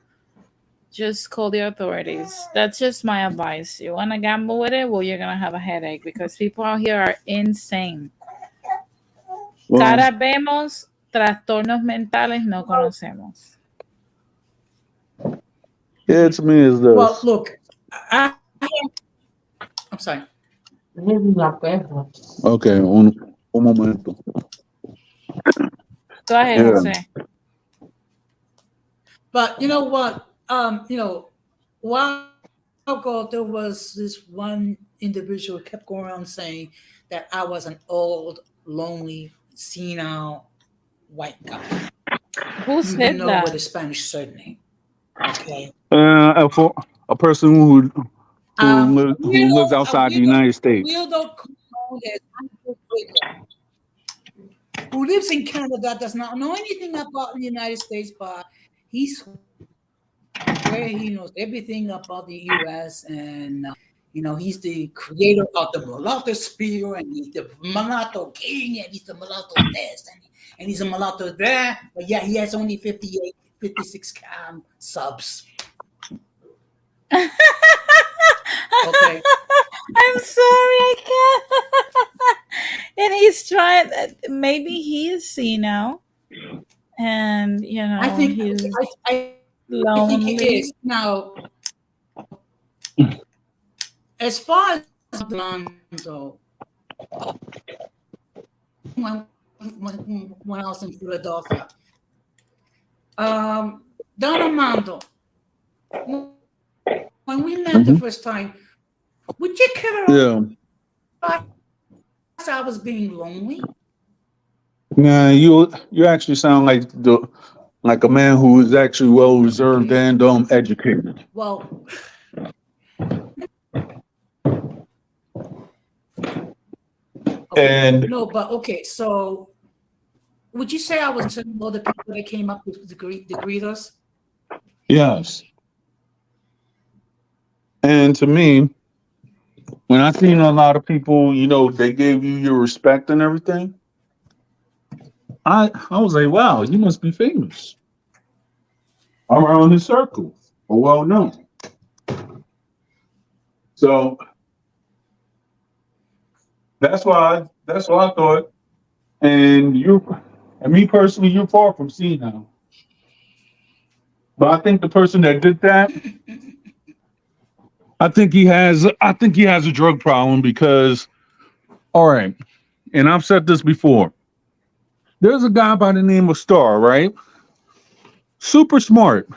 just call the authorities. That's just my advice. You want to gamble with it? Well, you're going to have a headache because people out here are insane. Well, Cara vemos, trastornos mentales no conocemos. yeah, to me is Well, this. look, I'm sorry. Okay, un momento. Go ahead, Yeah. Jose. But you know what? A while ago there was this one individual who kept going around saying that I was an old, lonely, senile white guy. Who You said know, with that? a Spanish surname. Okay. For a person who lives A outside the United States. weirdo clone is who lives in Canada, does not know anything about the United States, but he's where he knows everything about the U.S. and he's the creator of the mulatto spear, and he's the mulatto king, and he's the mulatto this, and he's a mulatto there. But yeah, he has only 58, 56 subs. Okay. I'm sorry, I can't. And he's trying. Maybe he is senile, and I think he's I think he lonely. is now. As far as Orlando, when, when I was in Philadelphia, Don Armando, when we met the first time, would you Yeah. characterize I was being lonely? Nah, you actually sound like a man who is actually well reserved Okay. and educated. Well, okay. And No, but okay. So, would you say I was certain all the people that came up to greet us? yes. And to me, when I seen a lot of people, they gave you your respect and everything, I was like, wow, you must be famous around his circle or well known. So that's why I thought. And me personally, you're far from seeing now. But I think the person that did that, I think he has a drug problem because, all right, and I've said this before. There's a guy by the name of Star, right? Super smart,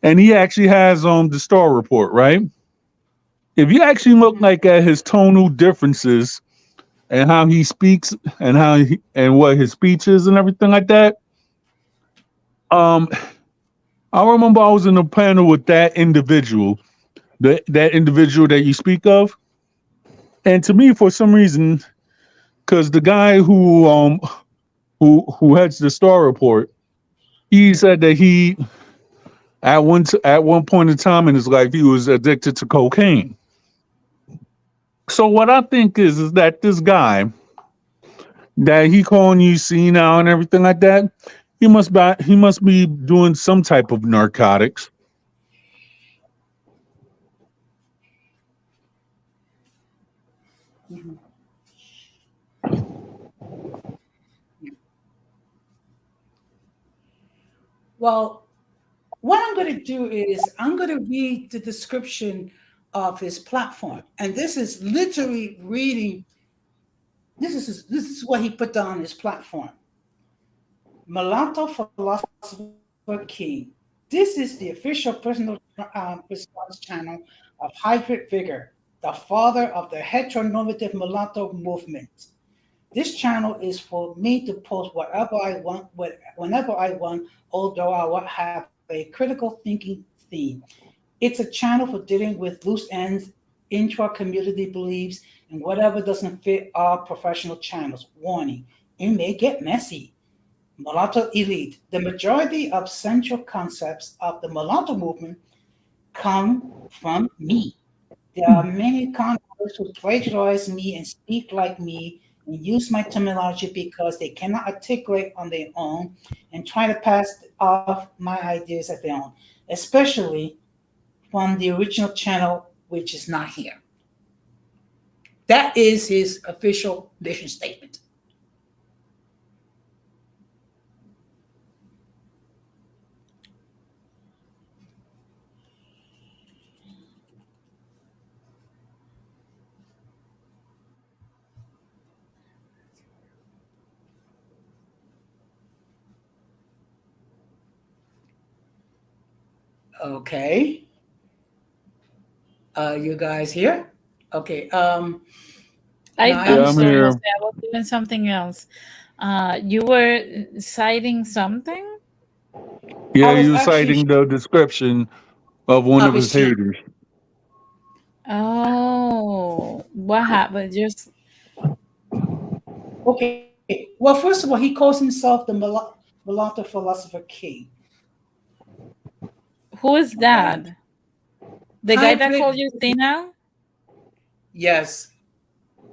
and he actually has the Star Report, right? If you actually look like at his tonal differences and how he speaks and and what his speech is and everything like that, um, I remember I was in a panel with that individual, that individual that you speak of, and to me, for some reason, because the guy who heads the Star Report, he said that he at one point in time in his life he was addicted to cocaine. So what I think is that this guy that he calling you senile and everything like that, he must be doing some type of narcotics. Mhm. Well, what I'm going to do is I'm going to read the description of his platform, and this is literally reading. This is what he put down on his platform. Mulatto Philosopher King. This is the official personal response channel of Hybrid Vigor, the father of the heteronormative mulatto movement. This channel is for me to post whatever I want, whenever I want, although I will have a critical thinking theme. It's a channel for dealing with loose ends, intra-community beliefs, and whatever doesn't fit our professional channels. Warning, it may get messy. Mulatto elite. The majority of central concepts of the mulatto movement come from me. There are many conquerors who plagiarize me and speak like me and use my terminology because they cannot articulate on their own and try to pass off my ideas as their own, especially from the original channel, which is not here. That is his official mission statement. Okay. You guys here? Okay. Now I I'm Yeah, I'm sorry, understand. Jose. here. I was doing something else. You were citing something? I Yeah, was he was actually citing the description of one of of his his channel. haters. Oh, what happened? Just Okay. Well, first of all, he calls himself the mulatto philosopher king. who is Okay. that? The guy High that called grade. you Tina? Yes.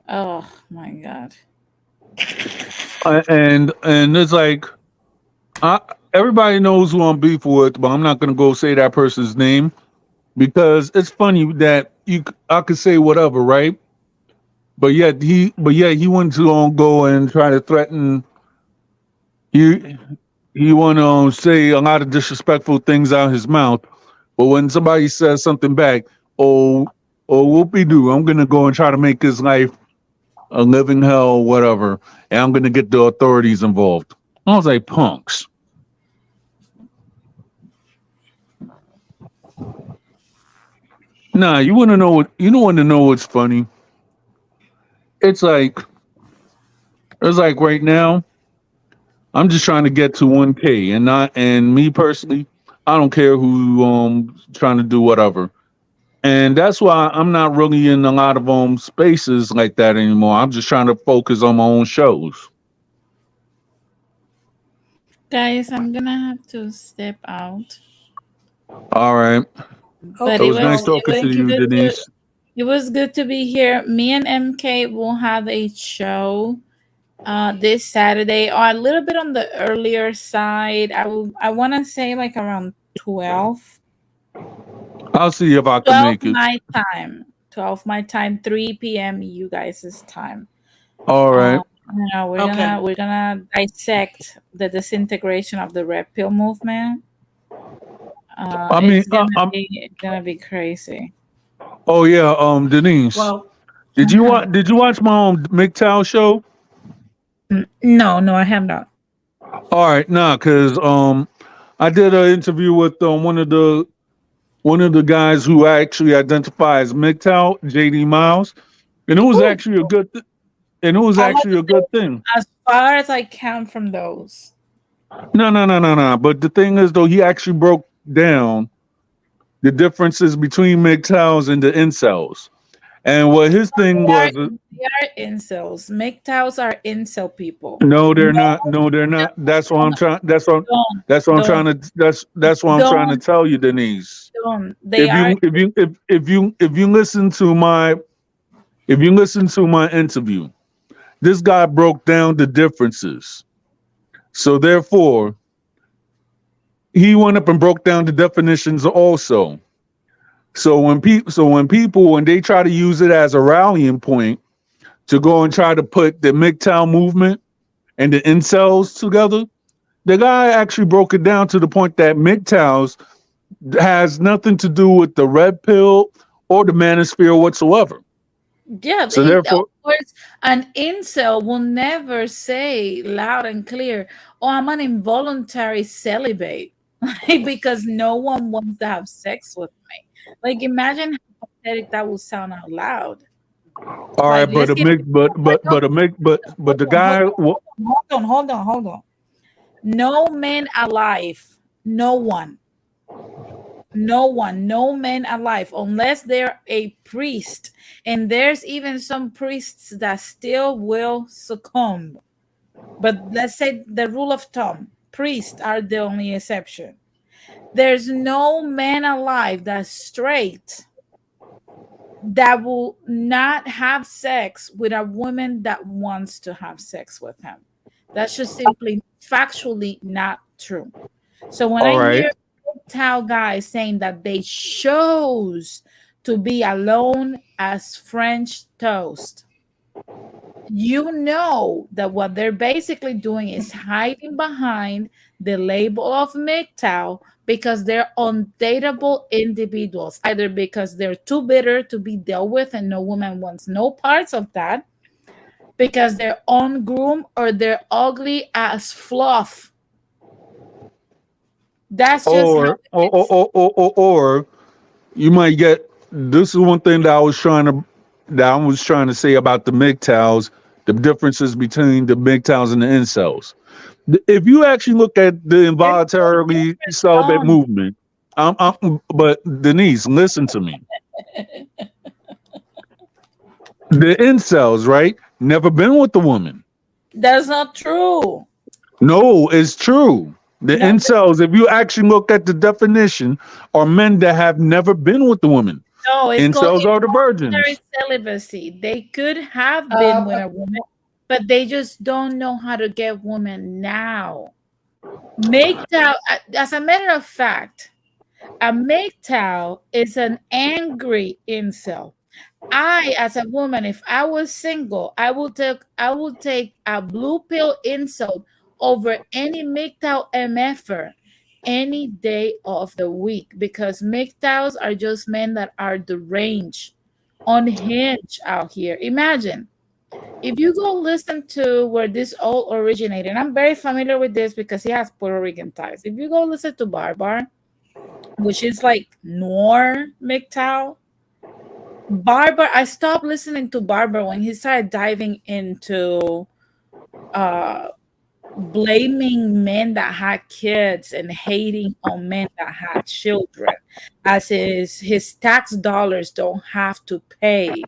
Oh my God. And it's like I, everybody knows who I'm beef with, but I'm not gonna go say that person's name because it's funny that I could say whatever, right? But yet he went to go and try to threaten. He he want to say a lot of disrespectful things out his mouth, but when somebody says something back, oh whoopie doo, I'm gonna go and try to make his life a living hell, whatever, and I'm gonna get the authorities involved. I was like, punks. Nah, you want to know what? You don't want to know what's funny. It's like it's like right now, I'm just trying to get to 1K, and not and me personally, I don't care who trying to do whatever. And that's why I'm not really in a lot of spaces like that anymore. I'm just trying to focus on my own shows. Guys, I'm gonna have to step out. All right. But It Okay. it was nice was Well, it talking was to thank you, you. good to Denise. it was good to be here. Me and MK will have a show this Saturday, or a little bit on the earlier side. I want to say like around 12, I'll see if I can 12 make it. my time, 12 my time, 3 p.m. you guys' time. All right. We're Okay. gonna dissect the disintegration of the red pill movement. I mean, It's gonna be crazy. oh yeah, Denise, Well, Uh-huh. did you watch my MGTOW show? No, no, I have not. All right, nah, cause I did an interview with one of the guys who actually identifies MGTOW, JD Miles, and it was Ooh, actually a and it was I have actually to a good stay thing. as far as I can from those. No, no, no, no, no. But the thing is, though, he actually broke down the differences between MGTOWs and the incels. And what his thing They are was, they are incels. MGTOWs are incel people. no, they're No, not. No, they're not. That's what I'm trying. don't, That's what I'm trying don't, to. That's what I'm trying to don't, tell you, Denise. don't. They are. If you listen to my interview, this guy broke down the differences. So therefore, he went up and broke down the definitions also. So when they try to use it as a rallying point to go and try to put the MGTOW movement and the incels together, the guy actually broke it down to the point that MGTOWs has nothing to do with the red pill or the manosphere whatsoever. Yeah, So of therefore, course, an incel will never say loud and clear, "Oh, I'm an involuntary celibate," like, because no one wants to have sex with me. Like, imagine how pathetic that would sound out loud. All right, Like, but let's a give mix, but a mix, but the guy. hold on. No man alive, no one, no man alive, unless they're a priest. And there's even some priests that still will succumb. But let's say the rule of thumb, priests are the only exception. There's no man alive that's straight that will not have sex with a woman that wants to have sex with him. That's just simply factually not true. So when All I right. hear tell guys saying that they chose to be alone as French toast, you know that what they're basically doing is hiding behind the label of MGTOW because they're undateable individuals, either because they're too bitter to be dealt with and no woman wants no parts of that, because they're ungroomed, or they're ugly as fluff. That's just how Or it is. or you might get. This is one thing that I was trying to say about the MGTOWs, the differences between the MGTOWs and the incels. If you actually look at the There's no involuntarily difference, celibate Tom. movement, but Denise, listen to me. The incels, right? Never been with the woman. That's not true. No, it's true. The No, incels, if you actually look at the definition, are men that have never been with the woman. no, it's called Incels are the involuntary virgins. celibacy. They could have been with a woman, but they just don't know how to get women now. MGTOW, as a matter of fact, a MGTOW is an angry incel. I, as a woman, if I was single, I would take a blue pill insult over any MGTOW MFer any day of the week, because MGTOWs are just men that are deranged, unhinged out here. Imagine if you go listen to where this all originated, and I'm very familiar with this because he has Puerto Rican ties. If you go listen to Barbar, which is like noir MGTOW, Barber, I stopped listening to Barber when he started diving into uh blaming men that had kids and hating on men that had children, as his tax dollars don't have to pay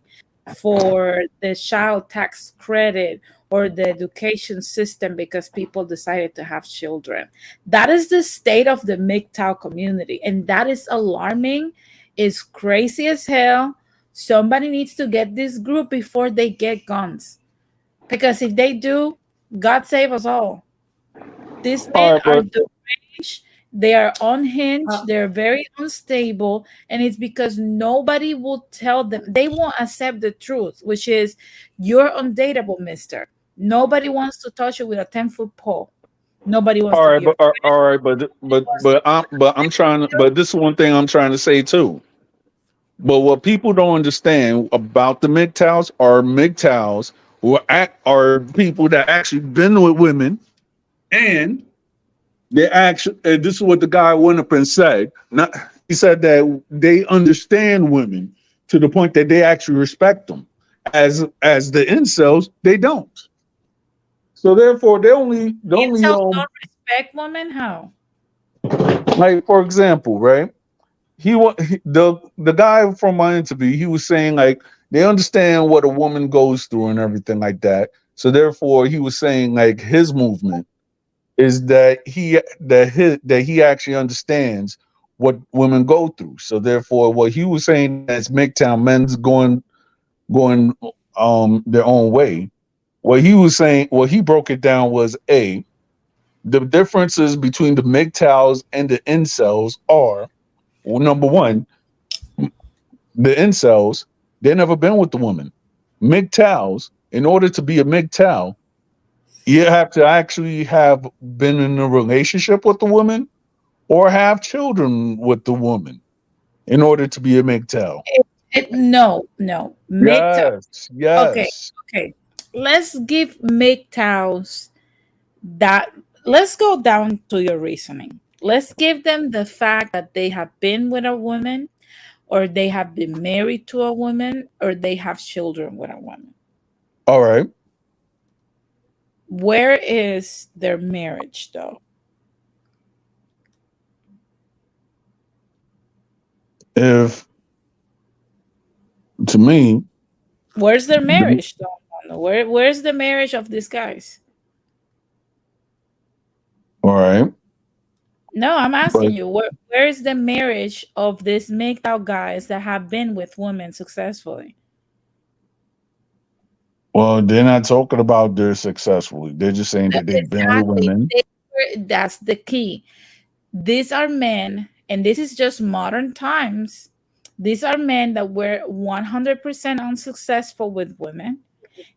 for the child tax credit or the education system because people decided to have children. That is the state of the MGTOW community, and that is alarming. It's crazy as hell. Somebody needs to get this group before they get guns, because if they do, God save us all. These All men right, are but deranged, they are unhinged, they're very unstable, and it's because nobody will tell them. They won't accept the truth, which is you're undateable, mister. Nobody wants to touch you with a 10-foot pole. Nobody wants all to be right, your but friend. all right, but I'm trying to. But this is one thing I'm trying to say too. But what people don't understand about the MGTOWs are MGTOWs are people that actually been with women, and they actually. And this is what the guy went up and said. Not he said that they understand women to the point that they actually respect them. As the incels, they don't. So therefore, they only Incels don't respect women. How? like, for example, right? The guy from my interview, he was saying like they understand what a woman goes through and everything like that. So therefore, he was saying like his movement is that he actually understands what women go through. So therefore, what he was saying as MGTOW men's going their own way. What he broke it down was the differences between the MGTOWs and the incels are, well, number one, the incels, they never been with the woman. MGTOWs, in order to be a MGTOW, you have to actually have been in a relationship with the woman or have children with the woman in order to be a MGTOW. No. MGTOW. Yes, Okay, yes. okay. Let's give MGTOWs that. Let's go down to your reasoning. Let's give them the fact that they have been with a woman or they have been married to a woman, or they have children with a woman. All right. Where is their marriage, though? If to me, Where's their marriage, though? Where's the marriage of these guys? all right, No, I'm but asking you, where is the marriage of these MGTOW guys that have been with women successfully? well, they're not talking about they're successfully. They're just saying that they've been with Exactly. women. That's the key. These are men, and this is just modern times. These are men that were 100% unsuccessful with women.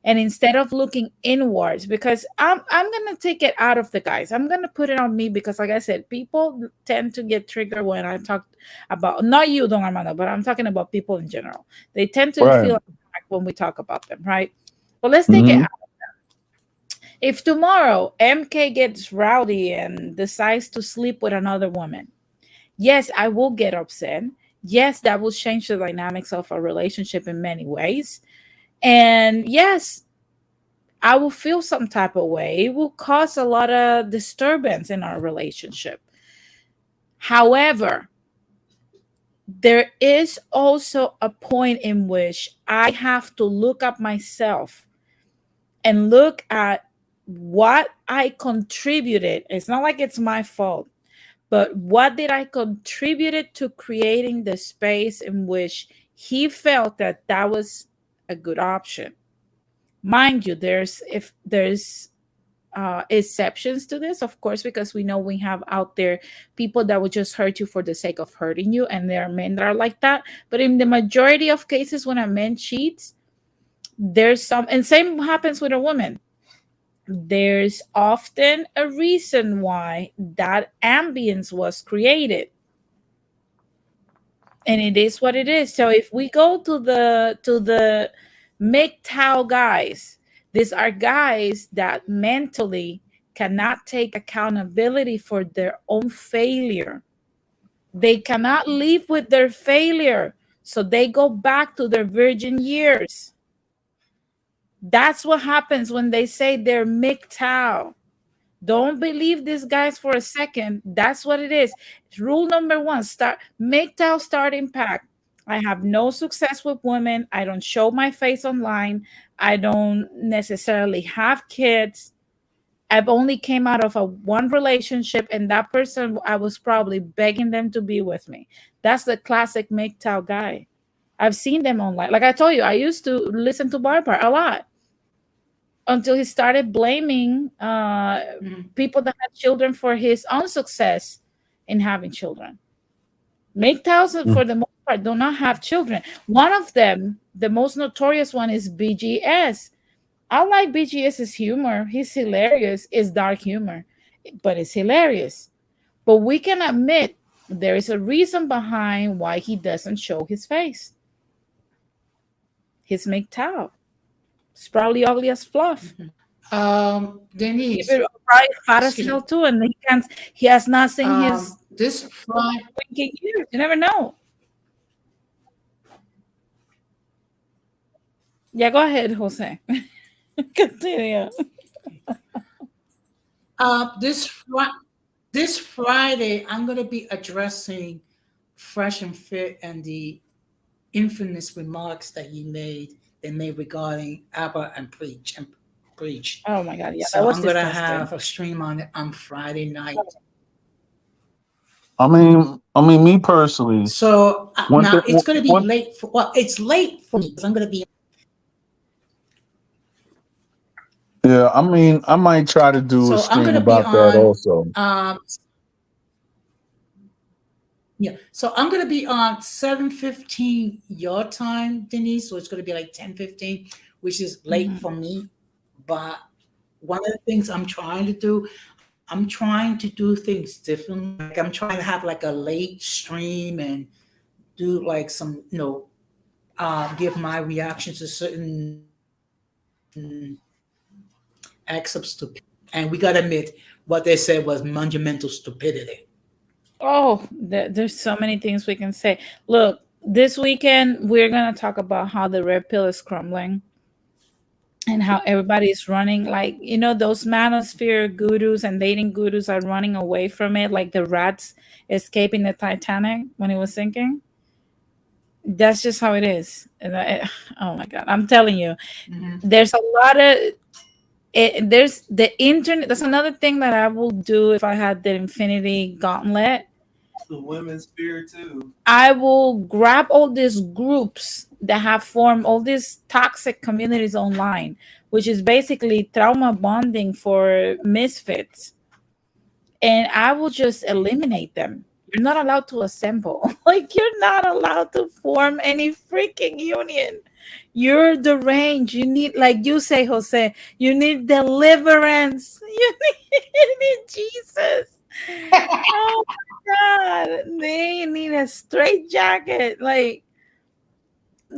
And instead of looking inwards, because I'm gonna take it out of the guys, I'm gonna put it on me because, like I said, people tend to get triggered when I talk about, not you, Don Armando, but I'm talking about people in general. They tend to Right. feel attacked when we talk about them, right? Well, let's take it Hmm. out. If tomorrow MK gets rowdy and decides to sleep with another woman, yes, I will get upset. Yes, that will change the dynamics of a relationship in many ways. And yes, I will feel some type of way. It will cause a lot of disturbance in our relationship. However, there is also a point in which I have to look at myself and look at what I contributed. It's not like it's my fault, but what did I contribute to creating the space in which he felt that that was a good option? Mind you, there's exceptions to this, of course, because we know we have out there people that would just hurt you for the sake of hurting you, and there are men that are like that. But in the majority of cases, when a man cheats, there's some, and same happens with a woman. There's often a reason why that ambience was created, and it is what it is. So if we go to the MGTOW guys, these are guys that mentally cannot take accountability for their own failure. They cannot live with their failure, so they go back to their virgin years. That's what happens when they say they're MGTOW. Don't believe these guys for a second. That's what it is. Rule number one: start MGTOW starting pack. I have no success with women. I don't show my face online. I don't necessarily have kids. I've only came out of a one relationship, and that person, I was probably begging them to be with me. That's the classic MGTOW guy. I've seen them online. Like I told you, I used to listen to Barbara a lot until he started blaming people that had children for his own success in having children. MGTOWs, for the most part, do not have children. One of them, the most notorious one, is BGS. I like BGS's humor. He's hilarious. It's dark humor, but it's hilarious. But we can admit there is a reason behind why he doesn't show his face. His MGTOW. It's probably ugly as fluff. Denise, Right, fat as excuse hell me. too, and he has not seen his This Friday, winking years. You never know. Yeah, go ahead, Jose. Continue. this Fri- this Friday, I'm going to be addressing Fresh and Fit and the infamous remarks that they made regarding ABBA and Preach. Oh my god, yeah, that So was I'm going to disgusting. have a stream on it on Friday night. Me personally, So one thing, now it's going to be one, late for, well, it's late for me because I'm going to be. yeah, I might try to do a So I'm stream going to be about that on. also. Yeah, so I'm gonna be on 7:15 your time, Denise. So it's gonna be like 10:15, which is late Mhm. for me. But one of the things I'm trying to do, I'm trying to do things differently. Like I'm trying to have like a late stream and do like some, give my reactions to certain acts of stupidity. And we gotta admit, what they said was monumental stupidity. Oh, there's so many things we can say. Look, this weekend we're gonna talk about how the red pill is crumbling and how everybody's running, like, those manosphere gurus and dating gurus are running away from it, like the rats escaping the Titanic when it was sinking. That's just how it is. Oh my god, I'm telling you, Mhm. there's a lot of there's the internet. That's another thing that I will do if I had the Infinity Gauntlet. The women's fear too. I will grab all these groups that have formed all these toxic communities online, which is basically trauma bonding for misfits, and I will just eliminate them. You're not allowed to assemble. Like, you're not allowed to form any freaking union. You're deranged. You need, like you say, Jose, you need deliverance. You need Jesus. Oh my God. They need a straight jacket. Like,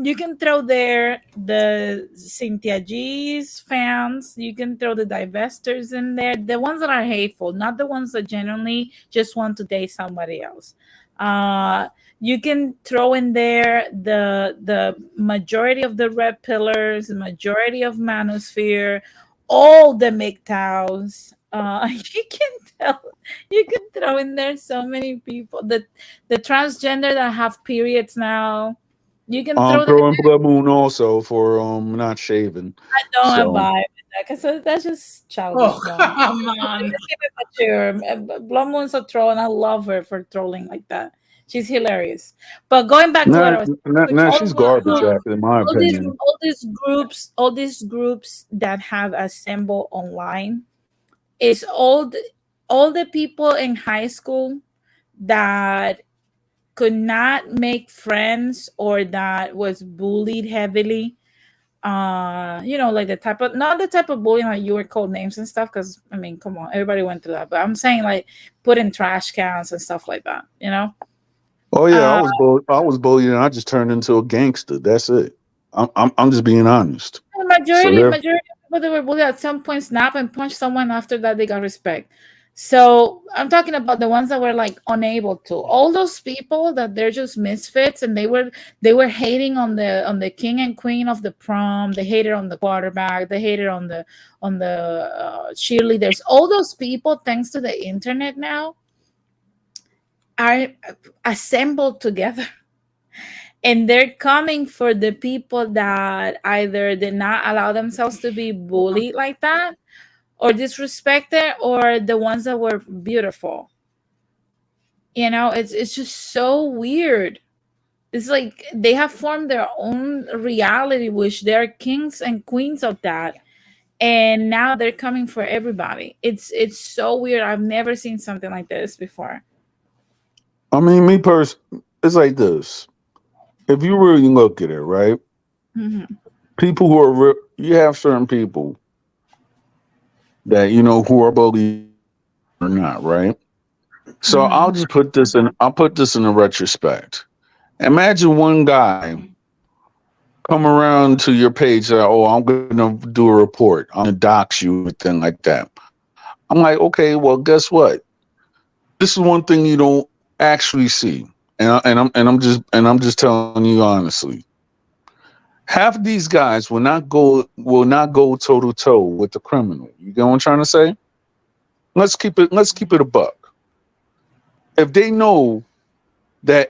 you can throw there the Cynthia G's fans. You can throw the divestors in there. The ones that are hateful, not the ones that genuinely just want to date somebody else. Uh, you can throw in there the majority of the red pillars, the majority of manosphere, all the MGTOWs. You can tell, you can throw in there so many people. The transgender that have periods now, you can throw them in Throwing there. Blood Moon also for not shaving. I don't So abide with that because that's just childish Oh, blonde. come Let's on. keep it mature. Blonde Moon's a troll, and I love her for trolling like that. She's hilarious. But going back to what I not, was not, saying, not all she's these garbage, groups, actually, in my opinion. all these groups that have assembled online is all the people in high school that could not make friends or that was bullied heavily, like the type of, not the type of bullying like you were called names and stuff, because I mean, come on, everybody went through that, but I'm saying like put in trash cans and stuff like that. Oh yeah, uh I was bullied, and I just turned into a gangster. That's it. I'm just being honest. the So majority there. majority of people that were bullied at some point snap and punch someone. After that, they got respect. So I'm talking about the ones that were like unable to. All those people that they're just misfits, and they were hating on the king and queen of the prom. They hated on the quarterback. They hated on the cheerleaders. All those people, thanks to the internet now, are assembled together. And they're coming for the people that either did not allow themselves to be bullied like that or disrespected, or the ones that were beautiful. It's just so weird. It's like they have formed their own reality, which they're kings and queens of that, and now they're coming for everybody. It's so weird. I've never seen something like this before. I mean, it's like this. If you really look at it, right? Hmm. People who you have certain people that who are bullied or not, right? So Hmm. I'll put this in a retrospect. Imagine one guy come around to your page and, oh, I'm gonna do a report. I'm gonna dox you, everything like that. I'm like, okay, well, guess what? This is one thing you don't actually see, and I'm just telling you honestly. Half of these guys will not go toe to toe with the criminal. You get what I'm trying to say? Let's keep it a buck. If they know that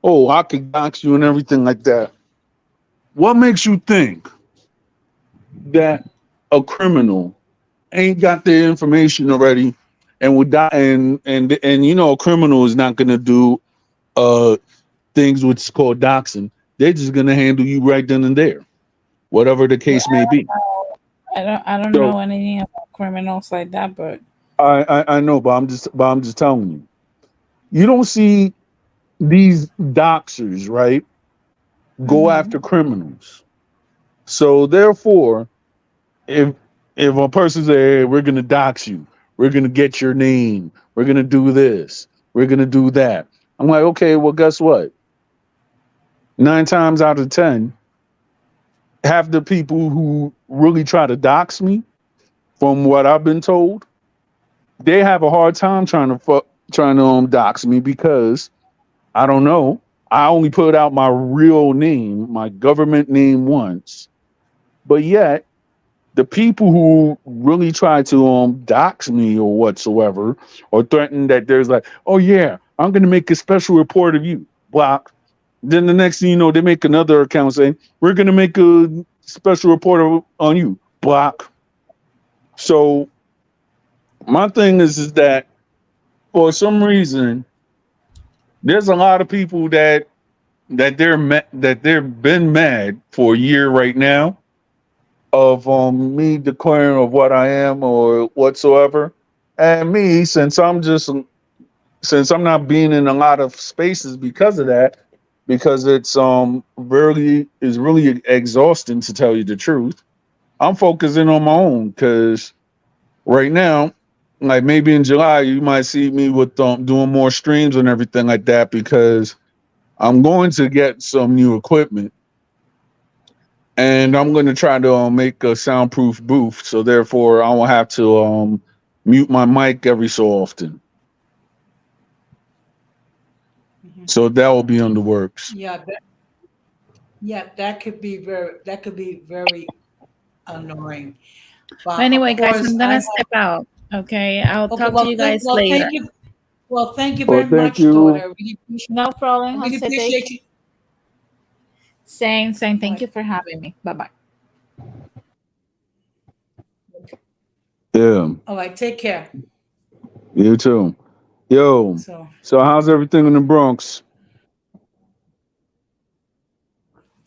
oh, I could dox you and everything like that, what makes you think that a criminal ain't got their information already and would die, and a criminal is not gonna do uh things which is called doxing. They're just gonna handle you right then and there, whatever the Well, case may be. I don't So know anything about criminals like that, but I know, but I'm just telling you. You don't see these doxers, right, go mhm. after criminals. So therefore, if if a person say, hey, we're gonna dox you, we're gonna get your name, we're gonna do this, we're gonna do that. I'm like, okay, well, guess what? 9 times out of 10, half the people who really try to dox me, from what I've been told, they have a hard time trying to dox me because I don't know. I only put out my real name, my government name once, but yet the people who really try to dox me or whatsoever, or threaten that there's like, oh yeah, I'm gonna make a special report of you, block. Then the next thing you know, they make another account saying we're gonna make a special report on you, block. So my thing is that for some reason there's a lot of people that they're been mad for a year right now of me declaring of what I am or whatsoever. And me, since I'm not being in a lot of spaces because of that, because it's really exhausting to tell you the truth. I'm focusing on my own because right now, like maybe in July, you might see me with doing more streams and everything like that because I'm going to get some new equipment and I'm going to try to make a soundproof booth, so therefore I won't have to mute my mic every so often. Mhm. So that will be on the works. Yeah, that could be very annoying. But of Anyway, guys, course, I'm I gonna step out. Okay, I'll okay. talk to you guys Thank later. you. Well, thank you Well, very thank much, daughter. you. No I problem, really Jose. appreciate you. Same. All Thank right. you for having me. Bye bye. Yeah, All right. Take care. you too. Yo, So so how's everything in the Bronx?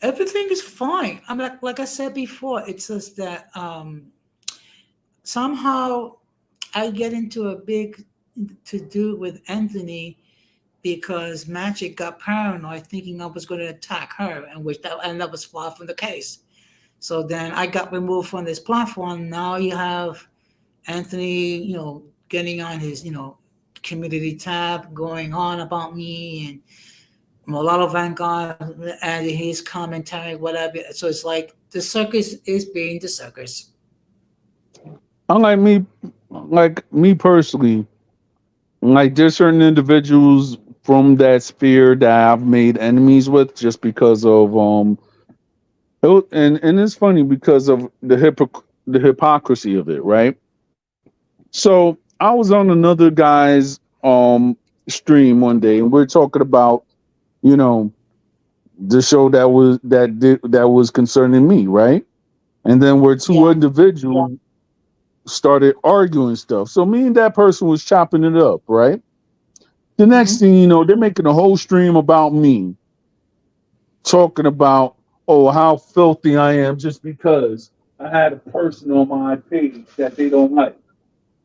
everything is fine. I'm like I said before. It's just that somehow I get into a big to do with Anthony because Magic got paranoid, thinking I was going to attack her, and that was far from the case. So then I got removed from this platform. Now you have Anthony, getting on his, community tab, going on about me, and Malala Vanguard adding his commentary, whatever. So it's like the circus is being the circus. Unlike me personally, like there's certain individuals from that sphere that I've made enemies with just because of and it's funny because of the hypocrisy of it, right? So I was on another guy's stream one day and we're talking about, you know, the show that was concerning me, right? And then where two Yeah. individuals started arguing stuff. So me and that person was chopping it up, right? The next Hmm. thing you know, they're making a whole stream about me, talking about, oh, how filthy I am just because I had a person on my page that they don't like,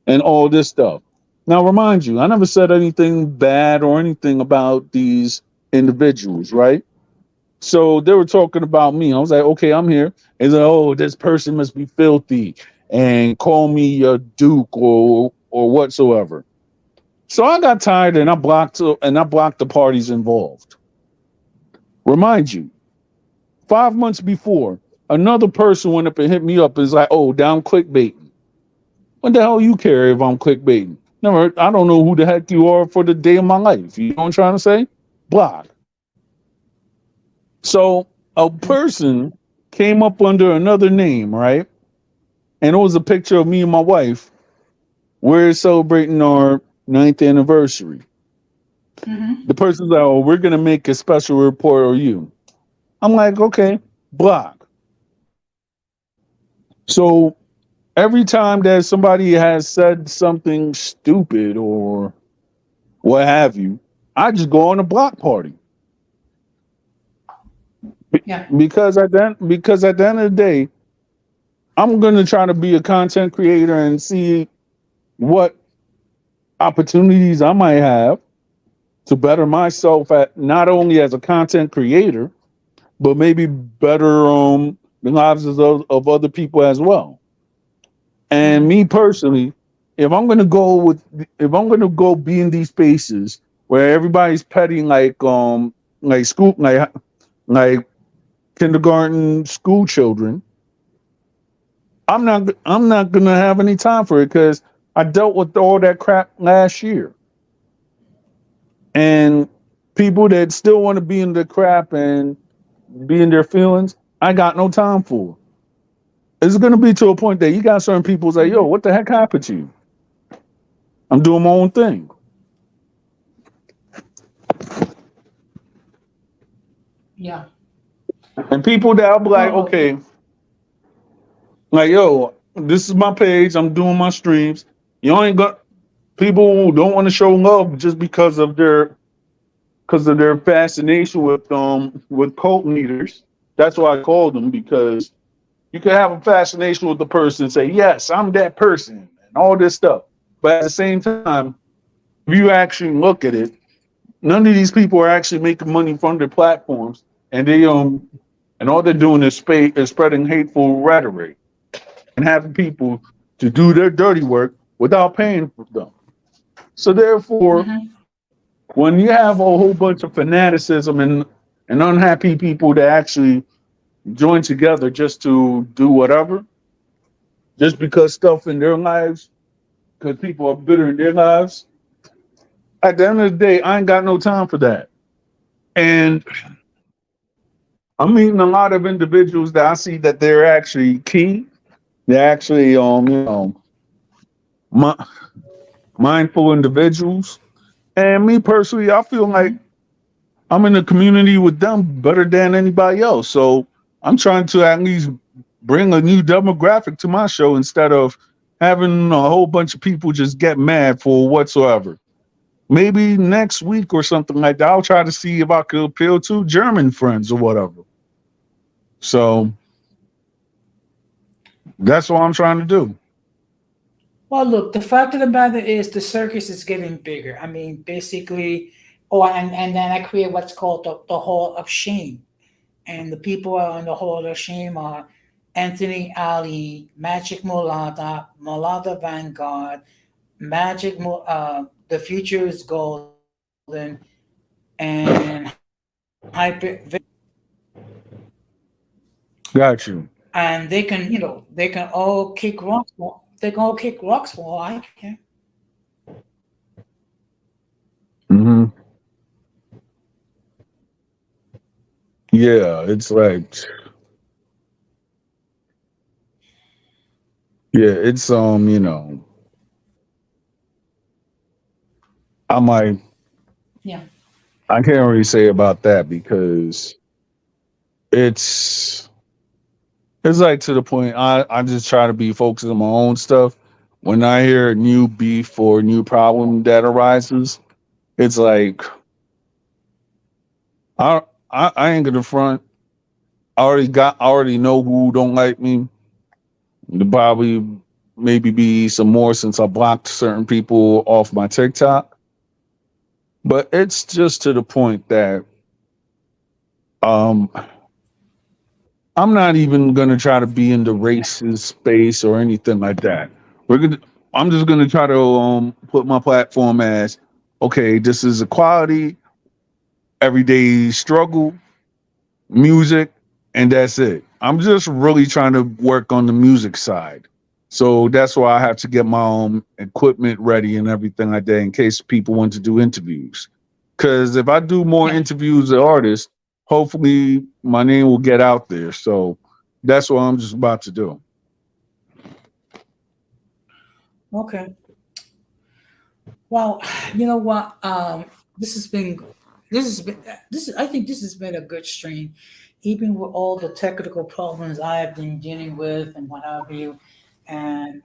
and all this stuff. Now, remind you, I never said anything bad or anything about these individuals, right? So they were talking about me. I was like, okay, I'm here. And then, oh, this person must be filthy and call me a duke or whatsoever. So I got tired and I blocked the parties involved. Remind you, 5 months before, another person went up and hit me up and is like, oh, down clickbaiting. What the hell you care if I'm clickbaiting? Never, I don't know who the heck you are for the day of my life. You know what I'm trying to say? Block. So a person came up under another name, right? And it was a picture of me and my wife. We're celebrating our ninth anniversary. Hmm. The person's like, oh, we're gonna make a special report of you. I'm like, okay, block. So every time that somebody has said something stupid or what have you, I just go on a block party. Yeah. Because at the end of the day, I'm gonna try to be a content creator and see what opportunities I might have to better myself at not only as a content creator, but maybe better the lives of other people as well. And Hmm. me personally, if I'm gonna go be in these spaces where everybody's petting like school like kindergarten school children, I'm not gonna have any time for it because I dealt with all that crap last year. And People that still want to be in the crap and be in their feelings, I got no time for. It's gonna be to a point that you got certain people say, "Yo, what the heck happened to you? I'm doing my own thing." Yeah. And people that I'll be like, Well, look. "Okay, like yo, this is my page. I'm doing my streams. You ain't got people who don't want to show love just because of their fascination with cult leaders. That's why I called them, because you can have a fascination with the person and say, yes, I'm that person and all this stuff. But at the same time, if you actually look at it, none of these people are actually making money from their platforms, and and all they're doing is spreading hateful rhetoric and having people to do their dirty work without paying for them. So therefore, Mhm. when you have a whole bunch of fanaticism and unhappy people that actually join together just to do whatever, just because stuff in their lives, because people are bitter in their lives, at the end of the day, I ain't got no time for that. And I'm meeting a lot of individuals that I see that they're actually key. They're actually, mi- mindful individuals. And me personally, I feel like I'm in a community with them better than anybody else. So I'm trying to at least bring a new demographic to my show instead of having a whole bunch of people just get mad for whatsoever. Maybe next week or something like that, I'll try to see if I could appeal to German friends or whatever. So that's what I'm trying to do. Well, look, the fact of the matter is the circus is getting bigger. I mean, basically, oh, and then I create what's called the Hall of Shame. And the people are on the Hall of Shame are Anthony Ali, Magic Mulata, Mulata Vanguard, The Future is Golden, and Hyper Got you. and they can all kick rocks. They can all kick rocks for all I care. Hmm. Yeah, it's like, yeah, it's, I might, Yeah. I can't really say about that because it's, it's like to the point I just try to be focused on my own stuff. When I hear a new beef or new problem that arises, it's like I I ain't gonna front. I already know who don't like me. There'll probably maybe be some more since I blocked certain people off my TikTok. But it's just to the point that um I'm not even gonna try to be in the racist space or anything like that. We're gonna I'm just gonna try to put my platform as okay, this is equality, everyday struggle, music, and that's it. I'm just really trying to work on the music side. So that's why I have to get my own equipment ready and everything like that in case people want to do interviews. Because if I do more Yeah. interviews with artists, hopefully my name will get out there. So that's what I'm just about to do. Okay. Well, you know what? This has been, this has been, this is. I think this has been a good stream, even with all the technical problems I have been dealing with and what have you. And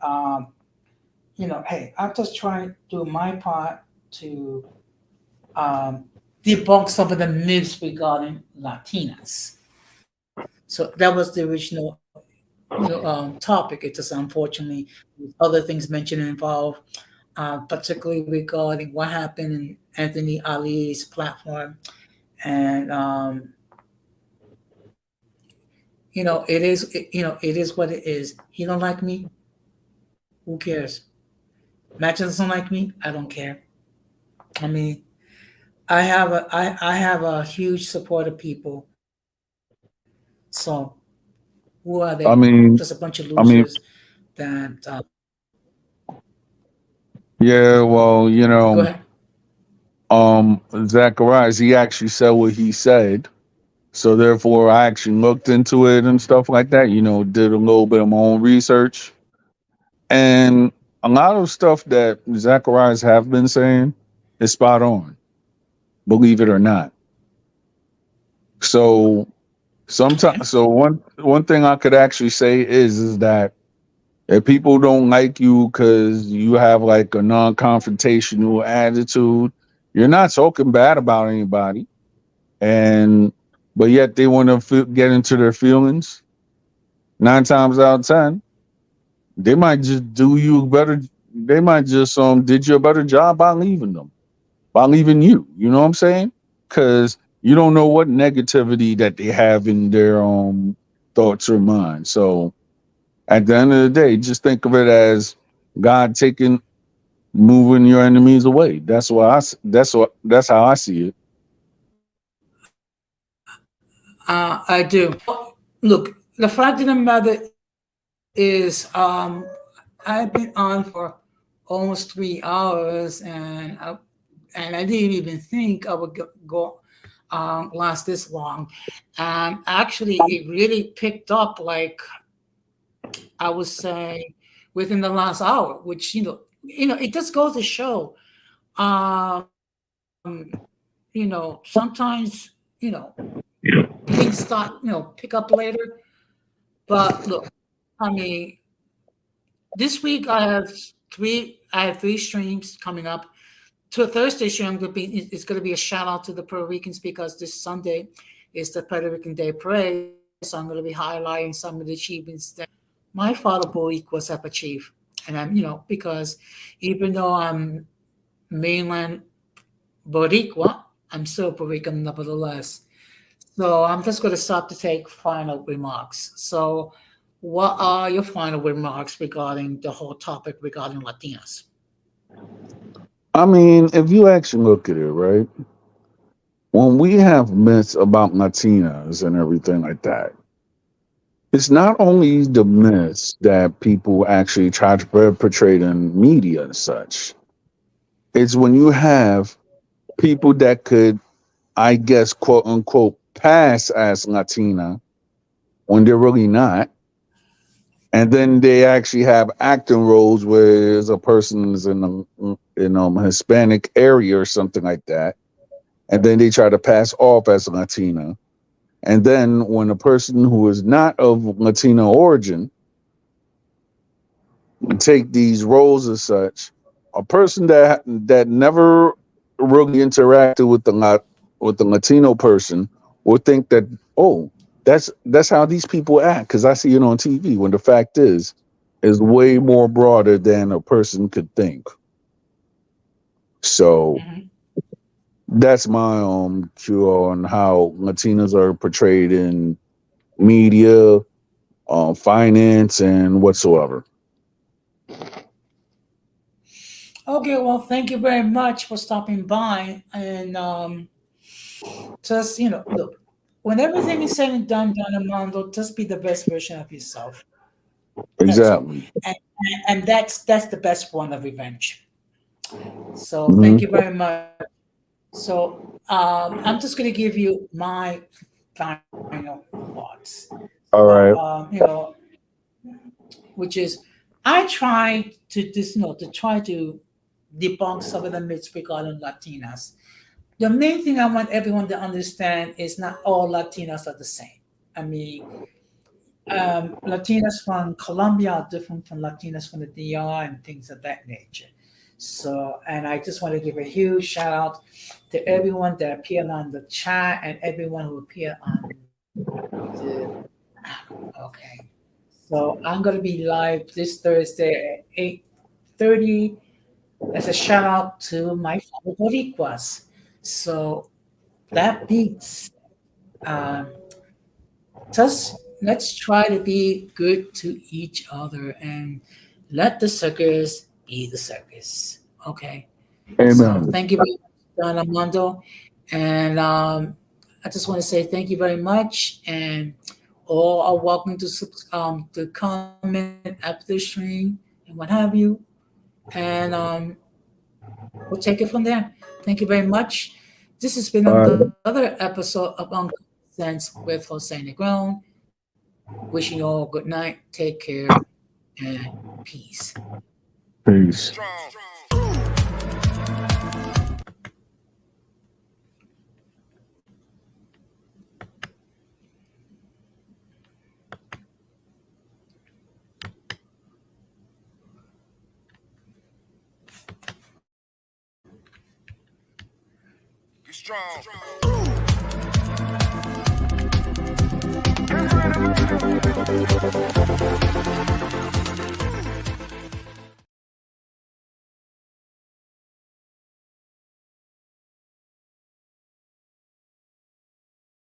hey, I'm just trying to do my part to um, debunk some of the myths regarding Latinas. So that was the original, topic. It just unfortunately with other things mentioned and involved, particularly regarding what happened in Anthony Ali's platform. And it is what it is. He don't like me. Who cares? Matt doesn't like me. I don't care. I mean, I have a huge support of people. So who are they? I Just a mean, bunch of I losers mean, that. yeah, well, Go ahead. Zacharias, he actually said what he said. So therefore, I actually looked into it and stuff like that. Did a little bit of my own research, and a lot of stuff that Zacharias have been saying is spot on. Believe it or not. So sometimes, so one thing I could actually say is that if people don't like you because you have like a non-confrontational attitude, you're not talking bad about anybody, and but yet they want to get into their feelings. 9 times out of 10, they might just do you better. They might just did you a better job by leaving them, by leaving you. You know what I'm saying? Because you don't know what negativity that they have in their thoughts or minds. So at the end of the day, just think of it as God taking moving your enemies away. That's how I see it. I do. Look, the fact of the matter is, I've been on for almost 3 hours, and I didn't even think I would last this long. And actually, it really picked up, like I was saying, within the last hour, which it just goes to show, um, sometimes things start pick up later. But look, I mean, this week I have three streams coming up. To a Thursday show, it's going to be a shout out to the Puerto Ricans because this Sunday is the Puerto Rican Day Parade. So I'm going to be highlighting some of the achievements that my father Boricuas have achieved. And because even though I'm mainland Boricua, I'm still Puerto Rican nevertheless. So I'm just going to stop to take final remarks. So, what are your final remarks regarding the whole topic regarding Latinas? I mean, if you actually look at it, right, when we have myths about Latinas and everything like that, it's not only the myths that people actually try to perpetrate in media and such. It's when you have people that could, I guess, quote unquote, pass as Latina when they're really not. And then they actually have acting roles where a person is in Hispanic area or something like that, and then they try to pass off as Latina. And then when a person who is not of Latino origin take these roles as such, a person that never really interacted with the Latino person will think that, oh, that's how these people act because I see it on TV. When the fact is way more broader than a person could think. So that's my cue on how Latinas are portrayed in media, finance, and whatsoever. Okay, well, thank you very much for stopping by. And just, look, when everything is said and done, Armando, just be the best version of yourself. That's all. Exactly. And that's the best form of revenge. So thank Mhm. you very much. So I'm just going to give you my final thoughts. All So right. which is I try to just to try to debunk some of the myths regarding Latinas. The main thing I want everyone to understand is not all Latinas are the same. I mean, Latinas from Colombia are different from Latinas from the DR and things of that nature. So, and I just want to give a huge shout out to everyone that appeared on the chat and everyone who appeared on the. Okay. So I'm going to be live this Thursday at 8:30 as a shout out to my fellow Boricuas. So that beats. Um, just let's try to be good to each other and let the circus be the circus. Okay. So Amen. thank you very much, Don Armando. And I just want to say thank you very much. And all are welcome to comment after the stream and what have you. And we'll take it from there. Thank you very much. This has been Bye. another episode of Uncommon Sense with Jose Negron. Wishing you all good night. Take care and peace. Peace. You strong.